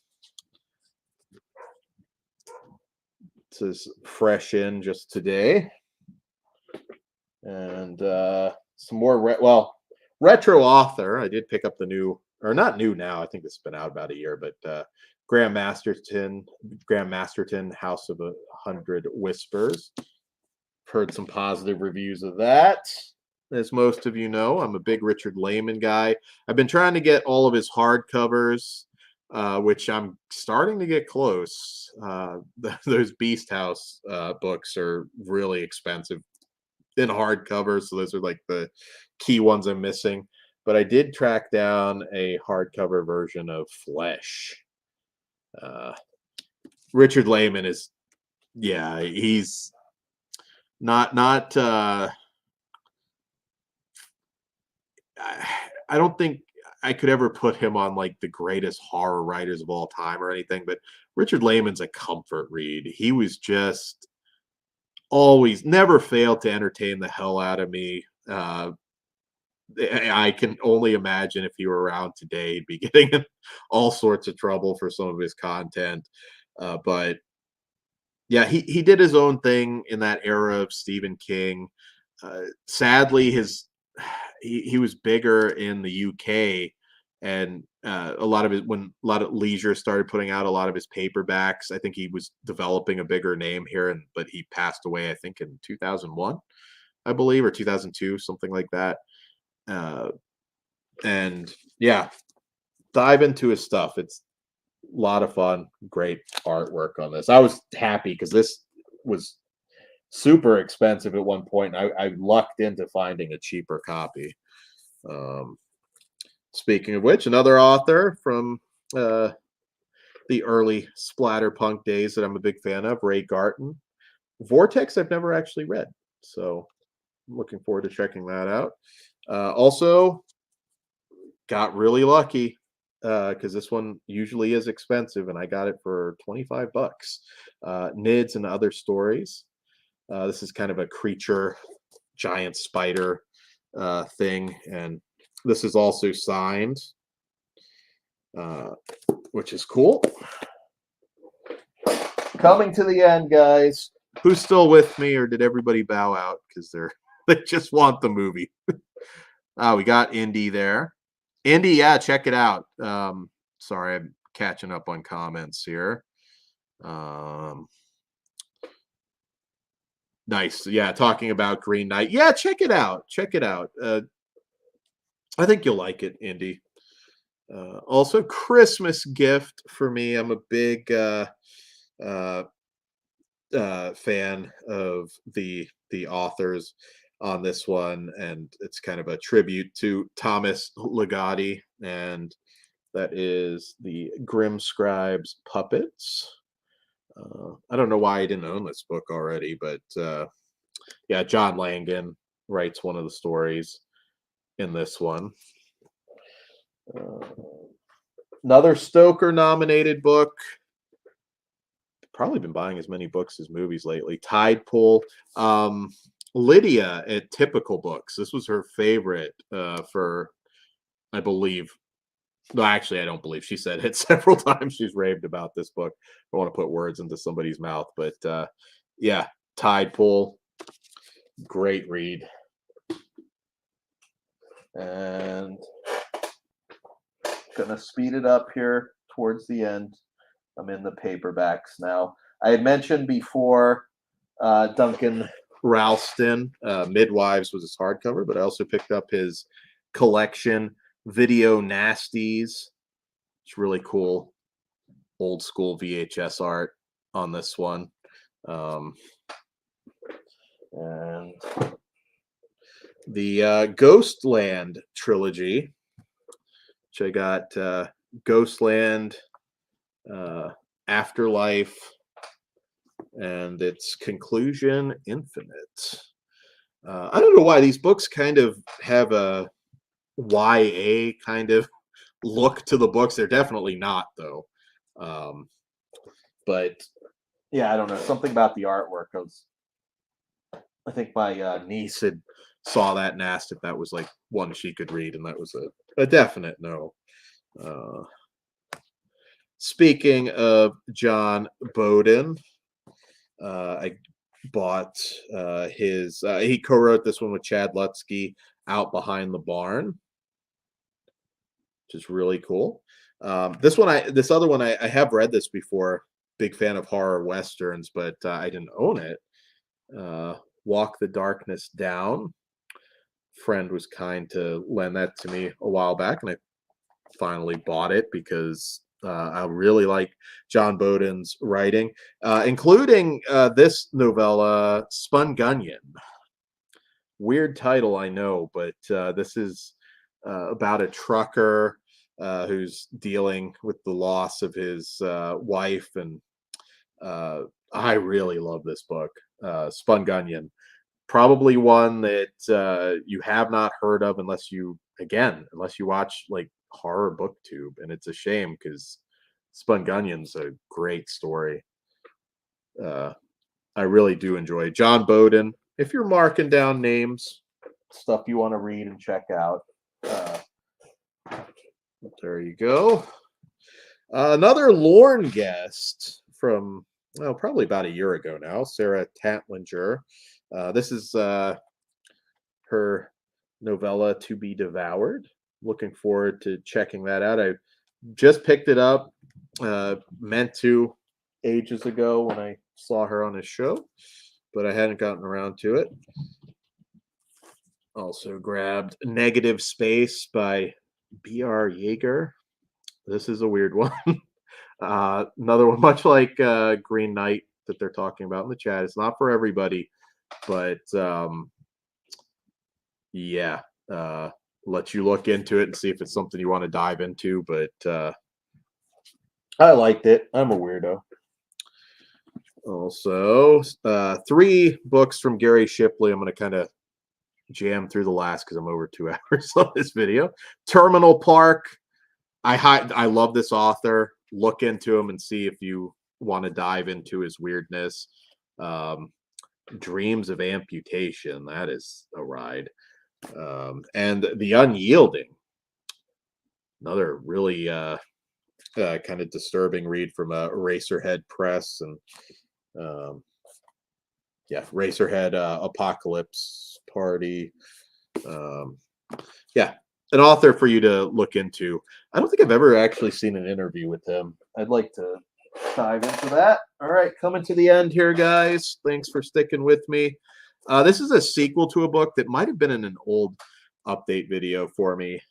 Speaker 1: This is fresh in just today. And some more retro author. I did pick up the new, or not new now, I think this has been out about a year, but Graham Masterton, House of 100 Whispers. Heard some positive reviews of that. As most of you know, I'm a big Richard Lehman guy. I've been trying to get all of his hardcovers, which I'm starting to get close. Those Beast House books are really expensive in hardcover, so those are like the key ones I'm missing. But I did track down a hardcover version of Flesh. Richard Lehman is, yeah, he's not I don't think I could ever put him on like the greatest horror writers of all time or anything, but Richard Lehman's a comfort read. He was just always never failed to entertain the hell out of me. I can only imagine if he were around today, he'd be getting in all sorts of trouble for some of his content. But yeah, he did his own thing in that era of Stephen King. Sadly, he was bigger in the UK, and a lot of Leisure started putting out a lot of his paperbacks. I think he was developing a bigger name here, but he passed away, I think, in 2001, I believe, or 2002, something like that. And yeah, dive into his stuff. It's a lot of fun, great artwork on this. I was happy because this was super expensive at one point, and I lucked into finding a cheaper copy. Speaking of which, another author from the early splatterpunk days that I'm a big fan of, Ray Garton. Vortex I've never actually read, so I'm looking forward to checking that out. Also got really lucky because this one usually is expensive, and I got it for $25. Nids and Other Stories. This is kind of a creature, giant spider thing, and this is also signed, which is cool. Coming to the end, guys. Who's still with me, or did everybody bow out because they just want the movie? We got Indy there. Indy, yeah, check it out. Sorry, I'm catching up on comments here. Nice. Yeah, talking about Green Knight. Yeah, check it out. Check it out. I think you'll like it, Indy. Also, Christmas gift for me. I'm a big fan of the authors on this one, and it's kind of a tribute to Thomas Ligotti, and that is the Grim Scribes Puppets. I don't know why I didn't own this book already, but yeah, John Langan writes one of the stories in this one. Another Stoker nominated book. Probably been buying as many books as movies lately. Tide Pool. Lydia at Typical Books. This was her favorite for, I believe. No, actually, I don't believe. She said it several times. She's raved about this book. I don't want to put words into somebody's mouth, but yeah, Tide Pool. Great read. And gonna speed it up here towards the end. I'm in the paperbacks now. I had mentioned before Duncan Ralston, Midwives was his hardcover, but I also picked up his collection, Video Nasties. It's really cool, old school VHS art on this one. And the Ghostland trilogy, which I got Ghostland, Afterlife, and its conclusion, Infinite. I don't know why these books kind of have a YA kind of look to the books. They're definitely not, though. But yeah, I don't know. Something about the artwork. I think my niece had saw that and asked if that was like one she could read, and that was a definite no. Speaking of John Bowden, I bought his. He co-wrote this one with Chad Lutzke, Out Behind the Barn, which is really cool. This other one, I have read this before. Big fan of horror westerns, but I didn't own it. Walk the Darkness Down. Friend was kind to lend that to me a while back, and I finally bought it because I really like John Bowden's writing, including this novella, Spun Gunyon. Weird title, I know, but this is about a trucker who's dealing with the loss of his wife, and I really love this book, Spun Gunyon. Probably one that you have not heard of unless you watch like horror booktube, and it's a shame because Spun Gunyon's a great story. I really do enjoy John Bowden. If you're marking down names, stuff you want to read and check out, there you go. Another Lorne guest from probably about a year ago now, Sarah Tatlinger. This is her novella, To Be Devoured. Looking forward to checking that out. I just picked it up, meant to ages ago when I saw her on a show, but I hadn't gotten around to it. Also grabbed Negative Space by B.R. Yeager. This is a weird one. Another one, much like Green Knight that they're talking about in the chat. It's not for everybody, but yeah, let you look into it and see if it's something you want to dive into. But I liked it. I'm a weirdo. Also, 3 books from Gary Shipley. I'm going to kind of jam through the last because I'm over 2 hours on this video. Terminal Park. I love this author. Look into him and see if you want to dive into his weirdness. Dreams of Amputation. That is a ride. And The Unyielding. Another really kind of disturbing read from Eraserhead Press. And yeah, Eraserhead Apocalypse Party. Yeah, an author for you to look into. I don't think I've ever actually seen an interview with him. I'd like to dive into that. All right, coming to the end here, guys. Thanks for sticking with me. This is a sequel to a book that might have been in an old update video for me.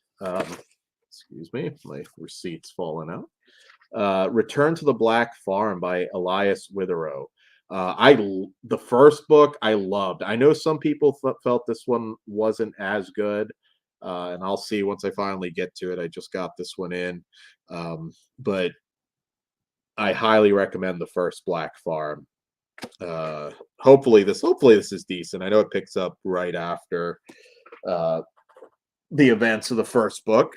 Speaker 1: Excuse me, my receipt's falling out. Return to the Black Farm by Elias Witherow. The first book I loved. I know some people felt this one wasn't as good, and I'll see once I finally get to it. I just got this one in, but I highly recommend the first Black Farm. Hopefully this is decent. I know it picks up right after the events of the first book.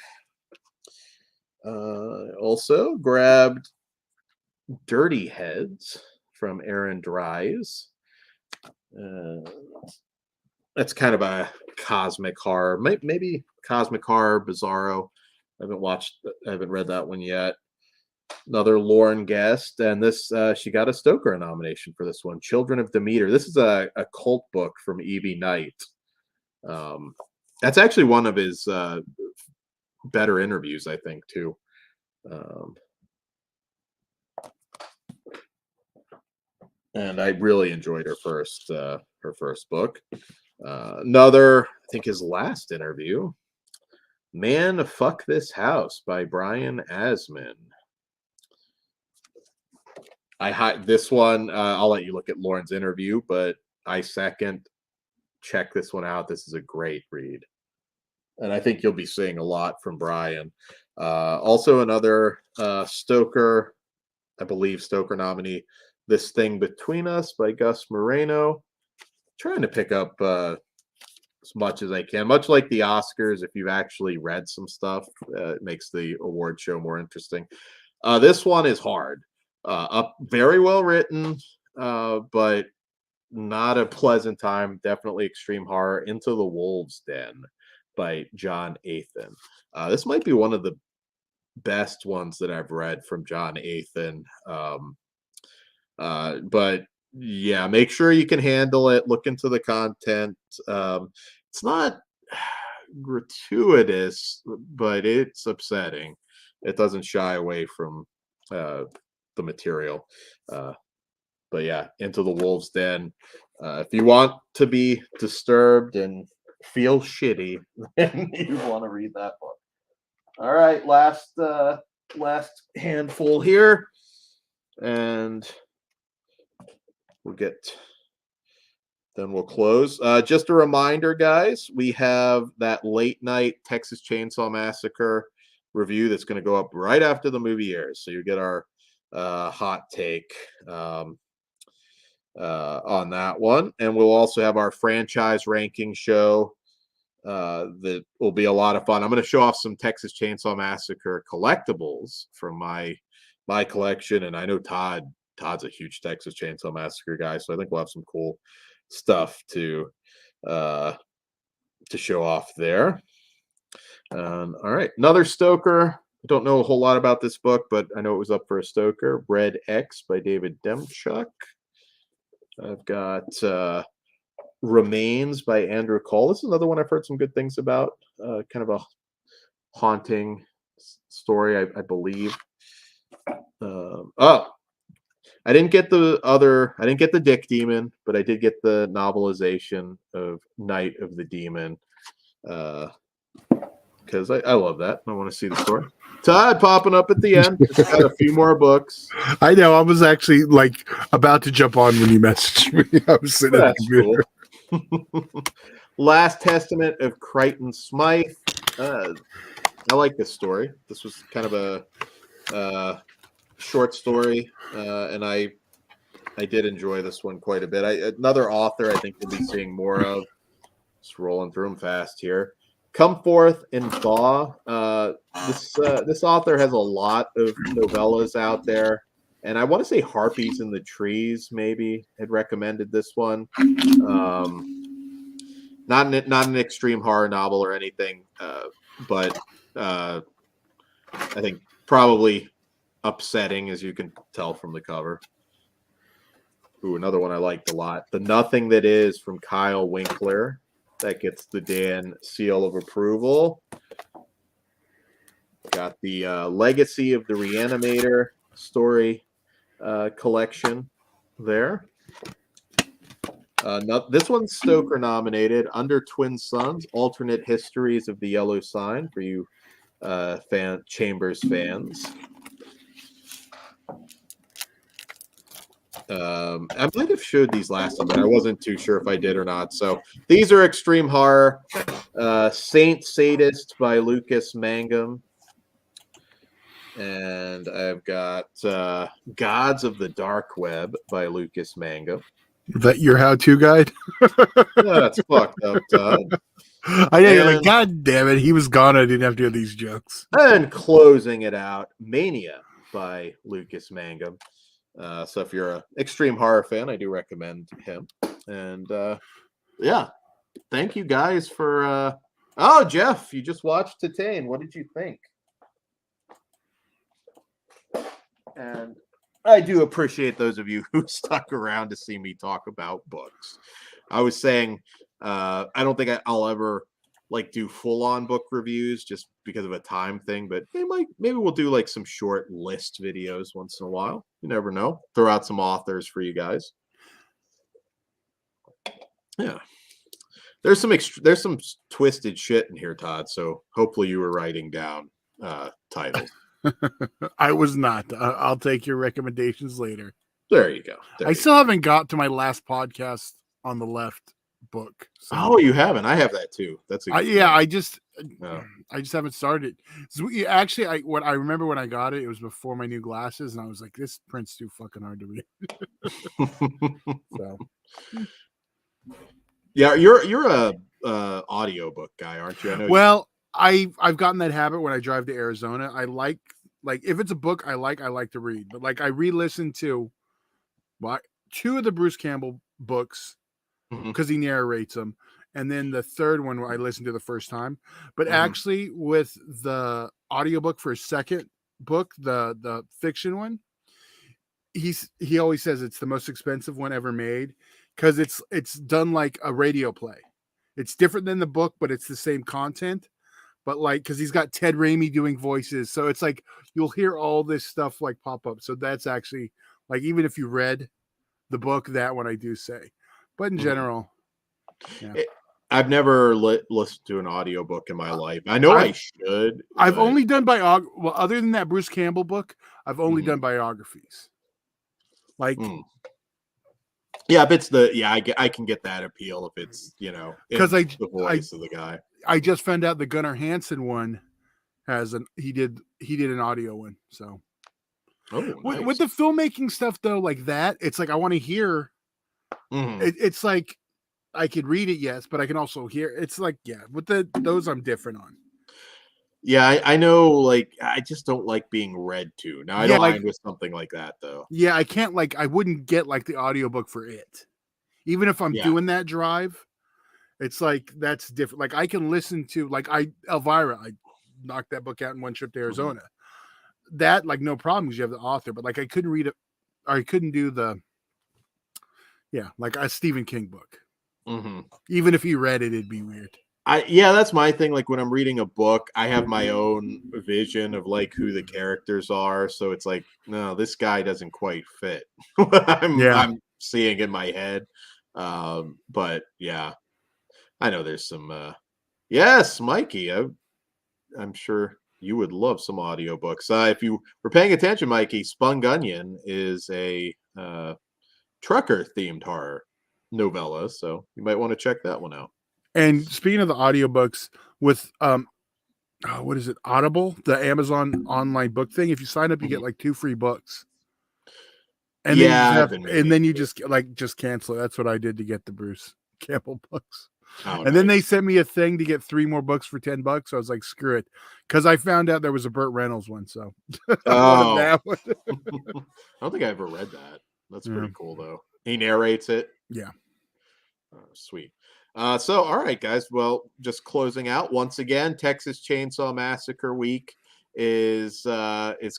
Speaker 1: Also grabbed Dirty Heads from Aaron Dries. That's kind of a cosmic horror, maybe cosmic horror, bizarro. I haven't read that one yet. Another Lauren guest, and this she got a Stoker nomination for this one. Children of Demeter. This is a cult book from Evie Knight. That's actually one of his better interviews, I think, too. And I really enjoyed her first book. Another, I think, his last interview, Man, Fuck This House by Brian Asman. This one, I'll let you look at Lauren's interview, but I second. Check this one out. This is a great read. And I think you'll be seeing a lot from Brian. Also another Stoker, I believe Stoker nominee, This Thing Between Us by Gus Moreno. Trying to pick up as much as I can. Much like the Oscars, if you've actually read some stuff, it makes the award show more interesting. This one is hard. Very well written, but not a pleasant time. Definitely extreme horror. Into the Wolves' Den by John Athan. This might be one of the best ones that I've read from John Athan. But yeah, make sure you can handle it. Look into the content. It's not gratuitous, but it's upsetting. It doesn't shy away from the material. But yeah, Into the Wolves' Den. If you want to be disturbed and feel shitty, then you want to read that book. All right, last handful here, and we'll close. Just a reminder, guys, we have that late night Texas Chainsaw Massacre review that's going to go up right after the movie airs, so you get our hot take on that one, and we'll also have our franchise ranking show that will be a lot of fun. I'm going to show off some Texas Chainsaw Massacre collectibles from my collection, and I know Todd's a huge Texas Chainsaw Massacre guy, so I think we'll have some cool stuff to show off there. All right, another Stoker. I don't know a whole lot about this book, but I know it was up for a Stoker. Red X by David Demchuk. I've got Remains by Andrew Cole. This is another one I've heard some good things about. Kind of a haunting story, I believe. I didn't get the Dick Demon, but I did get the novelization of Night of the Demon. Because I love that. I want to see the story. Todd popping up at the end. Just got a few more books.
Speaker 2: I know. I was actually about to jump on when you messaged me. I was sitting at the computer.
Speaker 1: Cool. Last Testament of Crichton Smythe. I like this story. This was kind of a short story, and I did enjoy this one quite a bit. Another author I think we'll be seeing more of. Just rolling through them fast here. Come Forth and Thaw. This author has a lot of novellas out there, and I want to say Harpies in the Trees maybe had recommended this one. Not an extreme horror novel or anything, but I think probably upsetting, as you can tell from the cover. Ooh, another one I liked a lot. The Nothing That Is from Kyle Winkler. That gets the Dan seal of approval. got the Legacy of the Reanimator story collection there. This one's Stoker nominated. Under Twin Suns, Alternate Histories of the Yellow Sign for you Chambers fans. I might have showed these last time, but I wasn't too sure if I did or not. So these are Extreme Horror. Saint Sadist by Lucas Mangum. And I've got Gods of the Dark Web by Lucas Mangum.
Speaker 2: Is that your how-to guide?
Speaker 1: That's fucked up, Todd.
Speaker 2: I know, you're like, God damn it, he was gone. I didn't have to do these jokes.
Speaker 1: And closing it out, Mania by Lucas Mangum. So if you're an extreme horror fan, I do recommend him. And yeah, thank you guys for. Oh, Jeff, you just watched Titane. What did you think? And I do appreciate those of you who stuck around to see me talk about books. I was saying, I don't think I'll ever like do full-on book reviews just because of a time thing, but maybe we'll do like some short list videos once in a while. You never know. Throw out some authors for you guys. Yeah, there's some twisted shit in here, Todd. So hopefully you were writing down titles.
Speaker 2: I was not. I'll take your recommendations later.
Speaker 1: There you go.
Speaker 2: I still haven't got to my last podcast on the left book. So.
Speaker 1: Oh, you haven't? I have that too. That's
Speaker 2: I just haven't started. So actually, what I remember when I got it, it was before my new glasses, and I was like, "This print's too fucking hard to read." So,
Speaker 1: yeah, you're a audiobook guy, aren't you? I know.
Speaker 2: Well, I've gotten that habit when I drive to Arizona. I like if it's a book I like to read, but like I re-listened to 2 of the Bruce Campbell books. Because he narrates them, and then the third one I listened to the first time. But actually, with the audiobook for his second book, the fiction one, he always says it's the most expensive one ever made because it's done like a radio play. It's different than the book, but it's the same content. But like, because he's got Ted Raimi doing voices, so it's like you'll hear all this stuff like pop up. So that's actually like, even if you read the book, that one I do say. But in general, yeah.
Speaker 1: I've never listened to an audiobook in my life. I know I should.
Speaker 2: I've only done well, other than that Bruce Campbell book, I've only done biographies. Like,
Speaker 1: yeah, if it's I can get that appeal if it's because the voice of the guy.
Speaker 2: I just found out the Gunnar Hansen one has he did an audio one. So,
Speaker 1: nice.
Speaker 2: With the filmmaking stuff though, like that, it's like I want to hear. It's like I could read it, yes, but I can also hear. It's like, yeah, with those I'm different on.
Speaker 1: Yeah, I know. Like, I just don't like being read to. Now I don't mind with something like that, though.
Speaker 2: Yeah, I can't I wouldn't get like the audiobook for it, even if I'm doing that drive. It's like that's different. Like I can listen to Elvira. I knocked that book out in one trip to Arizona. That like no problem because you have the author, but like I couldn't read it. Or I couldn't do the. Yeah, like a Stephen King book. Even if you read it, it'd be weird.
Speaker 1: That's my thing. Like when I'm reading a book, I have my own vision of like who the characters are. So it's like, no, this guy doesn't quite fit what I'm seeing in my head. But yeah, I know there's some. Yes, Mikey, I'm sure you would love some audiobooks. If you were paying attention, Mikey, Spun Onion is a trucker themed horror novella, so you might want to check that one out.
Speaker 2: And speaking of the audiobooks with what is it, Audible, the Amazon online book thing, if you sign up you get like 2 free books, and then you just cancel it. That's what I did to get the Bruce Campbell books. Then they sent me a thing to get 3 more books for $10. So I was like, screw it, because I found out there was a Burt Reynolds one. So
Speaker 1: that one. I don't think I ever read that. That's pretty cool, though. He narrates it.
Speaker 2: Yeah.
Speaker 1: Oh, sweet. So, all right, guys. Well, just closing out once again, Texas Chainsaw Massacre week is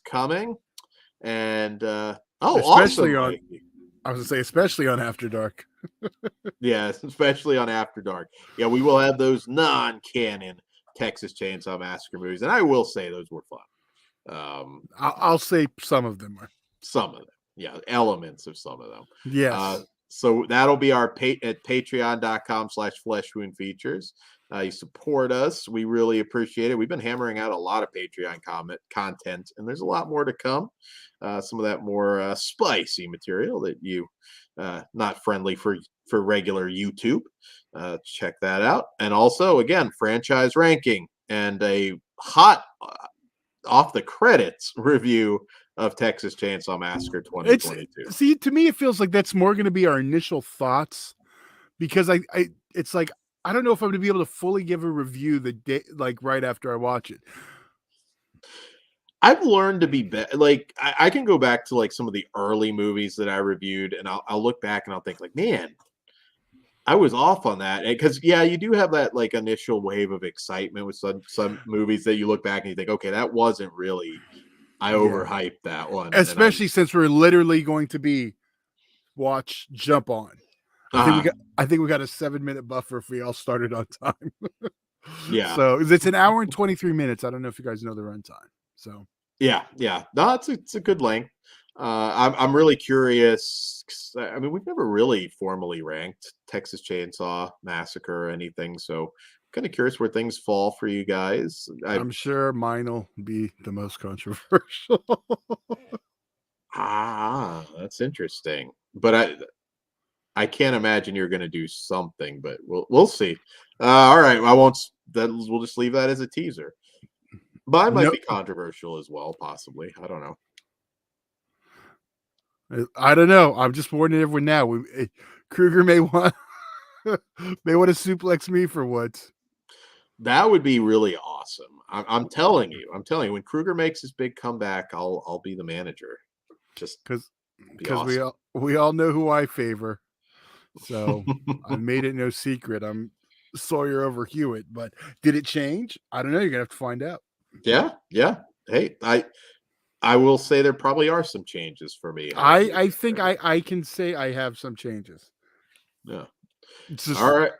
Speaker 1: coming, and
Speaker 2: especially
Speaker 1: awesome,
Speaker 2: I was gonna say, especially on After Dark.
Speaker 1: Yes, especially on After Dark. Yeah, we will have those non-canon Texas Chainsaw Massacre movies, and I will say those were fun.
Speaker 2: I'll say some of them are.
Speaker 1: Some of them, yeah, elements of some of them.
Speaker 2: Yes.
Speaker 1: So that'll be our at patreon.com/fleshwoundfeatures. You support us. We really appreciate it. We've been hammering out a lot of Patreon content, and there's a lot more to come. Some of that more spicy material that you not friendly for regular YouTube. Check that out. And also, again, franchise ranking and a hot off the credits review of Texas Chainsaw Massacre 2022.
Speaker 2: See, to me, it feels like that's more going to be our initial thoughts, because it's like, I don't know if I'm going to be able to fully give a review the day, like right after I watch it.
Speaker 1: I've learned to be better. Like I can go back to like some of the early movies that I reviewed, and I'll look back and I'll think like, man, I was off on that. Because yeah, you do have that like initial wave of excitement with some movies that you look back and you think, okay, that wasn't really. I overhyped that one,
Speaker 2: especially since we're literally going to be jump on. I think we got a 7-minute buffer if we all started on time.
Speaker 1: Yeah.
Speaker 2: So it's an hour and 23 minutes. I don't know if you guys know the runtime. So
Speaker 1: yeah. No, it's a good length. I'm really curious. I mean, we've never really formally ranked Texas Chainsaw Massacre or anything, so kind of curious where things fall for you guys.
Speaker 2: I'm sure mine will be the most controversial.
Speaker 1: That's interesting. But I can't imagine you're going to do something, but we'll see. All right, we'll just leave that as a teaser. Mine might be controversial as well, possibly. I don't know. I'm just warning everyone now. Kruger may want to suplex me for what. That would be really awesome. I'm telling you. When Kruger makes his big comeback, I'll be the manager. Just
Speaker 2: because
Speaker 1: awesome.
Speaker 2: we all know who I favor. So I made it no secret. I'm Sawyer over Hewitt. But did it change? I don't know. You're gonna have to find out.
Speaker 1: Yeah. Hey, I will say there probably are some changes for me.
Speaker 2: I think I can say I have some changes.
Speaker 1: Yeah.
Speaker 2: All right.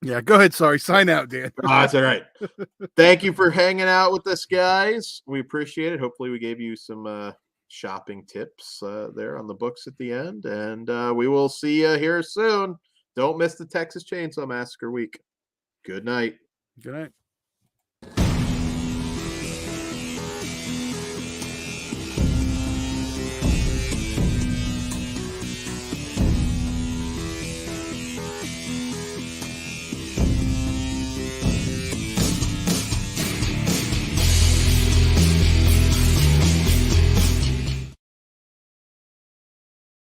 Speaker 2: Yeah, go ahead. Sorry. Sign out, Dan.
Speaker 1: That's all right. Thank you for hanging out with us, guys. We appreciate it. Hopefully we gave you some shopping tips there on the books at the end. And we will see you here soon. Don't miss the Texas Chainsaw Massacre week. Good night.
Speaker 2: Good night.